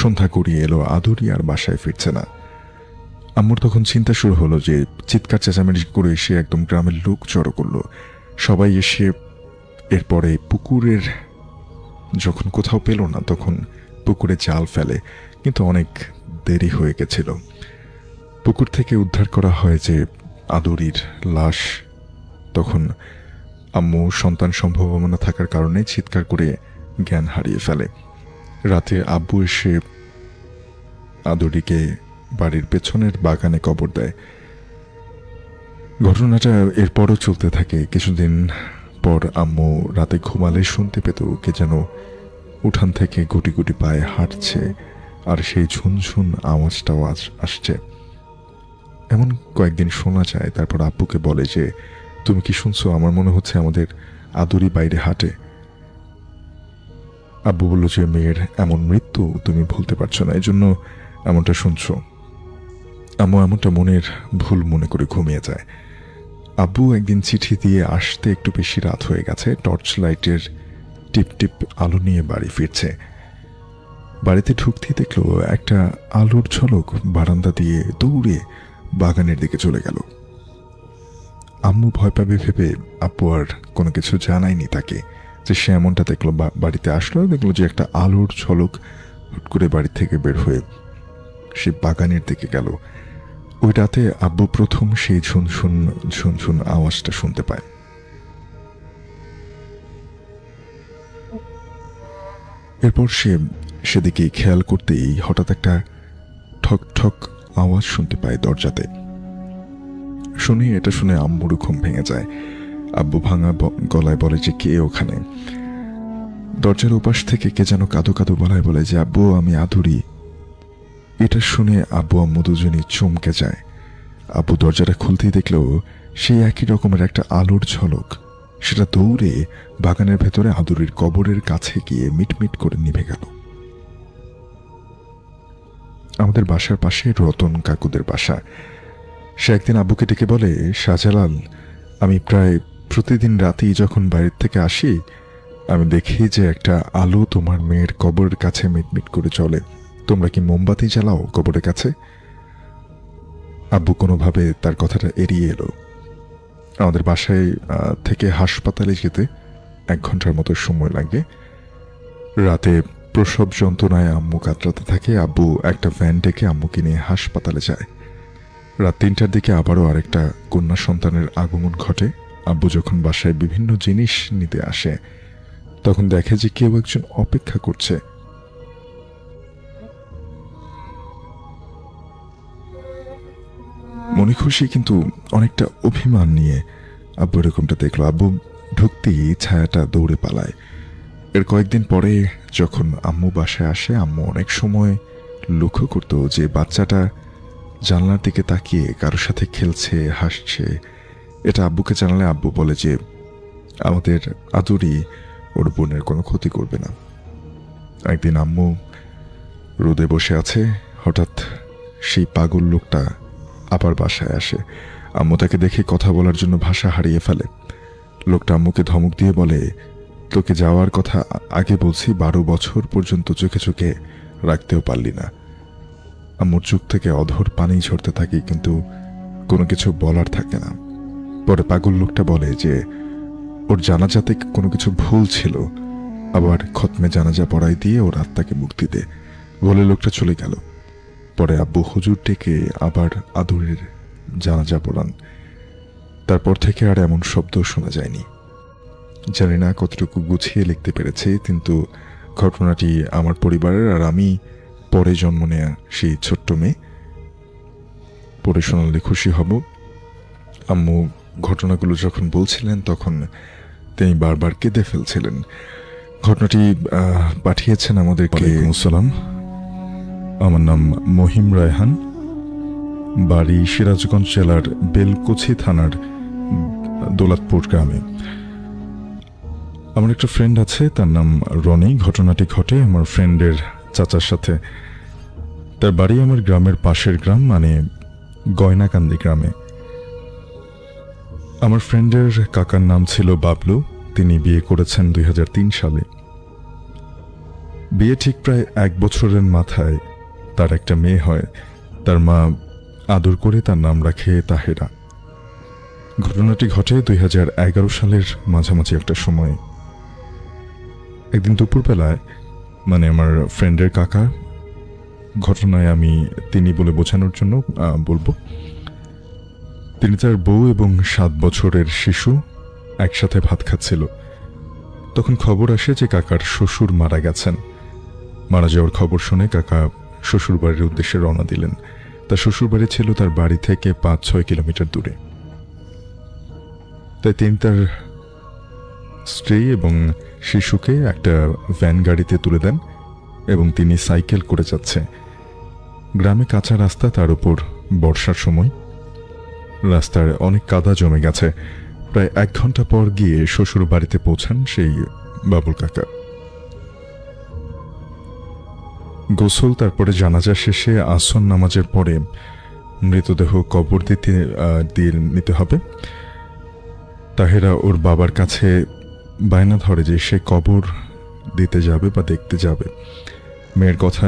সন্ধ্যা গড়িয়ে এলো, আদুরি আর বাসায় ফিরছে না। আম্মুর তখন চিন্তা শুরু হলো যে চিৎকার চেঁচামেচি করে এসে একদম গ্রামের লোক জড়ো করলো। সবাই এসে এরপরে পুকুরের যখন কোথাও পেল না তখন পুকুরে জাল ফেলে, কিন্তু অনেক দেরি হয়ে গেছিল। পুকুর থেকে উদ্ধার করা হয় যে আদুরির লাশ। তখন আম্মু সন্তান সম্ভাবনা থাকার কারণে চিৎকার করে জ্ঞান হারিয়ে ফেলে। রাতে আব্বু এসে আদুরিকে বাড়ির পেছনের বাগানে কবর দেয়। ঘটনাটা এরপরও চলতে থাকে। কিছুদিন পর আম্মু রাতে ঘুমালে শুনতে পেত কে যেন উঠান থেকে গুটি গুটি পায়ে হাঁটছে, আর সেই ঝুনঝুন আওয়াজটাও আসছে। এমন কয়েকদিন শোনা যায়। তারপর আব্বুকে বলে যে, তুমি কি শুনছো? আমার মনে হচ্ছে আমাদের আদুরি বাইরে হাঁটে। আব্বু বলল যে, মেয়ের এমন মৃত্যু তুমি ভুলতে পারছো না, এই জন্য এমনটা শুনছো। আম্মু এমনটা মনের ভুল মনে করে ঘুমিয়ে যায়। আব্বু একদিন চিঠি দিয়ে আসতে একটু বেশি রাত হয়ে গেছে। টর্চ লাইটের টিপ টিপ আলো নিয়ে বাড়ি ফিরছে। বাড়িতে ঢুকতেই দেখলো একটা আলোর ঝলক বারান্দা দিয়ে দৌড়ে বাগানের দিকে চলে গেল। আম্মু ভয় পাবে ভেবে আব্বু আর কোনো কিছু জানায়নি তাকে যে সে এমনটা দেখলো। বাড়িতে আসলো, দেখলো যে একটা আলোর ঝলক হুট করে বাড়ি থেকে বের হয়ে সে বাগানের দিকে গেল। ওই রাতে আব্বু প্রথম সেই ঝুনঝুন ঝুনঝুন আওয়াজটা শুনতে পায়। এরপর সে সেদিকে খেয়াল করতেই হঠাৎ একটা ঠক ঠক আওয়াজ শুনতে পায় দরজাতে। এটা শুনে আম্মুর ঘুম ভেঙে যায়। আব্বু ভাঙা গলায় বলে যে, কে ওখানে? দরজার ওপাশ থেকে কে যেন কাঁদো কাঁদো গলায় বলে যে, আব্বু আমি আদুরি। এটা শুনে আব্বু আম্মু দুজনই চমকে যায়। আব্বু দরজাটা খুলতেই দেখলো সেই একই রকমের একটা আলোর ঝলক। সেটা দৌড়ে বাগানের ভেতরে আদুরির কবরের কাছে গিয়ে মিটমিট করে নিভে গেল। আমাদের বাসার পাশে রতন কাকুদের বাসা। সে একদিন আব্বুকে ডেকে বলে, শাহজালাল, আমি প্রায় প্রতিদিন রাতেই যখন বাইরের থেকে আসি আমি দেখি যে একটা আলো তোমার মেয়ের কবরের কাছে মিটমিট করে চলে। তোমরা কি মোমবাতি জ্বালাও কবরের কাছে? আব্বু কোনোভাবে তার কথাটা এড়িয়ে এলো। আমাদের বাসায় থেকে হাসপাতালে যেতে 1 ঘন্টার মতো সময় লাগে। রাতে প্রসব যন্ত্রণায় আম্মু কাতরাতে থাকে। আব্বু একটা ভ্যান ডেকে আম্মুকে নিয়ে হাসপাতালে যায়। রাত 3টার দিকে আবারও আরেকটা কন্যা সন্তানের আগমন ঘটে। আব্বু যখন বাসায় বিভিন্ন জিনিস নিতে আসে তখন দেখে যে কেউ একজন অপেক্ষা করছে। মনে খুশি কিন্তু অনেকটা অভিমান নিয়ে আব্বু এরকমটা দেখলো। আব্বু ঢুকতেই ছায়াটা দৌড়ে পালায়। এর কয়েকদিন পরে যখন আম্মু বাসায় আসে, আম্মু অনেক সময় লক্ষ্য করতো যে বাচ্চাটা জানলার দিকে তাকিয়ে কারোর সাথে খেলছে, হাসছে। এটা আব্বুকে জানালে আব্বু বলে যে আমাদের আদুরি ওর বোনের কোনো ক্ষতি করবে না। একদিন আম্মু রোদে বসে আছে, হঠাৎ সেই পাগল লোকটা আবার বাসায় আসে। আম্মু তাকে দেখে কথা বলার জন্য ভাষা হারিয়ে ফেলে। লোকটা আম্মুকে ধমক দিয়ে বলে, তোকে যাওয়ার কথা আগে বলছি, 12 বছর পর্যন্ত চোখে চোখে রাখতেও পারলি না। আম্মুর চোখ থেকে অধর পানি ঝরতে থাকে, কিন্তু কোনো কিছু বলার থাকে না। পরে পাগল লোকটা বলে যে ওর জানাজাতে কোনো কিছু ভুল ছিল, আবার খতমে জানাজা পড়াই দিয়ে ওর আত্মাকে মুক্তি দে বলে লোকটা চলে গেল। পরে আব্বু হুজুর ডেকে আবার আদুরির জানাজা পড়ান। তারপর থেকে আর এমন শব্দ শোনা যায়নি। জানি না কতটুকু গুছিয়ে লিখতে পেরেছি, কিন্তু ঘটনাটি আমার পরিবারের আর আমি পরে জন্ম নেয়া সেই ছোট্ট মেয়ে। পড়ে শোনালে খুশি হব। আম্মু ঘটনাগুলো যখন বলছিলেন তখন তিনি বারবার কেঁদে ফেলছিলেন। ঘটনাটি পাঠিয়েছেন আমাদেরকে। ওয়ালাইকুম আসসালাম। আমার নাম মহিম রায়হান, বাড়ি সিরাজগঞ্জ জেলার বেলকুচি থানার দৌলতপুর গ্রামে। আমার একটা ফ্রেন্ড আছে, তার নাম রনি। ঘটনাটি ঘটে আমার ফ্রেন্ডের চাচার সাথে। তার বাড়ি আমার গ্রামের পাশের গ্রাম, মানে গয়নাকান্দি গ্রামে। আমার ফ্রেন্ডের কাকার নাম ছিল বাবলু। তিনি বিয়ে করেছেন 2003 সালে। বিয়ে ঠিক প্রায় 1 বছরের মাথায় তার একটা মেয়ে হয়। তার মা আদর করে তার নাম রাখে তাহেরা। ঘটনাটি ঘটে 2011 সালের মাঝামাঝি একটা সময়। একদিন দুপুরবেলায়, মানে আমার ফ্রেন্ডের কাকা, ঘটনায় আমি তিনি বলে বোঝানোর জন্য বলবো, তিনি তার বউ এবং 7 বছরের শিশু একসাথে ভাত খাচ্ছিল। তখন খবর আসে যে কাকার শ্বশুর মারা গেছেন। মারা যাওয়ার খবর শুনে কাকা শ্বশুর বাড়ির উদ্দেশ্যে রওনা দিলেন। তার শ্বশুর বাড়ি ছিল তার বাড়ি থেকে 5-6 কিলোমিটার দূরে। তাই তিনি তার স্ত্রী এবং শিশুকে একটা ভ্যান গাড়িতে তুলে দেন এবং তিনি সাইকেল করে যাচ্ছে। গ্রামে কাঁচা রাস্তা, তার উপর বর্ষার সময়। রাস্তার অনেক কাদা জমে গেছে। প্রায় 1 ঘন্টা পর গিয়ে শ্বশুর বাড়িতে পৌঁছান সেই বাবুল কাকা। গোসল, তারপরে জানাজা শেষে আসর নামাজের পরে মৃতদেহ কবর দিয়ে নিতে হবে। তাহেরা ওর বাবার কাছে বায়না ধরে যে সে কবর দিতে যাবে বা দেখতে যাবে। মেয়ের কথা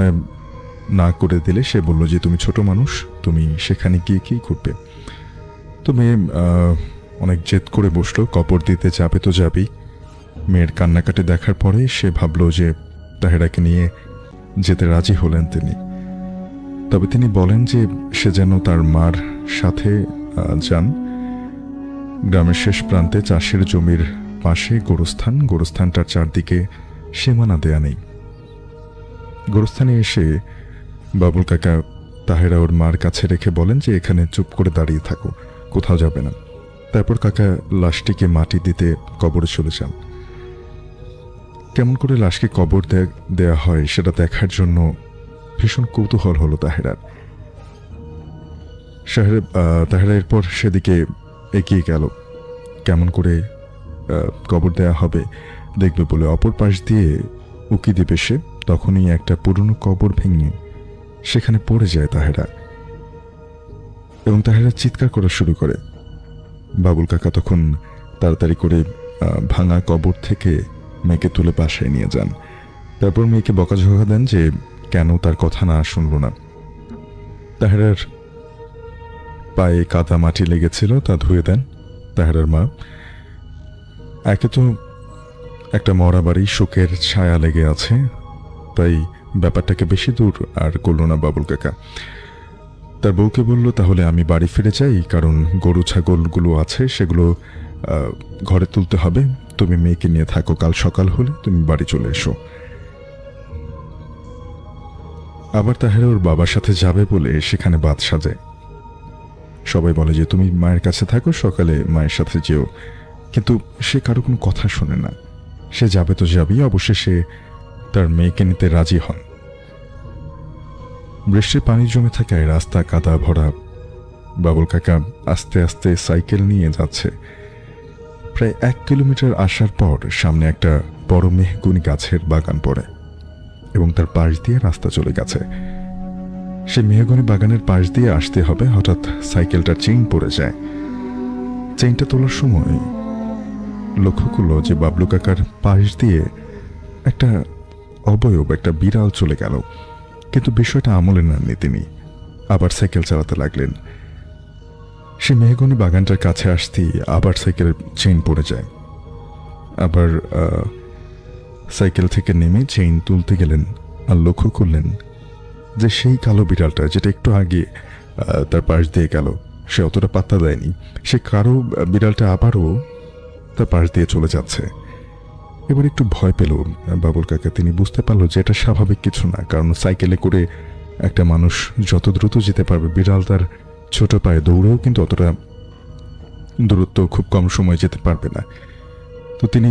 না করে দিলে সে বলল যে তুমি ছোট মানুষ, তুমি সেখানে গিয়ে কী করবে। তো মেয়ে অনেক জেদ করে বসলো, কবর দিতে যাবে তো যাবেই। মেয়ের কান্নাকাটি দেখার পরে সে ভাবলো যে তাহেরাকে নিয়ে যেতে রাজি হলেন তিনি। তবে তিনি বলেন যে সে যেন তার মার সাথে যান। গ্রামের শেষ প্রান্তে চাষের জমির পাশে গোরস্থান। গোরস্থানটার চারদিকে সীমানা দেয়া নেই। গোরস্থানে এসে বাবুল কাকা তাহেরা ওর মার কাছে রেখে বলেন যে এখানে চুপ করে দাঁড়িয়ে থাকো, কোথাও যাবে না। তারপর কাকা লাশটিকে মাটি দিতে কবরে চলে যান। কেমন করে লাশকে কবর দেয়া হয় সেটা দেখার জন্য ভীষণ কৌতূহল হলো তাহেরার। তাহেরা এরপর সেদিকে এগিয়ে গেল। কেমন করে কবর দেয়া হবে দেখবে বলে অপর পাশ দিয়ে উকি দিবে সে। তখনই একটা পুরনো কবর ভেঙে সেখানে পড়ে যায় তাহেরা, এবং তাহেরা চিৎকার করা শুরু করে। বাবুল কাকা তখন তাড়াতাড়ি করে ভাঙা কবর থেকে মেয়েকে তুলে বাসায় নিয়ে যান। তারপর মেয়েকে বকাঝকা দেন যে কেন তার কথা না শুনল না। তাহেরার পায়ে কাদা মাটি লেগেছিল, তা ধুয়ে দেন তাহেরার মা। একে তো একটা মরা বাড়ি, শোকের ছায়া লেগে আছে, তাই ব্যাপারটাকে বেশি দূর আর করল না বাবুল কাকা। তার বউকে বলল তাহলে আমি বাড়ি ফিরে যাই, কারণ গরু ছাগলগুলো আছে সেগুলো ঘরে তুলতে হবে। তুমি মেয়েকে নিয়ে থাকো, কাল সকাল হলে তুমি বাড়ি চলে এসো। আবার তাহেরা ওর বাবার সাথে যাবে বলে সেখানে বাদ সাজায়। সবাই বলে যে তুমি মায়ের কাছে থাকো, সকালে মায়ের সাথে যেও। কিন্তু সে কারো কোনো কথা শোনে না। সে যাবে তো যাবেই। অবশেষে তার মেয়েকে নিতে রাজি হন। বৃষ্টির পানি জমে থাকায় রাস্তা কাদা ভরা। বাবুল কাকা আস্তে আস্তে সাইকেল নিয়ে যাচ্ছে। প্রায় 1 কিলোমিটার আসার পর সামনে একটা বড় মেহগুনি গাছের বাগান পড়ে এবং তার পাশ দিয়ে রাস্তা চলে গেছে। সে মেহগুনি বাগানের পাশ দিয়ে আসতে হবে, হঠাৎ সাইকেলটার চেইন পড়ে যায়। চেইনটা তোলার সময় লক্ষ্য করলো যে বাবলু কাকার পাশ দিয়ে একটা অবয়ব, একটা বিড়াল চলে গেল। কিন্তু বিষয়টা আমলে নেননি তিনি, আবার সাইকেল চালাতে লাগলেন। সে মেহগনি বাগানটার কাছে আসতেই আবার সাইকেলের চেইন পড়ে যায়। আবার সাইকেল থেকে নেমে চেইন তুলতে গেলেন আর লক্ষ্য করলেন যে সেই কালো বিড়ালটা যেটা একটু আগে তার পাশ দিয়ে গেল, সে অতটা পাত্তা দেয়নি। সে কারো বিড়ালটা আবারও তার পাশ দিয়ে চলে যাচ্ছে। এবার একটু ভয় পেল বাবুল কাকা। তিনি বুঝতে পারলো যে এটা স্বাভাবিক কিছু না, কারণ সাইকেলে করে একটা মানুষ যত দ্রুত যেতে পারবে, বিড়াল তার ছোট পায়ে দৌড়েও কিন্তু অতটা দূরত্ব খুব কম সময় যেতে পারবে না। তো তিনি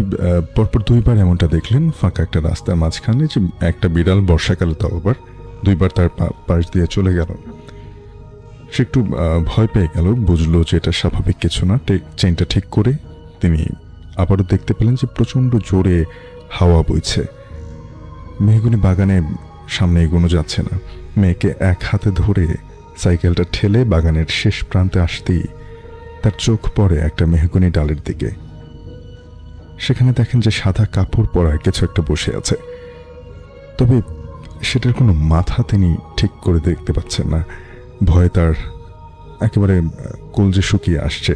পরপর 2বার এমনটা দেখলেন ফাঁকা একটা রাস্তার মাঝখানে যে একটা বিড়াল, বর্ষাকালে তো আবার 2বার তার পাশ দিয়ে চলে গেল। সে একটু ভয় পেয়ে গেল, বুঝলো যে এটা স্বাভাবিক কিছু না। চেইনটা ঠিক করে তিনি আবারও দেখতে পেলেন যে প্রচণ্ড জোরে হাওয়া বইছে। মেহগনি বাগানে সামনে এগোনো যাচ্ছে না। মেয়েকে এক হাতে ধরে সাইকেলটা ঠেলে বাগানের শেষ প্রান্তে আসতেই তার চোখ পড়ে একটা মেহগনি ডালের দিকে। সেখানে দেখেন যে সাদা কাপড় পরা কিছু একটা বসে আছে, তবে সেটার কোনো মাথা তিনি ঠিক করে দেখতে পাচ্ছেন না। ভয়ে তার একেবারে কলজে শুকিয়ে আসছে।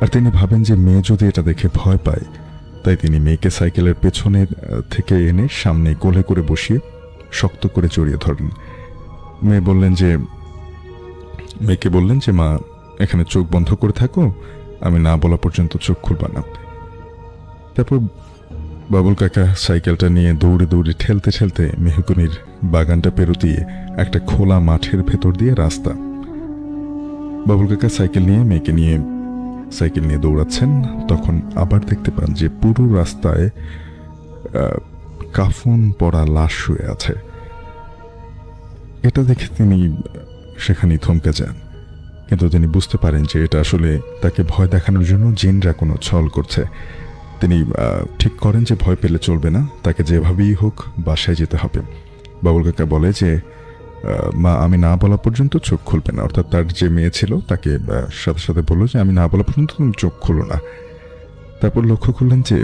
আর তিনি ভাবেন যে মেয়ে যদি এটা দেখে ভয় পায়, তাই তিনি মেয়েকে সাইকেলের পেছনের থেকে এনে সামনে কোলে করে বসিয়ে শক্ত করে জড়িয়ে ধরেন। মেয়েকে বললেন যে মা, এখানে চোখ বন্ধ করে থাকো, আমি না বলা পর্যন্ত চোখ খুলবা না। তারপর বাবুল কাকা সাইকেলটা নিয়ে দৌড়ে দৌড়ে ঠেলতে ঠেলতে মেহগনির বাগানটা পেরোতিয়ে একটা খোলা মাঠের ভেতর দিয়ে রাস্তা। বাবুল কাকা সাইকেল নিয়ে দৌড়াচ্ছেন। তখন আবার দেখতে পান যে পুরো রাস্তায় কাফন পরা লাশ শুয়ে আছে। এটা দেখে তিনি সেখানেই থমকে যান, কিন্তু তিনি বুঝতে পারেন যে এটা আসলে তাকে ভয় দেখানোর জন্য জিনরা কোনো ছল করছে। তিনি ঠিক করেন যে ভয় পেলে চলবে না, তাকে যেভাবেই হোক বাসায় যেতে হবে। বাবুল কাকা বলে যে মা, আমি না বলা পর্যন্ত চোখ খুলবে না। অর্থাৎ তার যে মেয়ে ছিল তাকে সাথে সাথে বললো যে আমি না বলা পর্যন্ত তুমি চোখ খুলো না। তারপর লক্ষ্য করলেন যে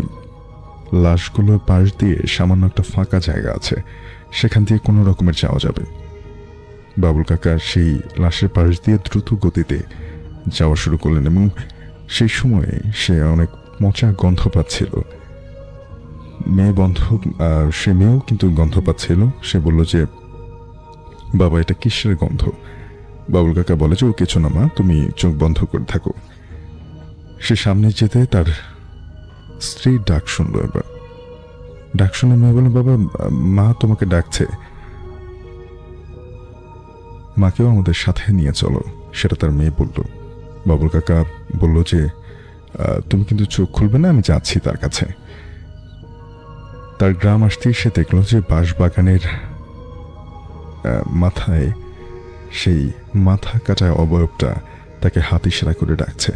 লাশগুলোর পাশ দিয়ে সামান্য একটা ফাঁকা জায়গা আছে, সেখান দিয়ে কোনো রকমের যাওয়া যাবে। বাবুল কাকা সেই লাশের পাশ দিয়ে দ্রুত গতিতে যাওয়া শুরু করলেন এবং সেই সময়ে সে অনেক মোচা গন্ধ পাচ্ছিল। সে মেয়েও কিন্তু গন্ধ পাচ্ছিল। সে বলল যে বাবা, এটা কিসের গন্ধ? বাবুল কাকা বলে যে ও কিছু না মা, তুমি চোখ বন্ধ করে থাকো। সে সামনে যেতে তার স্ত্রীর ডাক শুনলো। এবার ডাক শুনে মেয়ে বলে, বাবা, মা তোমাকে ডাকছে, মাকেও আমাদের সাথে নিয়ে চলো। সেটা তার মেয়ে বলল। বাবুল কাকা বলল যে তুমি কিন্তু চোখ খুলবে না, আমি যাচ্ছি তার কাছে। তার গ্রাম আসতেই সে দেখল যে বাঁশবাগানের মাথায় সেই মাথা কাটা অবয়বটা তাকে হাত ইশারা করে ডাকছে।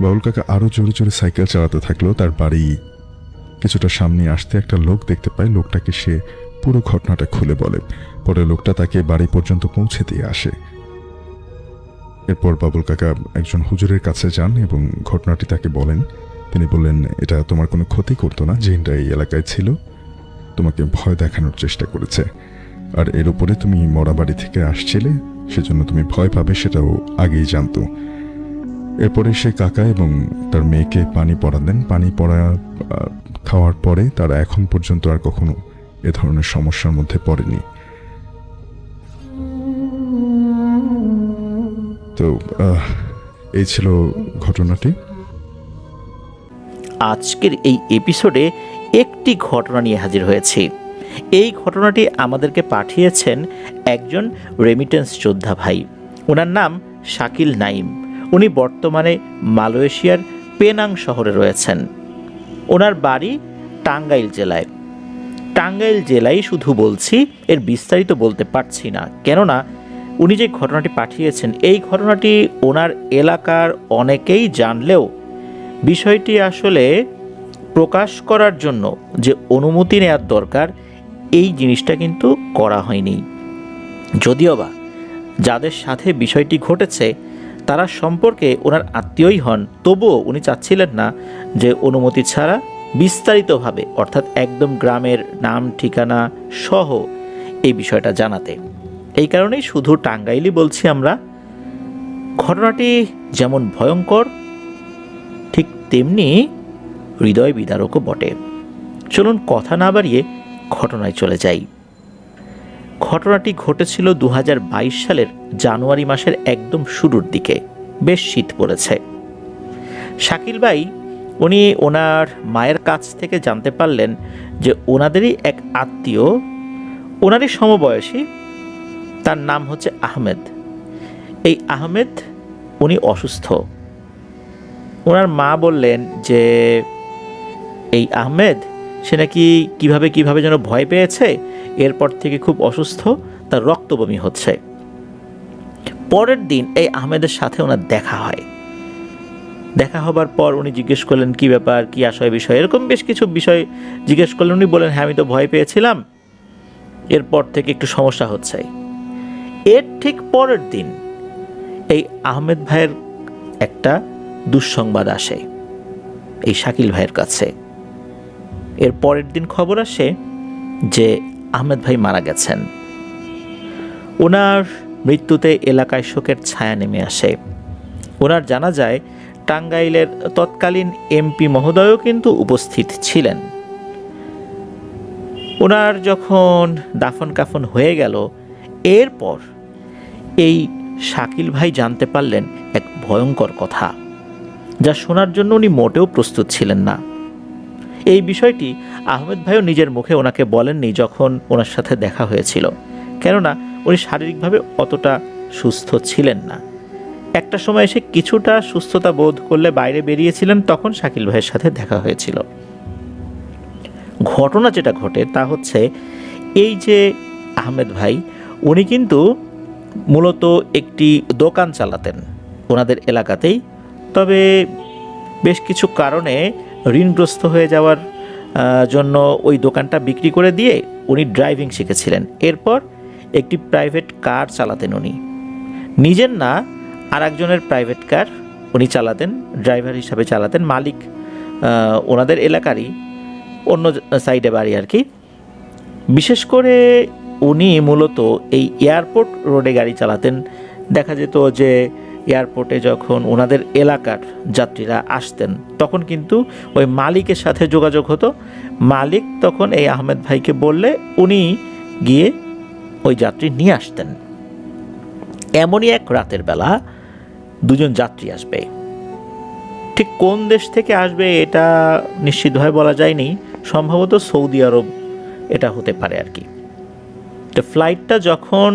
বাবুল কাকা আরো জোরে জোরে সাইকেল চালাতে থাকলো। তার বাড়ি কিছুটা সামনে আসতে একটা লোক দেখতে পায়। লোকটাকে সে পুরো ঘটনাটা খুলে বলে। পরে লোকটা তাকে বাড়ি পর্যন্ত পৌঁছে দিয়ে আসে। এরপর বাবুল কাকা একজন হুজুরের কাছে যান এবং ঘটনাটি তাকে বলেন। তিনি বললেন, এটা তোমার কোনো ক্ষতি করতো না, জিনরা এই এলাকায় ছিল, তোমাকে ভয় দেখানোর চেষ্টা করেছে। আর এর উপরে তুমি মরা বাড়ি থেকে আসছিলে, সেজন্য তুমি ভয় পাবে সেটাও আগেই জানতো। এরপরে সে কাকা এবং তার মেয়েকে পানি পড়ালেন। পানি পড়া খাওয়ার পরে তারা এখন পর্যন্ত আর কখনো এ ধরনের সমস্যার মধ্যে পড়েনি। তো এই ছিল ঘটনাটি। আজকের এই এপিসোডে একটি ঘটনা নিয়ে হাজির হয়েছি। এই ঘটনাটি আমাদেরকে পাঠিয়েছেন একজন রেমিটেন্স যোদ্ধা ভাই। ওনার নাম শাকিল নাইম। উনি বর্তমানে মালয়েশিয়ার পেনাং শহরে রয়েছেন। ওনার বাড়ি টাঙ্গাইল জেলায়। টাঙ্গাইল জেলায় শুধু বলছি, এর বিস্তারিত বলতে পারছি না, কেননা উনি যে ঘটনাটি পাঠিয়েছেন এই ঘটনাটি ওনার এলাকার অনেকেই জানলেও বিষয়টি আসলে প্রকাশ করার জন্য যে অনুমতি নেওয়ার দরকার এই জিনিসটা কিন্তু করা হয়নি। যদিও বা যাদের সাথে বিষয়টি ঘটেছে তারা সম্পর্কে ওনার আত্মীয়ই হন, তবুও উনি চাচ্ছিলেন না যে অনুমতি ছাড়া বিস্তারিতভাবে, অর্থাৎ একদম গ্রামের নাম ঠিকানা সহ এই বিষয়টা জানাতে। এই কারণেই শুধু টাঙ্গাইলই বলছি আমরা। ঘটনাটি যেমন ভয়ঙ্কর ঠিক তেমনি হৃদয় বিদারকও বটে। চলুন কথা না বাড়িয়ে ঘটনায় চলে যাই। ঘটনাটি ঘটেছিল 2022 সালের জানুয়ারি মাসের একদম শুরুর দিকে। বেশ শীত পড়েছে। শাকিল ভাই উনি ওনার মায়ের কাছ থেকে জানতে পারলেন যে ওনাদেরই এক আত্মীয়, ওনারই সমবয়সী, তার নাম হচ্ছে আহমেদ। এই আহমেদ উনি অসুস্থ। ওনার মা বললেন যে এই আহমেদ সে নাকি কিভাবে যেন ভয় পেয়েছে, এরপর থেকে খুব অসুস্থ, তার রক্ত বমি হচ্ছে। পরের দিন এই আহমেদের সাথে ওনার দেখা হয়। দেখা হবার পর উনি জিজ্ঞেস করলেন কি ব্যাপার, কি আশয় বিষয়, এরকম বেশ কিছু বিষয় জিজ্ঞেস করলেন। উনি বলেন হ্যাঁ আমি তো ভয় পেয়েছিলাম, এরপর থেকে একটু সমস্যা হচ্ছে। এর ঠিক পরের দিন এই আহমেদ ভাইয়ের একটা দুঃসংবাদ আসে এই শাকিল ভাইয়ের কাছে। এর পরের দিন খবর আসে যে আহমেদ ভাই মারা গেছেন। ওনার মৃত্যুতে এলাকায় শোকের ছায়া নেমে আসে। ওনার জানাজায় টাঙ্গাইলের তৎকালীন এমপি মহোদয়ও কিন্তু উপস্থিত ছিলেন। ওনার যখন দাফন কাফন হয়ে গেল, এরপর এই শাকিল ভাই জানতে পারলেন এক ভয়ঙ্কর কথা, যা শোনার জন্য উনি মোটেও প্রস্তুত ছিলেন না। এই বিষয়টি আহমেদ ভাইও নিজের মুখে ওনাকে বলেননি যখন ওনার সাথে দেখা হয়েছিল, কেননা উনি শারীরিকভাবে অতটা সুস্থ ছিলেন না। একটা সময় এসে কিছুটা সুস্থতা বোধ করলে বাইরে বেরিয়েছিলেন, তখন শাকিল ভাইয়ের সাথে দেখা হয়েছিল। ঘটনা যেটা ঘটে তা হচ্ছে এই যে আহমেদ ভাই, উনি কিন্তু মূলত একটি দোকান চালাতেন ওনাদের এলাকাতেই। তবে বেশ কিছু কারণে ঋণগ্রস্ত হয়ে যাওয়ার জন্য ওই দোকানটা বিক্রি করে দিয়ে উনি ড্রাইভিং শিখেছিলেন। এরপর একটি প্রাইভেট কার চালাতেন উনি, নিজের না আর একজনের প্রাইভেট কার উনি চালাতেন, ড্রাইভার হিসাবে চালাতেন। মালিক ওনাদের এলাকারই, অন্য সাইডে বাড়ি আর কি। বিশেষ করে উনি মূলত এই এয়ারপোর্ট রোডে গাড়ি চালাতেন। দেখা যেত যে এয়ারপোর্টে যখন ওনাদের এলাকার যাত্রীরা আসতেন তখন কিন্তু ওই মালিকের সাথে যোগাযোগ হতো। মালিক তখন এই আহমেদ ভাইকে বললে উনি গিয়ে ওই যাত্রী নিয়ে আসতেন। এমনই এক রাতের বেলা দুজন যাত্রী আসবে। ঠিক কোন দেশ থেকে আসবে এটা নিশ্চিতভাবে বলা যায়নি, সম্ভবত সৌদি আরব এটা হতে পারে আর কি। তো ফ্লাইটটা যখন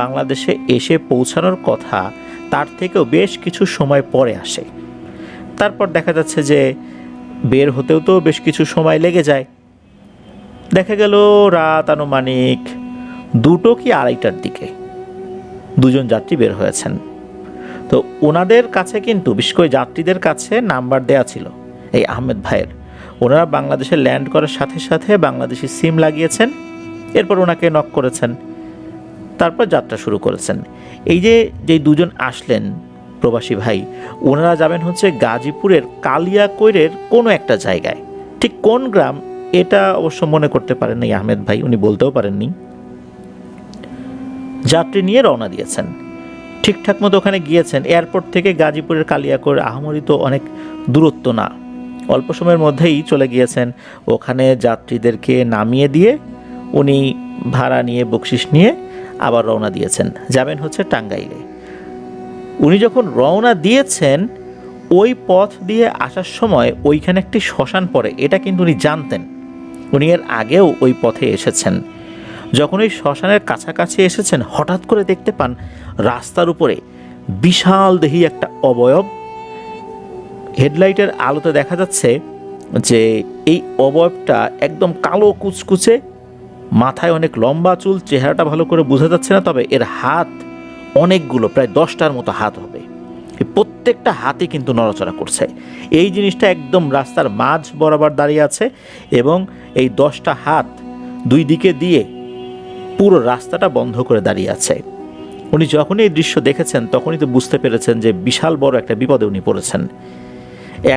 বাংলাদেশে এসে পৌঁছানোর কথা তার থেকেও বেশ কিছু সময় পরে আসে। তারপর দেখা যাচ্ছে যে বের হতেও তো বেশ কিছু সময় লেগে যায়। দেখা গেল রাত আনুমানিক 2টো কি 2:30টার দিকে দুজন যাত্রী বের হয়েছেন। তো ওনাদের কাছে কিন্তু বিশেষ করে যাত্রীদের কাছে নাম্বার দেয়া ছিল এই আহমেদ ভাইয়ের। ওনারা বাংলাদেশে ল্যান্ড করার সাথে সাথে বাংলাদেশি সিম লাগিয়েছেন, এরপর ওনাকে নক করেছেন, তারপর যাত্রা শুরু করেছেন। এই যে দুজন আসলেন প্রবাসী ভাই, ওনারা যাবেন হচ্ছে গাজীপুরের কালিয়াকৈরের কোনো একটা জায়গায়। ঠিক কোন গ্রাম এটা অবশ্য মনে করতে পারেননি আহমেদ ভাই, উনি বলতেও পারেননি। যাত্রী নিয়ে রওনা দিয়েছেন, ঠিকঠাক মতো ওখানে গিয়েছেন। এয়ারপোর্ট থেকে গাজীপুরের কালিয়াকৈর আহামরি তো অনেক দূরত্ব না, অল্প সময়ের মধ্যেই চলে গিয়েছেন। ওখানে যাত্রীদেরকে নামিয়ে দিয়ে উনি ভাড়া নিয়ে বকশিশ নিয়ে আবার রওনা দিয়েছেন, যাবেন হচ্ছে টাঙ্গাইলে। উনি যখন রওনা দিয়েছেন ওই পথ দিয়ে আসার সময় ওইখানে একটি শ্মশান পড়ে, এটা কিন্তু উনি জানতেন। উনি এর আগেও ওই পথে এসেছেন। যখন ওই শ্মশানের কাছাকাছি এসেছেন হঠাৎ করে দেখতে পান রাস্তার উপরে বিশাল দেহী একটা অবয়ব। হেডলাইটের আলোতে দেখা যাচ্ছে যে এই অবয়বটা একদম কালো কুচকুচে, মাথায় অনেক লম্বা চুল, চেহারাটা ভালো করে বোঝা যাচ্ছে না, তবে এর হাত অনেকগুলো, প্রায় 10টার মতো হাত হবে। প্রত্যেকটা হাতে কিন্তু নড়াচড়া করছে। এই জিনিসটা একদম রাস্তার মাঝ বরাবর দাঁড়িয়ে আছে এবং এই 10টা হাত দুই দিকে দিয়ে পুরো রাস্তাটা বন্ধ করে দাঁড়িয়ে আছে। উনি যখনই এই দৃশ্য দেখেছেন তখনই তো বুঝতে পেরেছেন যে বিশাল বড় একটা বিপদে উনি পড়েছেন।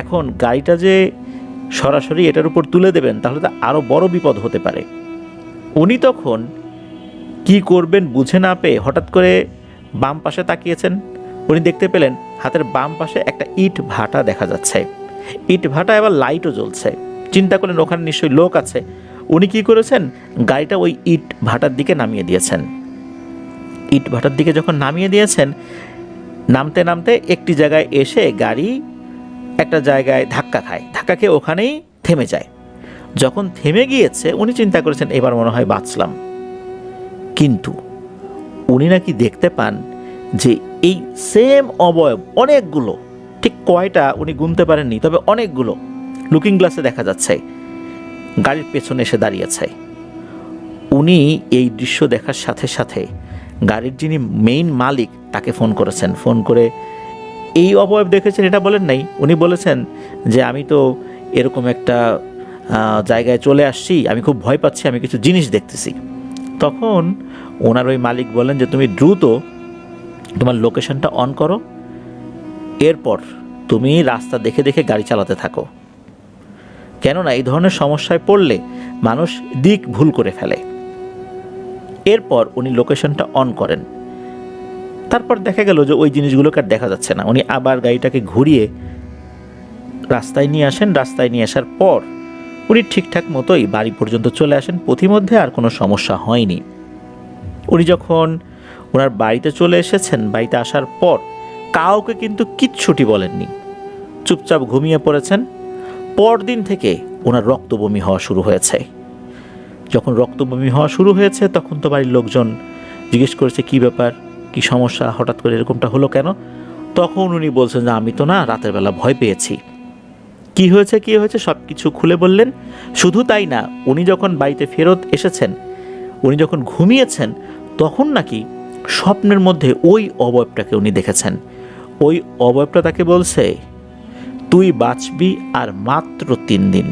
এখন গাড়িটা যে সরাসরি এটার উপর তুলে দেবেন তাহলে তো আরও বড় বিপদ হতে পারে। উনি তখন কি করবেন বুঝে না পেয়ে হঠাৎ করে বাম পাশে তাকিয়েছেন। উনি দেখতে পেলেন হাতের বাম পাশে একটা ইট ভাটা দেখা যাচ্ছে। ইট ভাটা এবার লাইটও জ্বলছে। চিন্তা করলেন ওখানে নিশ্চয়ই লোক আছে। উনি কি করেছেন, গাড়িটা ওই ইট ভাটার দিকে নামিয়ে দিয়েছেন। ইট ভাটার দিকে যখন নামিয়ে দিয়েছেন, নামতে নামতে একটি জায়গায় এসে গাড়ি একটা জায়গায় ধাক্কা খায়, ধাক্কা খেয়ে ওখানেই থেমে যায়। যখন থেমে গিয়েছে উনি চিন্তা করেছেন এবার মনে হয় বাঁচলাম, কিন্তু উনি নাকি দেখতে পান যে এই সেম অবয়ব অনেকগুলো, ঠিক কয়টা উনি গুনতে পারেননি, তবে অনেকগুলো লুকিং গ্লাসে দেখা যাচ্ছে গাড়ির পেছনে এসে দাঁড়িয়েছে। উনি এই দৃশ্য দেখার সাথে সাথে গাড়ির যিনি মেইন মালিক তাকে ফোন করেছেন। ফোন করে এই অবয়ব দেখেছেন এটা বলেন নাই, উনি বলেছেন যে আমি তো এরকম একটা জায়গায় চলে আসছি, আমি খুব ভয় পাচ্ছি, আমি কিছু জিনিস দেখতেছি। তখন ওনার ওই মালিক বলেন যে তুমি দ্রুত তোমার লোকেশনটা অন করো, এরপর তুমি রাস্তা দেখে দেখে গাড়ি চালাতে থাকো, কেননা এই ধরনের সমস্যায় পড়লে মানুষ দিক ভুল করে ফেলে। এরপর উনি লোকেশনটা অন করেন। তারপর দেখা গেল যে ওই জিনিসগুলোকে আর দেখা যাচ্ছে না। উনি আবার গাড়িটাকে ঘুরিয়ে রাস্তায় নিয়ে আসেন। রাস্তায় নিয়ে আসার পর উনি ঠিকঠাক মতোই বাড়ি পর্যন্ত চলে আসেন, পথিমধ্যে আর কোনো সমস্যা হয়নি। উনি যখন ওনার বাড়িতে চলে এসেছেন, বাড়িতে আসার পর কাউকে কিন্তু কিচ্ছুটি বলেননি, চুপচাপ ঘুমিয়ে পড়েছেন। পরদিন থেকে ওনার রক্তবমি হওয়া শুরু হয়েছে। যখন রক্তবমি হওয়া শুরু হয়েছে তখন তো বাড়ির লোকজন জিজ্ঞেস করেছে কী ব্যাপার, কী সমস্যা, হঠাৎ করে এরকমটা হলো কেন? তখন উনি বলছেন যে আমি তো না রাতের বেলা ভয় পেয়েছি। কি হয়েছে সব কিছু খুলে বললেন। শুধু তাই না, উনি যখন বাড়িতে ফেরত এসেছেন, উনি যখন ঘুমিয়েছেন তখন নাকি স্বপ্নের মধ্যে ওই অবয়বটাকে উনি দেখেছেন। ওই অবয়বটা তাকে বলছে তুই বাঁচবি আর মাত্র 3 দিন,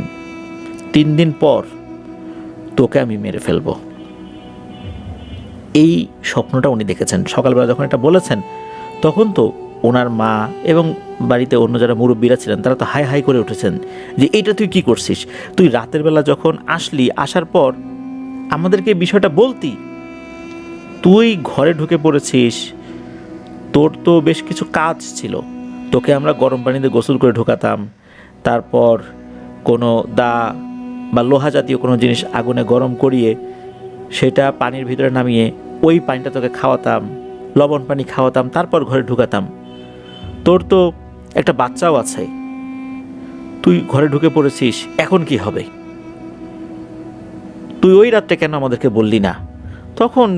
3 দিন পর তোকে আমি মেরে ফেলবো। এই স্বপ্নটা উনি দেখেছেন। সকালবেলা যখন এটা বলেছেন তখন তো ওনার মা এবং বাড়িতে অন্য যারা মুরব্বীরা ছিলেন তারা তো হাই হাই করে উঠেছেন যে এইটা তুই কি করছিস, তুই রাতের বেলা যখন আসলি, আসার পর আমাদেরকে বিষয়টা বলতি, তুই ঘরে ঢুকে পড়েছিস, তোর তো বেশ কিছু কাজ ছিল, তোকে আমরা গরম পানিতে গোসল করে ঢোকাতাম, তারপর কোনো দা বা লোহা জাতীয় কোনো জিনিস আগুনে গরম করিয়ে সেটা পানির ভিতরে নামিয়ে ওই পানিটা তোকে খাওয়াতাম, লবণ পানি খাওয়াতাম, তারপর ঘরে ঢুকাতাম। তোর তো একটা বাচ্চাও আছে, তুই ঘরে ঢুকে পড়েছিস, এখন কি হবে? তুই ওই রাতটা কেন আমাদেরকে বললি না? তখন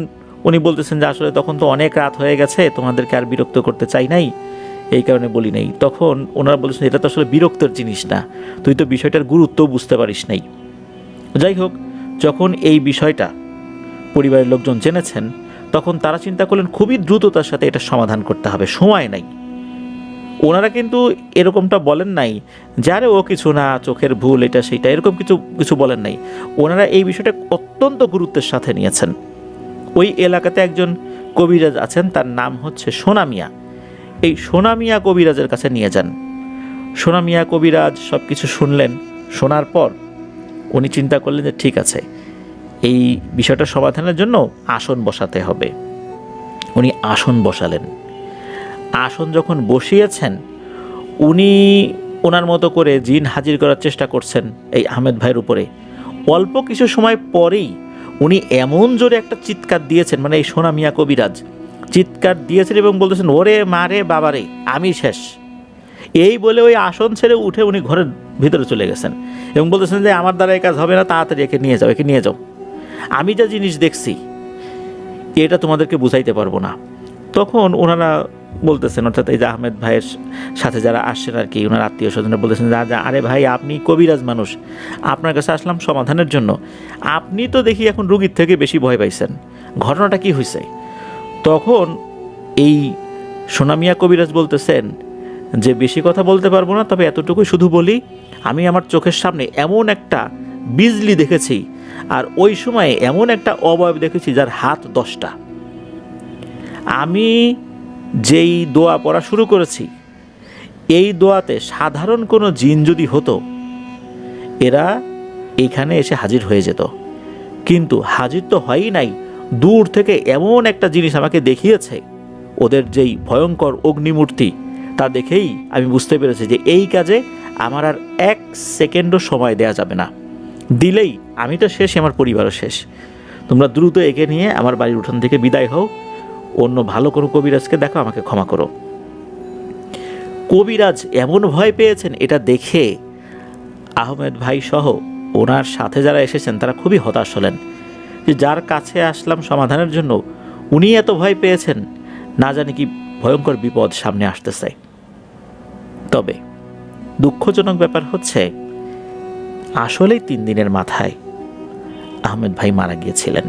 উনি বলতেছেন যে আসলে তখন তো অনেক রাত হয়ে গেছে, তোমাদেরকে আর বিরক্ত করতে চাই নাই, এই কারণে বলি নাই। তখন ওনারা বলছেন এটা তো আসলে বিরক্তের জিনিস না, তুই তো বিষয়টার গুরুত্ব বুঝতে পারিস নাই। যাই হোক, যখন এই বিষয়টা পরিবারের লোকজন জেনেছেন তখন তারা চিন্তা করলেন খুবই দ্রুততার সাথে এটা সমাধান করতে হবে, সময় নাই। ওনারা কিন্তু এরকমটা বলেন নাই যারে ও কিছু না, চোখের ভুল, এটা সেটা, এরকম কিছু বলেন নাই। ওনারা এই বিষয়টা অত্যন্ত গুরুত্বের সাথে নিয়েছেন। ওই এলাকাতে একজন কবিরাজ আছেন, তার নাম হচ্ছে সোনা মিয়া। এই সোনা মিয়া কবিরাজের কাছে নিয়ে যান। সোনা মিয়া কবিরাজ সব কিছু শুনলেন। শোনার পর উনি চিন্তা করলেন যে ঠিক আছে, এই বিষয়টা সমাধানের জন্য আসন বসাতে হবে। উনি আসন বসালেন। আসন যখন বসিয়েছেন, উনি ওনার মতো করে জিন হাজির করার চেষ্টা করছেন এই আহমেদ ভাইয়ের উপরে। অল্প কিছু সময় পরেই উনি এমন জোরে একটা চিৎকার দিয়েছেন, মানে এই সোনা মিয়া কবিরাজ চিৎকার দিয়েছেন এবং বলতেছেন ওরে মারে বাবারে আমি শেষ। এই বলে ওই আসন ছেড়ে উঠে উনি ঘরের ভিতরে চলে গেছেন এবং বলতেছেন যে আমার দ্বারা এই কাজ হবে না, তাড়াতাড়ি একে নিয়ে যাও, আমি যা জিনিস দেখছি এটা তোমাদেরকে বুঝাইতে পারবো না। তখন ওনারা বলতেছেন, অর্থাৎ এই যে আহমেদ ভাইয়ের সাথে যারা আসছেন আর কি, ওনার আত্মীয় স্বজনরা বলতেছেন যে আরে ভাই, আপনি কবিরাজ মানুষ, আপনার কাছে আসলাম সমাধানের জন্য, আপনি তো দেখি এখন রুগীর থেকে বেশি ভয় পাইছেন, ঘটনাটা কি হয়েছে? তখন এই সোনামিয়া কবিরাজ বলতেছেন যে বেশি কথা বলতে পারবো না, তবে এতটুকুই শুধু বলি, আমি আমার চোখের সামনে এমন একটা বিজলি দেখেছি আর ওই সময়ে এমন একটা অবয়ব দেখেছি যার হাত 10টা। আমি যেই দোয়া পড়া শুরু করেছি, এই দোয়াতে সাধারণ কোনো জিন যদি হতো এরা এইখানে এসে হাজির হয়ে যেত, কিন্তু হাজির তো হয়ই নাই। দূর থেকে এমন একটা জিনিস আমাকে দেখিয়েছে, ওদের যেই ভয়ঙ্কর অগ্নিমূর্তি, তা দেখেই আমি বুঝতে পেরেছি যে এই কাজে আমার আর 1 সেকেন্ডও সময় দেয়া যাবে না। দিলেই আমি তো শেষ, আমার পরিবারও শেষ। তোমরা দ্রুত একে নিয়ে আমার বাড়ির উঠান থেকে বিদায় হও, অন্য ভালো কোনো কবিরাজকে দেখো, আমাকে ক্ষমা করো। কবিরাজ এমন ভয় পেয়েছেন এটা দেখে আহমেদ ভাই সহ ওনার সাথে যারা এসেছেন তারা খুবই হতাশ হলেন যে যার কাছে আসলাম সমাধানের জন্য উনি এত ভয় পেয়েছেন, না জানি কি ভয়ঙ্কর বিপদ সামনে আসতেছে। তবে দুঃখজনক ব্যাপার হচ্ছে আসলেই 3 দিনের মাথায় আহমেদ ভাই মারা গিয়েছিলেন।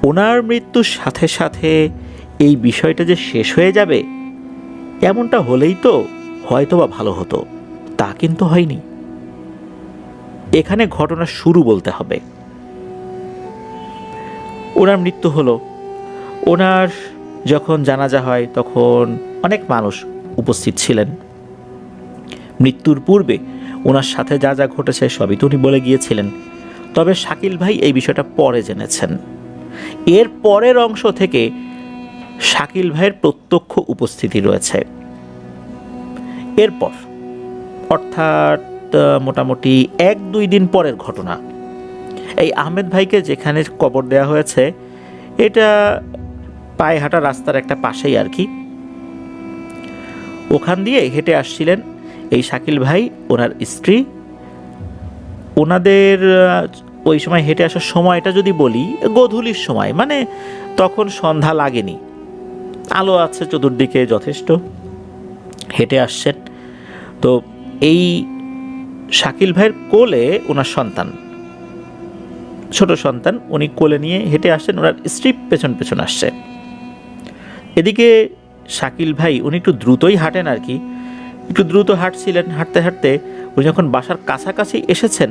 ওনার মৃত্যুর সাথে সাথে এই বিষয়টা যে শেষ হয়ে যাবে এমনটা হলেই তো হয়তোবা ভালো হতো, তা কিন্তু হয়নি। এখানে ঘটনার শুরু বলতে হবে। ওনার মৃত্যু হলো, ওনার যখন জানাজা হয় তখন অনেক মানুষ উপস্থিত ছিলেন। মৃত্যুর পূর্বে ওনার সাথে যা যা ঘটেছে সবই তো উনি বলে গিয়েছিলেন। তবে শাকিল ভাই এই বিষয়টা পরে জেনেছেন। এর পরের অংশ থেকে শাকিল ভাইয়ের প্রত্যক্ষ উপস্থিতি রয়েছে। এরপর অর্থাৎ মোটামুটি 1-2 দিন পরের ঘটনা। এই আহমেদ ভাইকে যেখানে কবর দেওয়া হয়েছে এটা পায়ে হাঁটা রাস্তার একটা পাশেই আর কি। ওখান দিয়ে হেঁটে আসছিলেন এই শাকিল ভাই, ওনার স্ত্রী। ওনাদের ওই সময় হেঁটে আসার সময়টা যদি বলি গোধূলির সময়, মানে তখন সন্ধ্যা লাগেনি, আলো আছে চতুর্দিকে যথেষ্ট। হেঁটে আসছেন তো এই শাকিল ভাইয়ের কোলে ওনার সন্তান, ছোট সন্তান, উনি কোলে নিয়ে হেঁটে আসছেন, ওনার স্ত্রী পেছন পেছন আসছে। এদিকে শাকিল ভাই উনি একটু দ্রুতই হাঁটেন আর কি, একটু দ্রুত হাঁটছিলেন। হাঁটতে হাঁটতে উনি যখন বাসার কাছাকাছি এসেছেন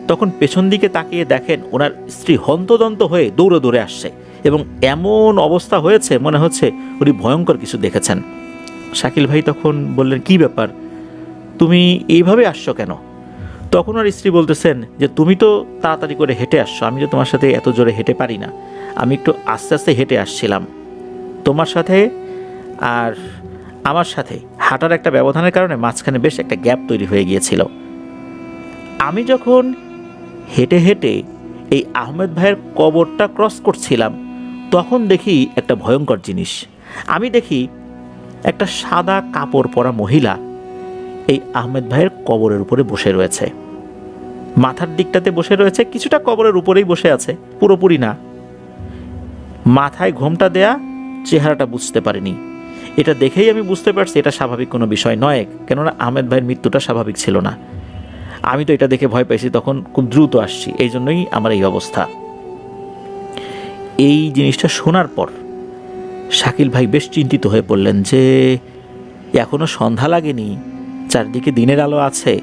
তখন পেছন দিকে তাকিয়ে দেখেন ওনার স্ত্রী হন্তদন্ত হয়ে দৌড়ে দৌড়ে আসছে এবং এমন অবস্থা হয়েছে মনে হচ্ছে উনি ভয়ঙ্কর কিছু দেখেছেন। শাকিল ভাই তখন বললেন, কি ব্যাপার, তুমি এইভাবে আসছো কেন? তখন ওর স্ত্রী বলতেছেন যে তুমি তো তাড়াতাড়ি করে হেঁটে আসছো, আমি তো তোমার সাথে এত জোরে হেঁটে পারি না, আমি একটু আস্তে আস্তে হেঁটে আসছিলাম। তোমার সাথে আর আমার সাথে হাঁটার একটা ব্যবধানের কারণে মাঝখানে বেশ একটা গ্যাপ তৈরি হয়ে গিয়েছিল। আমি যখন হেঁটে হেঁটে এই আহমেদ ভাইয়ের কবরটা ক্রস করছিলাম তখন দেখি একটা ভয়ঙ্কর জিনিস। আমি দেখি একটা সাদা কাপড় পরা মহিলা এই আহমেদ ভাইয়ের কবরের উপরে বসে রয়েছে। মাথার দিকটাতে বসে রয়েছে, কিছুটা কবরের উপরেই বসে আছে, পুরোপুরি না। মাথায় ঘোমটা দেয়া, চেহারাটা বুঝতে পারিনি। এটা দেখেই আমি বুঝতে পারছি এটা স্বাভাবিক কোনো বিষয় নয়, কেননা আহমেদ ভাইয়ের মৃত্যুটা স্বাভাবিক ছিল না। আমি তো এটা দেখে ভয় পেয়েছি, তখন খুব দ্রুত আসছি, এই জন্যই আমার এই অবস্থা। এই জিনিসটা শোনার পর শাকিল ভাই বেশ চিন্তিত হয়ে পড়লেন যে এখনো সন্ধ্যা লাগেনি, চারদিকে দিনের আলো আছে,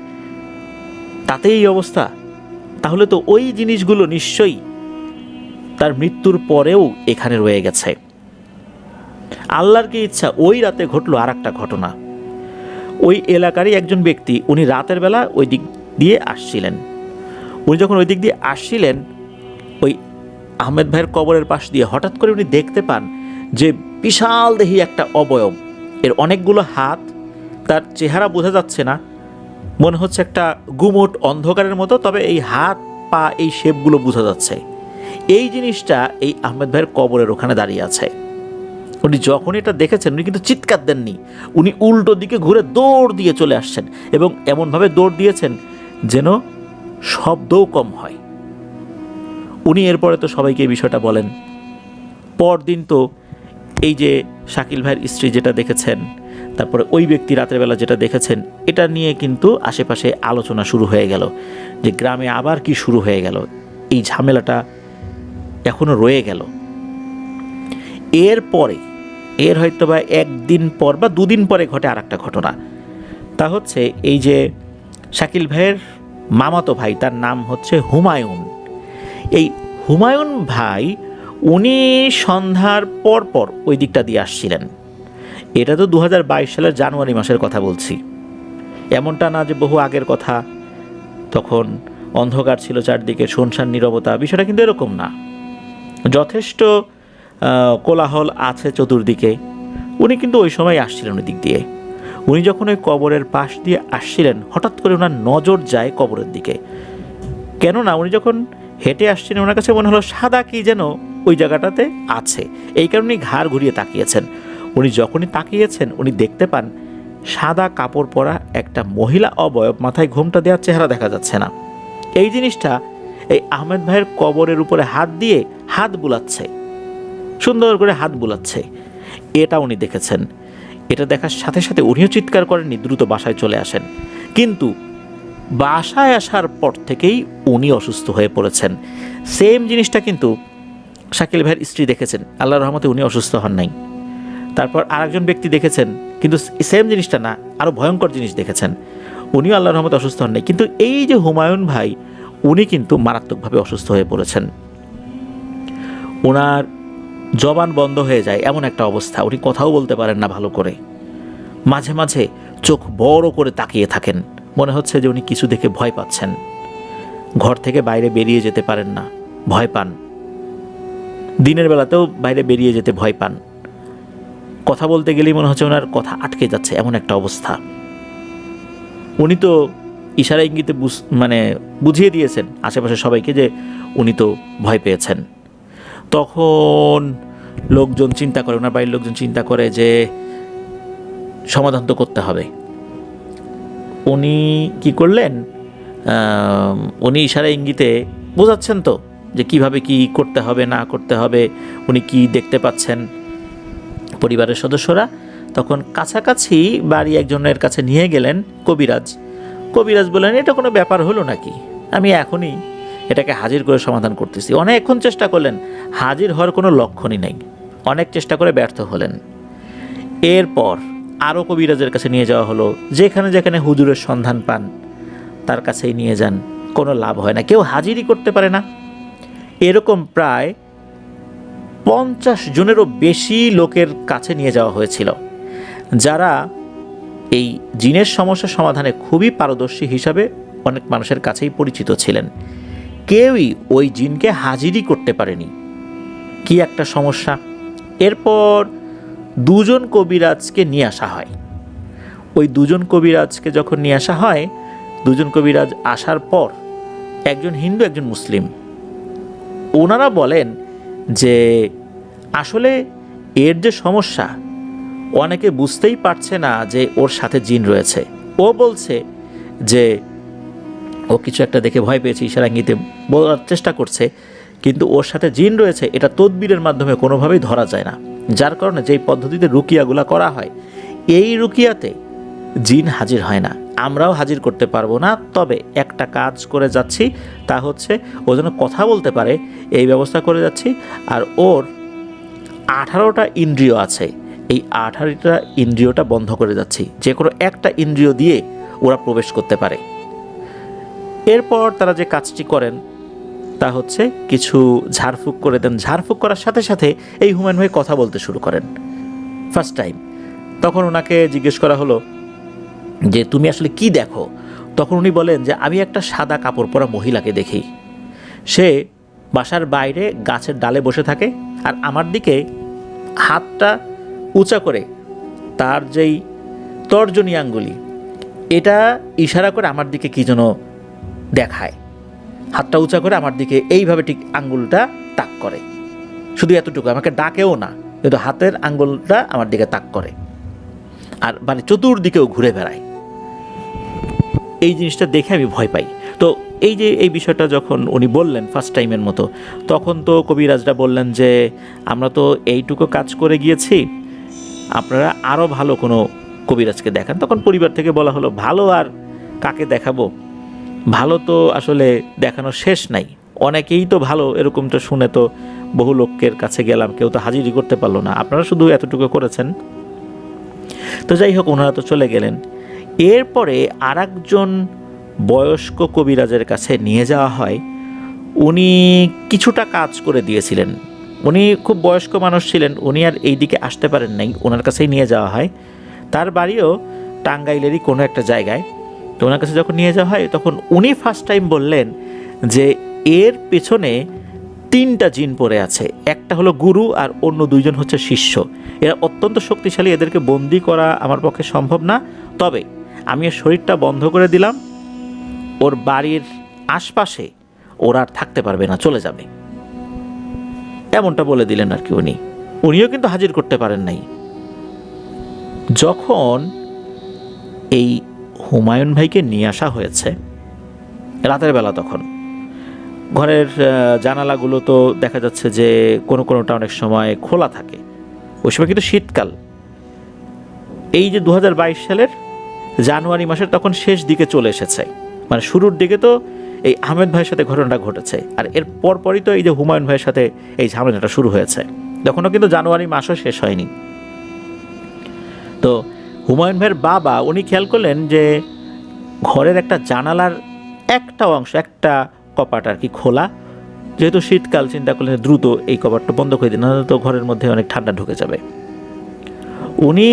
তাতে এই অবস্থা। তাহলে তো ওই জিনিসগুলো নিশ্চয়ই তার মৃত্যুর পরেও এখানে রয়ে গেছে। আল্লাহর কি ইচ্ছা ওই রাতে ঘটলো আর একটা ঘটনা। ওই এলাকারই একজন ব্যক্তি, উনি রাতের বেলা ওই দিক দিয়ে আসছিলেন। উনি যখন ওই দিক দিয়ে আসছিলেন ওই আহমেদ ভাইয়ের কবরের পাশ দিয়ে হঠাৎ করে উনি দেখতে পান যে বিশাল দেহি একটা অবয়ব, এর অনেকগুলো হাত, তার চেহারা বোঝা যাচ্ছে না, মনে হচ্ছে একটা গুমোট অন্ধকারের মতো, তবে এই হাত পা এই শেপগুলো বোঝা যাচ্ছে। এই জিনিসটা এই আহমেদ ভাইয়ের কবরের ওখানে দাঁড়িয়ে আছে। উনি যখন এটা দেখেছেন উনি কিন্তু চিৎকার দেননি, উনি উল্টো দিকে ঘুরে দৌড় দিয়ে চলে আসছেন এবং এমনভাবে দৌড় দিয়েছেন যেন শব্দও কম হয়। উনি এরপরে তো সবাইকে এই বিষয়টা বলেন। পরদিন তো এই যে শাকিল ভাইয়ের স্ত্রী যেটা দেখেছেন, তারপরে ওই ব্যক্তি রাতের বেলা যেটা দেখেছেন, এটা নিয়ে কিন্তু আশেপাশে আলোচনা শুরু হয়ে গেল যে গ্রামে আবার কি শুরু হয়ে গেল, এই ঝামেলাটা এখনো রয়ে গেল। এরপরে এর হয়তো বা 1 দিন পর বা 2 দিন পরে ঘটে আর একটা ঘটনা। তা হচ্ছে এই যে শাকিল ভাইয়ের মামাতো ভাই, তার নাম হচ্ছে হুমায়ুন। এই হুমায়ুন ভাই উনি সন্ধ্যার পর পর ওই দিকটা দিয়ে আসছিলেন। এটা তো 2022 সালের জানুয়ারি মাসের কথা বলছি, এমনটা না যে বহু আগের কথা, তখন অন্ধকার ছিল চারদিকে, শুনশান নীরবতা, বিষয়টা কিন্তু এরকম না, যথেষ্ট কোলাহল আছে চতুর্দিকে। উনি কিন্তু ওই সময় আসছিলেন ওই দিক দিয়ে। উনি যখন ওই কবরের পাশ দিয়ে আসছিলেন হঠাৎ করে ওনার নজর যায় কবরের দিকে। কেননা উনি যখন হেঁটে আসছিলেন ওনার কাছে মনে হলো সাদা কি যেন ওই জায়গাটাতে আছে, এই কারণেই ঘাড় ঘুরিয়ে তাকিয়েছেন। উনি যখনই তাকিয়েছেন উনি দেখতে পান সাদা কাপড় পরা একটা মহিলা অবয়ব, মাথায় ঘোমটা দেওয়ার চেহারা দেখা যাচ্ছে না। এই জিনিসটা এই আহমেদ ভাইয়ের কবরের উপরে হাত দিয়ে হাত বুলাচ্ছে, সুন্দর করে হাত বুলাচ্ছে, এটা উনি দেখেছেন। এটা দেখার সাথে সাথে উনিও চিৎকার করেননি, দ্রুত বাসায় চলে আসেন। কিন্তু বাসায় আসার পর থেকেই উনি অসুস্থ হয়ে পড়েছেন। সেম জিনিসটা কিন্তু শাকিল ভাইয়ের স্ত্রী দেখেছেন, আল্লাহর রহমতে উনি অসুস্থ হন নাই। তারপর আরেকজন ব্যক্তি দেখেছেন, কিন্তু সেম জিনিসটা না, আরও ভয়ঙ্কর জিনিস দেখেছেন, উনিও আল্লাহর রহমতে অসুস্থ হন নাই। কিন্তু এই যে হুমায়ুন ভাই, উনি কিন্তু মারাত্মকভাবে অসুস্থ হয়ে পড়েছেন। ওনার জবান বন্ধ হয়ে যায়, এমন একটা অবস্থা, উনি কথাও বলতে পারেন না ভালো করে। মাঝে মাঝে চোখ বড় করে তাকিয়ে থাকেন, মনে হচ্ছে যে উনি কিছু দেখে ভয় পাচ্ছেন। ঘর থেকে বাইরে বেরিয়ে যেতে পারেন না, ভয় পান। দিনের বেলাতেও বাইরে বেরিয়ে যেতে ভয় পান। কথা বলতে গেলেই মনে হচ্ছে ওনার কথা আটকে যাচ্ছে, এমন একটা অবস্থা। উনি তো ইশারা ইঙ্গিতে বুঝিয়ে দিয়েছেন আশেপাশে সবাইকে যে উনি তো ভয় পেয়েছেন। তখন লোকজন চিন্তা করে, ওনার বাড়ির লোকজন চিন্তা করে যে সমাধান তো করতে হবে। উনি কি করলেন, উনি ইশারা ইঙ্গিতে বোঝাচ্ছেন তো যে কিভাবে কি করতে হবে না করতে হবে, উনি কি দেখতে পাচ্ছেন। পরিবারের সদস্যরা তখন কাছাকাছি বাড়ি একজনের কাছে নিয়ে গেলেন কবিরাজ। কবিরাজ বললেন, এটা কোনো ব্যাপার হলো নাকি, আমি এখনই এটাকে হাজির করে সমাধান করতেছি। অনেকক্ষণ চেষ্টা করলেন, হাজির হওয়ার কোনো লক্ষণই নেই, অনেক চেষ্টা করে ব্যর্থ হলেন। এরপর আরও কবিরাজের কাছে নিয়ে যাওয়া হলো, যেখানে যেখানে হুজুরের সন্ধান পান তার কাছেই নিয়ে যান, কোনো লাভ হয় না, কেউ হাজিরই করতে পারে না। এরকম প্রায় 50 জনেরও বেশি লোকের কাছে নিয়ে যাওয়া হয়েছিল, যারা এই জিনের সমস্যা সমাধানে খুবই পারদর্শী হিসাবে অনেক মানুষের কাছেই পরিচিত ছিলেন। কেউই ওই জিনকে হাজিরই করতে পারেনি, কি একটা সমস্যা। এরপর 2 জন কবিরাজকে নিয়ে আসা হয়। ওই 2 জন কবিরাজকে যখন নিয়ে আসা হয়, 2 জন কবিরাজ আসার পর, একজন হিন্দু একজন মুসলিম, ওনারা বলেন যে আসলে এর যে সমস্যা, অনেকে বুঝতেই পারছে না যে ওর সাথে জিন রয়েছে। ও বলছে যে ও কিছু একটা দেখে ভয় পেয়েছে, ইশারা ইঙ্গিতে বলার চেষ্টা করছে, কিন্তু ওর সাথে জিন রয়েছে এটা তদবিরের মাধ্যমে কোনোভাবেই ধরা যায় না। যার কারণে যেই পদ্ধতিতে রুকিয়াগুলা করা হয়, এই রুকিয়াতে জিন হাজির হয় না, আমরাও হাজির করতে পারবো না। তবে একটা কাজ করে যাচ্ছি, তা হচ্ছে ও যেন কথা বলতে পারে এই ব্যবস্থা করে যাচ্ছি। আর ওর 18টা ইন্দ্রিয় আছে, এই 18টা ইন্দ্রিয়টা বন্ধ করে যাচ্ছি, যে কোনো একটা ইন্দ্রিয় দিয়ে ওরা প্রবেশ করতে পারে। এরপর তারা যে কাজটি করেন তা হচ্ছে কিছু ঝাড়ফুঁক করে দেন। ঝাড়ফুঁক করার সাথে সাথে এই হুমায়ুন ভাই কথা বলতে শুরু করেন ফার্স্ট টাইম। তখন ওনাকে জিজ্ঞেস করা হলো যে তুমি আসলে কি দেখো? তখন উনি বলেন যে আমি একটা সাদা কাপড় পরা মহিলাকে দেখি, সে বাসার বাইরে গাছের ডালে বসে থাকে, আর আমার দিকে হাতটা উঁচা করে তার যেই তর্জনী আঙ্গুলি, এটা ইশারা করে আমার দিকে কি যেন দেখায়, হাতটা উঁচা করে আমার দিকে এইভাবে ঠিক আঙ্গুলটা তাক করে, শুধু এতটুকু, আমাকে ডাকেও না, কিন্তু হাতের আঙ্গুলটা আমার দিকে তাক করে, আর মানে চতুর্দিকেও ঘুরে বেড়ায়। এই জিনিসটা দেখে আমি ভয় পাই। তো এই যে এই বিষয়টা যখন উনি বললেন ফার্স্ট টাইমের মতো, তখন তো কবিরাজরা বললেন যে আমরা তো এইটুকু কাজ করে গিয়েছি, আপনারা আরও ভালো কোনো কবিরাজকে দেখান। তখন পরিবার থেকে বলা হলো, ভালো আর কাকে দেখাবো, ভালো তো আসলে দেখানোর শেষ নাই, অনেকেই তো ভালো, এরকমটা শুনে তো বহু লোকের কাছে গেলাম, কেউ তো হাজিরই করতে পারলো না, আপনারা শুধু এতটুকু করেছেন। তো যাই হোক, ওনারা তো চলে গেলেন। এরপরে আরেকজন বয়স্ক কবিরাজের কাছে নিয়ে যাওয়া হয়। উনি কিছুটা কাজ করে দিয়েছিলেন, উনি খুব বয়স্ক মানুষ ছিলেন, উনি আর এই দিকে আসতে পারেন নাই, ওনার কাছেই নিয়ে যাওয়া হয়। তার বাড়িও টাঙ্গাইলেরই কোনো একটা জায়গায়। তো ওনার কাছে যখন নিয়ে যাওয়া হয়, তখন উনি ফার্স্ট টাইম বললেন যে এর পেছনে 3টা জিন পড়ে আছে, একটা হলো গুরু আর অন্য 2 জন হচ্ছে শিষ্য। এরা অত্যন্ত শক্তিশালী, এদেরকে বন্দি করা আমার পক্ষে সম্ভব না, তবে আমি ওর শরীরটা বন্ধ করে দিলাম, ওর বাড়ির আশপাশে ওরা আর থাকতে পারবে না, চলে যাবে, এমনটা বলে দিলেন আর কি। উনিও কিন্তু হাজির করতে পারেন নাই, যখন এই হুমায়ুন ভাইকে নিয়ে আসা হয়েছে রাতের বেলা, তখন ঘরের জানালাগুলো তো দেখা যাচ্ছে যে কোনোটা অনেক সময় খোলা থাকে, ওই সময় কিন্তু শীতকাল। এই যে 2022 সালের জানুয়ারি মাসের তখন শেষ দিকে চলে এসেছে, মানে শুরুর দিকে তো এই আহমেদ ভাইয়ের সাথে ঘটনাটা ঘটেছে, আর এর পরপরই তো এই যে হুমায়ুন ভাইয়ের সাথে এই ঝামেলাটা শুরু হয়েছে। তখনও কিন্তু জানুয়ারি মাসও শেষ হয়নি। তো হুমায়ুন ভাইয়ের বাবা উনি খেয়াল করলেন যে ঘরের একটা জানালার একটা অংশ, একটা কপাট আর কি খোলা, যেহেতু শীতকাল চিন্তা করলেন দ্রুত এই কপাটটা বন্ধ করে দিন, নাহলে তো ঘরের মধ্যে অনেক ঠান্ডা ঢুকে যাবে। উনি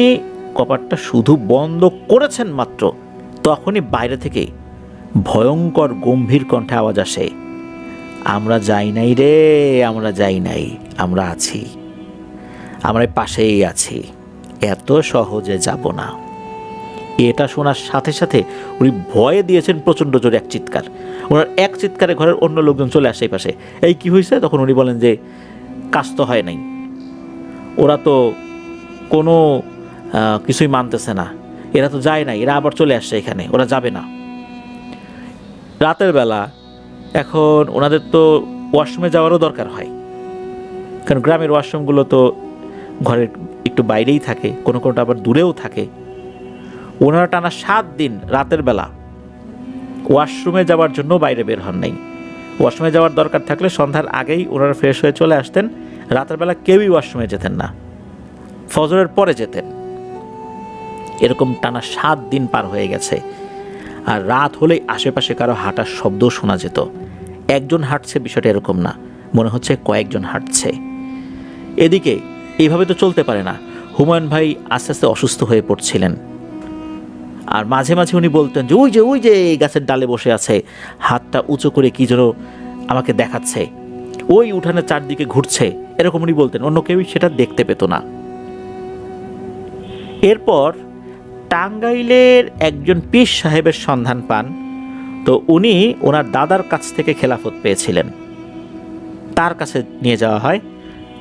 কপাটটা শুধু বন্ধ করেছেন মাত্র, তখনই বাইরে থেকে ভয়ঙ্কর গম্ভীর কণ্ঠে আওয়াজ আসে, আমরা যাই নাই রে, আমরা যাই নাই, আমরা আছি, আমরা পাশেই আছি, এত সহজে যাব না। এটা শোনার সাথে সাথে উনি ভয়ে দিয়েছেন প্রচণ্ড জোরে এক চিৎকার। ওনার এক চিৎকারে ঘরের অন্য লোকজন চলে আসে এই পাশে, এই কি হয়েছে? তখন উনি বলেন যে কাজ তো হয় নাই, ওরা তো কোনো কিছুই মানতেছে না, এরা তো যায় নাই, এরা আবার চলে আসছে এখানে, ওরা যাবে না। রাতের বেলা এখন ওনাদের তো ওয়াশরুমে যাওয়ারও দরকার হয়, কারণ গ্রামের ওয়াশরুমগুলো তো ঘরের একটু বাইরেই থাকে, কোনোটা আবার দূরেও থাকে। ওনারা টানা 7 দিন রাতের বেলা ওয়াশরুমে যাওয়ার জন্য বাইরে বের হন নাই। ওয়াশরুমে যাওয়ার দরকার থাকলে সন্ধ্যার আগেই ওনারা ফ্রেশ হয়ে চলে আসতেন, রাতের বেলা কেউই ওয়াশরুমে যেতেন না, ফজরের পরে যেতেন। এরকম টানা 7 দিন পার হয়ে গেছে। আর রাত হলেই আশেপাশে কারো হাঁটার শব্দ শোনা যেত। একজন হাঁটছে বিষয়টা এরকম না, মনে হচ্ছে কয়েকজন হাঁটছে। এদিকে এইভাবে তো চলতে পারে না। হুমায়ুন ভাই আস্তে আস্তে অসুস্থ হয়ে পড়ছিলেন, আর মাঝে মাঝে উনি বলতেন যে ওই যে এই গাছের ডালে বসে আছে, হাতটা উঁচু করে কি যেন আমাকে দেখাচ্ছে, ওই উঠানের চারদিকে ঘুরছে, এরকম উনি বলতেন। অন্য কেউই সেটা দেখতে পেত না। এরপর টাঙ্গাইলের একজন পীর সাহেবের সন্ধান পান। তো উনি ওনার দাদার কাছ থেকে খেলাফত পেয়েছিলেন, তার কাছে নিয়ে যাওয়া হয়।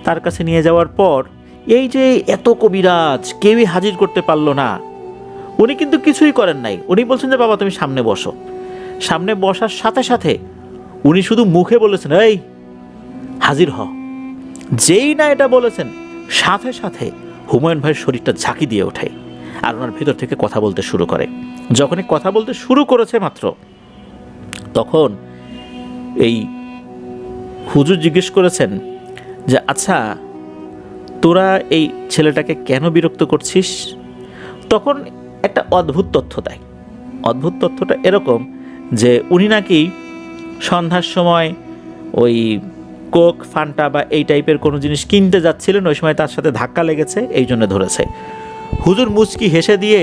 তার কাছে নিয়ে যাওয়ার পর এই যে এত কবিরাজ কেউই হাজির করতে পারলো না, উনি কিন্তু কিছুই করেন নাই। উনি বলছেন যে বাবা তুমি সামনে বসো। সামনে বসার সাথে সাথে উনি শুধু মুখে বলেছেন এই হাজির হ। যেই না এটা বলেছেন, সাথে সাথে হুমায়ুন ভাইয়ের শরীরটা ঝাঁকি দিয়ে ওঠে, আর ওনার ভেতর থেকে কথা বলতে শুরু করে। যখনই কথা বলতে শুরু করেছে মাত্র, তখন এই হুজুর জিজ্ঞেস করেছেন যে আচ্ছা তোরা এই ছেলেটাকে কেন বিরক্ত করছিস? তখন একটা অদ্ভুত তথ্য দেয়। অদ্ভুত তথ্যটা এরকম যে উনি নাকি সন্ধ্যার সময় ওই কোক, ফান্টা বা এই টাইপের কোনো জিনিস কিনতে যাচ্ছিলেন, ওই সময় তার সাথে ধাক্কা লেগেছে, এই জন্য ধরেছে। হুজুর মুচকি হেসে দিয়ে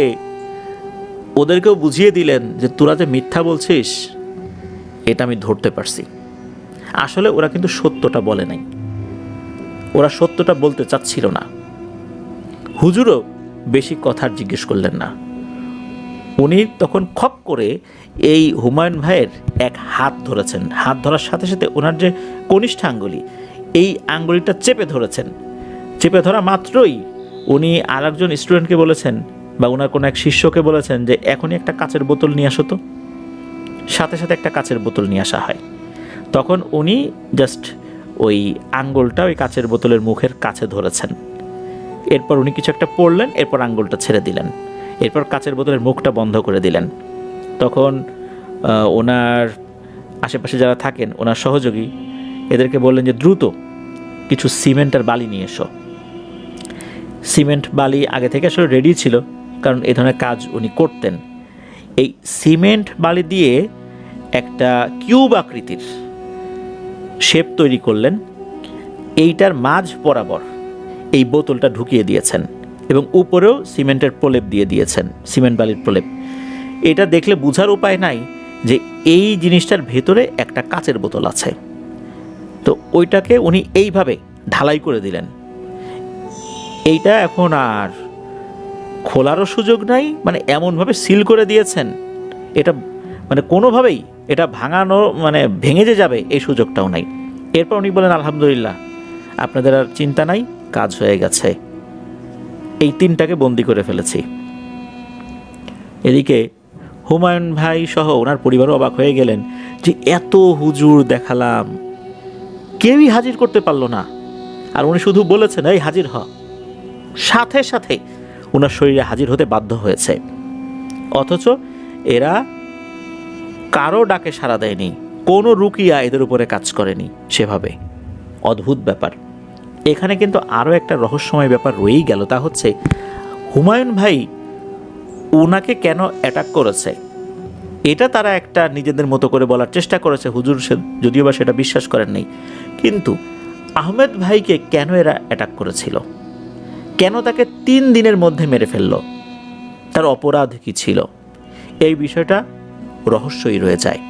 ওদেরকেও বুঝিয়ে দিলেন যে তোরা যে মিথ্যা বলছিস এটা আমি ধরতে পারছি। আসলে ওরা কিন্তু সত্যটা বলে নাই, ওরা সত্যটা বলতে চাচ্ছিল না। হুজুরও বেশি কথা জিজ্ঞেস করলেন না। উনি তখন খপ করে এই হুমায়ুন ভাইয়ের এক হাত ধরেছেন। হাত ধরার সাথে সাথে ওনার যে কনিষ্ঠ আঙ্গুলি, এই আঙ্গুলিটা চেপে ধরেছেন। চেপে ধরা মাত্রই উনি আর একজন স্টুডেন্টকে বলেছেন বা ওনার কোনো এক শিষ্যকে বলেছেন যে এখনই একটা কাচের বোতল নিয়ে আসো তো। সাথে সাথে একটা কাচের বোতল নিয়ে আসা হয়। তখন উনি জাস্ট ওই আঙ্গুলটা ওই কাচের বোতলের মুখের কাছে ধরেছেন। এরপর উনি কিছু একটা পড়লেন, এরপর আঙ্গুলটা ছেড়ে দিলেন, এরপর কাচের বোতলের মুখটা বন্ধ করে দিলেন। তখন ওনার আশেপাশে যারা থাকেন, ওনার সহযোগী, এদেরকে বললেন যে দ্রুত কিছু সিমেন্ট আর বালি নিয়ে এসো। সিমেন্ট বালি আগে থেকে আসলে রেডি ছিল, কারণ এই ধরনের কাজ উনি করতেন। এই সিমেন্ট বালি দিয়ে একটা কিউব আকৃতির শেপ তৈরি করলেন। এইটার মাঝ বরাবর এই বোতলটা ঢুকিয়ে দিয়েছেন এবং উপরেও সিমেন্টের প্রলেপ দিয়ে দিয়েছেন, সিমেন্ট বালির প্রলেপ। এটা দেখলে বোঝার উপায় নাই যে এই জিনিসটার ভেতরে একটা কাচের বোতল আছে। তো ওইটাকে উনি এইভাবে ঢালাই করে দিলেন। এইটা এখন আর খোলারও সুযোগ নাই, মানে এমনভাবে সিল করে দিয়েছেন, এটা মানে কোনোভাবেই এটা ভাঙানো মানে ভেঙে যে যাবে এই সুযোগটাও নাই। এরপর উনি বলেন আলহামদুলিল্লাহ, আপনাদের আর চিন্তা নাই, কাজ হয়ে গেছে। এই তিনটাকে বন্দি করে ফেলেছি। এদিকে হুমায়ুন ভাই সহ ওনার পরিবারও অবাক হয়ে গেলেন যে এত হুজুর দেখালাম, কেউই হাজির করতে পারলো না। আর উনি শুধু বলেছেন এই হাজির হ, সাথে সাথে ওনার শরীরে হাজির হতে বাধ্য হয়েছে। অথচ এরা কারো ডাকে সাড়া দেয়নি, কোনো রুকিয়া এদের উপরে কাজ করেনি সেভাবে। অদ্ভুত ব্যাপার। এখানে কিন্তু আরও একটা রহস্যময় ব্যাপার রয়েই গেল, তা হচ্ছে হুমায়ুন ভাই ওনাকে কেন অ্যাটাক করেছে। এটা তারা একটা নিজেদের মতো করে বলার চেষ্টা করেছে, হুজুর যদিও বা সেটা বিশ্বাস করেন নাই। কিন্তু আহমেদ ভাইকে কেন এরা অ্যাটাক করেছিল, কেন তাকে 3 দিনের মধ্যে মেরে ফেলল, তার অপরাধ কী ছিল, এই বিষয়টা রহস্যই রয়ে যায়।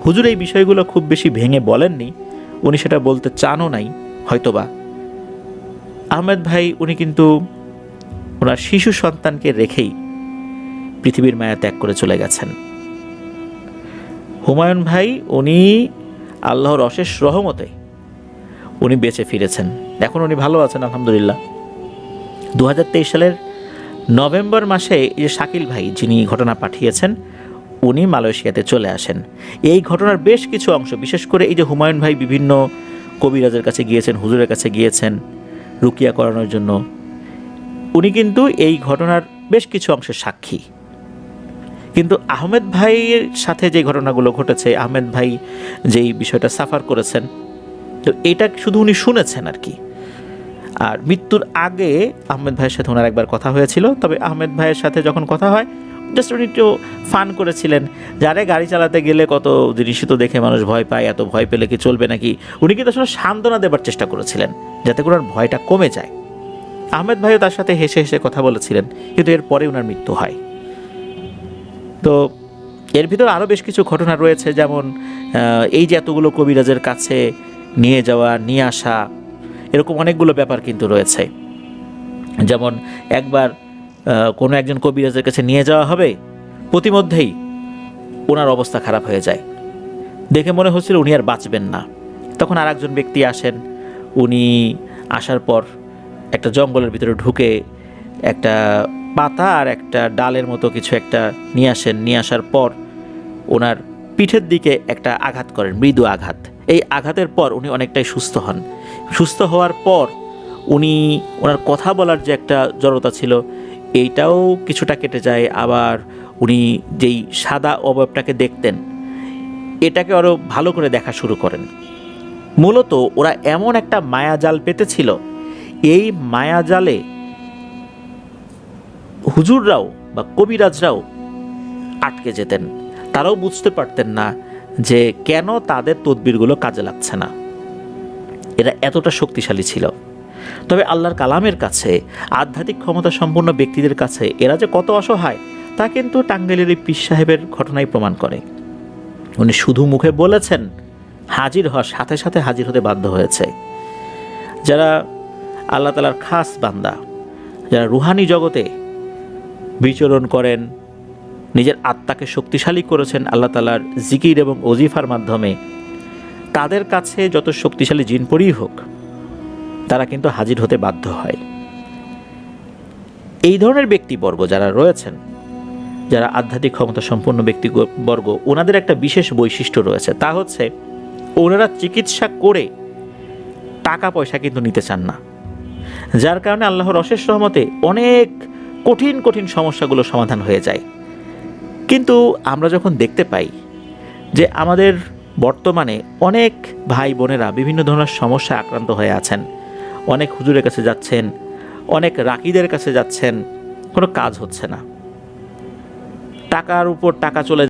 হুজুর এই বিষয়গুলো খুব বেশি ভেঙে বলেননি, উনি সেটা বলতে চানও নাই হয়তোবা। আহমেদ ভাই উনি কিন্তু ওনার শিশু সন্তানকে রেখেই পৃথিবীর মায়া ত্যাগ করে চলে গেছেন। হুমায়ুন ভাই উনি আল্লাহর অশেষ রহমতে উনি বেঁচে ফিরেছেন, এখন উনি ভালো আছেন আলহামদুলিল্লাহ। 2023 সালের নভেম্বর মাসে এই যে শাকিল ভাই যিনি ঘটনা পাঠিয়েছেন উনি মালয়েশিয়াতে চলে আসেন। এই ঘটনার বেশ কিছু অংশ, বিশেষ করে এই যে হুমায়ুন ভাই বিভিন্ন কবিরাজের কাছে গিয়েছেন, হুজুরের কাছে গিয়েছেন রুকিয়া করানোর জন্য, উনি কিন্তু এই ঘটনার বেশ কিছু অংশের সাক্ষী। কিন্তু আহমেদ ভাইয়ের সাথে যে ঘটনাগুলো ঘটেছে, আহমেদ ভাই যেই বিষয়টা সাফার করেছেন, তো এটা শুধু উনি শুনেছেন আর কি। আর মৃত্যুর আগে আহমেদ ভাইয়ের সাথে ওনার একবার কথা হয়েছিল, তবে আহমেদ ভাইয়ের সাথে যখন কথা হয় জাস্ট উনি একটু ফান করেছিলেন, যারে গাড়ি চালাতে গেলে কত জিনিসই তো দেখে মানুষ ভয় পায়, এত ভয় পেলে কি চলবে নাকি। উনি কিন্তু আসলে সান্ত্বনা দেবার চেষ্টা করেছিলেন যাতে করে ওনার ভয়টা কমে যায়। আহমেদ ভাইও তার সাথে হেসে হেসে কথা বলেছিলেন, কিন্তু এরপরে ওনার মৃত্যু হয়। তো এর ভিতর আরও বেশ কিছু ঘটনা রয়েছে, যেমন এই যে এতগুলো কবিরাজের কাছে নিয়ে যাওয়া নিয়ে আসা, এরকম অনেকগুলো ব্যাপার কিন্তু রয়েছে। যেমন একবার কোনো একজন কবিরাজের কাছে নিয়ে যাওয়া হবে, প্রতিমধ্যেই ওনার অবস্থা খারাপ হয়ে যায়, দেখে মনে হচ্ছিল উনি আর বাঁচবেন না। তখন আর একজন ব্যক্তি আসেন, উনি আসার পর একটা জঙ্গলের ভিতরে ঢুকে একটা পাতা আর একটা ডালের মতো কিছু একটা নিয়ে আসেন। নিয়ে আসার পর ওনার পিঠের দিকে একটা আঘাত করেন, মৃদু আঘাত। এই আঘাতের পর উনি অনেকটাই সুস্থ হন। সুস্থ হওয়ার পর উনি ওনার কথা বলার যে একটা জড়তা ছিল এইটাও কিছুটা কেটে যায়। আবার উনি যেই সাদা অবয়বটাকে দেখতেন এটাকে আরও ভালো করে দেখা শুরু করেন। মূলত ওরা এমন একটা মায়াজাল পেতেছিল, এই মায়াজালে হুজুররাও বা কবিরাজরাও আটকে যেতেন। তারাও বুঝতে পারতেন না যে কেন তাদের তদবিরগুলো কাজে লাগছে না। এরা এতটা শক্তিশালী ছিল। তবে আল্লাহর কালামের কাছে, আধ্যাত্মিক ক্ষমতা সম্পন্ন ব্যক্তিদের কাছে এরা যে কত অসহায় তা কিন্তু টাঙ্গাইলের এই পীর সাহেবের ঘটনাই প্রমাণ করে। উনি শুধু মুখে বলেছেন হাজির হওয়ার সাথে সাথে হাজির হতে বাধ্য হয়েছে। যারা আল্লাহ তাআলার খাস বান্দা, যারা রুহানি জগতে বিচরণ করেন, নিজের আত্মাকে শক্তিশালী করেছেন আল্লাহ তাআলার জিকির এবং ওজিফার মাধ্যমে, তাদের কাছে যত শক্তিশালী জিনপরিই হোক তারা কিন্তু হাজির হতে বাধ্য হয়। এই ধরনের ব্যক্তিবর্গ যারা রয়েছেন, যারা আধ্যাত্মিক ক্ষমতা সম্পন্ন ব্যক্তিবর্গ, ওনাদের একটা বিশেষ বৈশিষ্ট্য রয়েছে, তা হচ্ছে ওনারা চিকিৎসা করে টাকা পয়সা কিন্তু নিতে চান না। যার কারণে আল্লাহর অশেষ রহমতে অনেক কঠিন কঠিন সমস্যাগুলো সমাধান হয়ে যায়। কিন্তু আমরা যখন দেখতে পাই যে আমাদের বর্তমানে অনেক ভাই বোনেরা বিভিন্ন ধরনের সমস্যায় আক্রান্ত হয়ে আছেন, অনেক হুজুরের কাছে যাচ্ছেন, অনেক রাকিদের কাছে যাচ্ছেন, কোনো কাজ হচ্ছে না, টাকার উপর টাকা চলে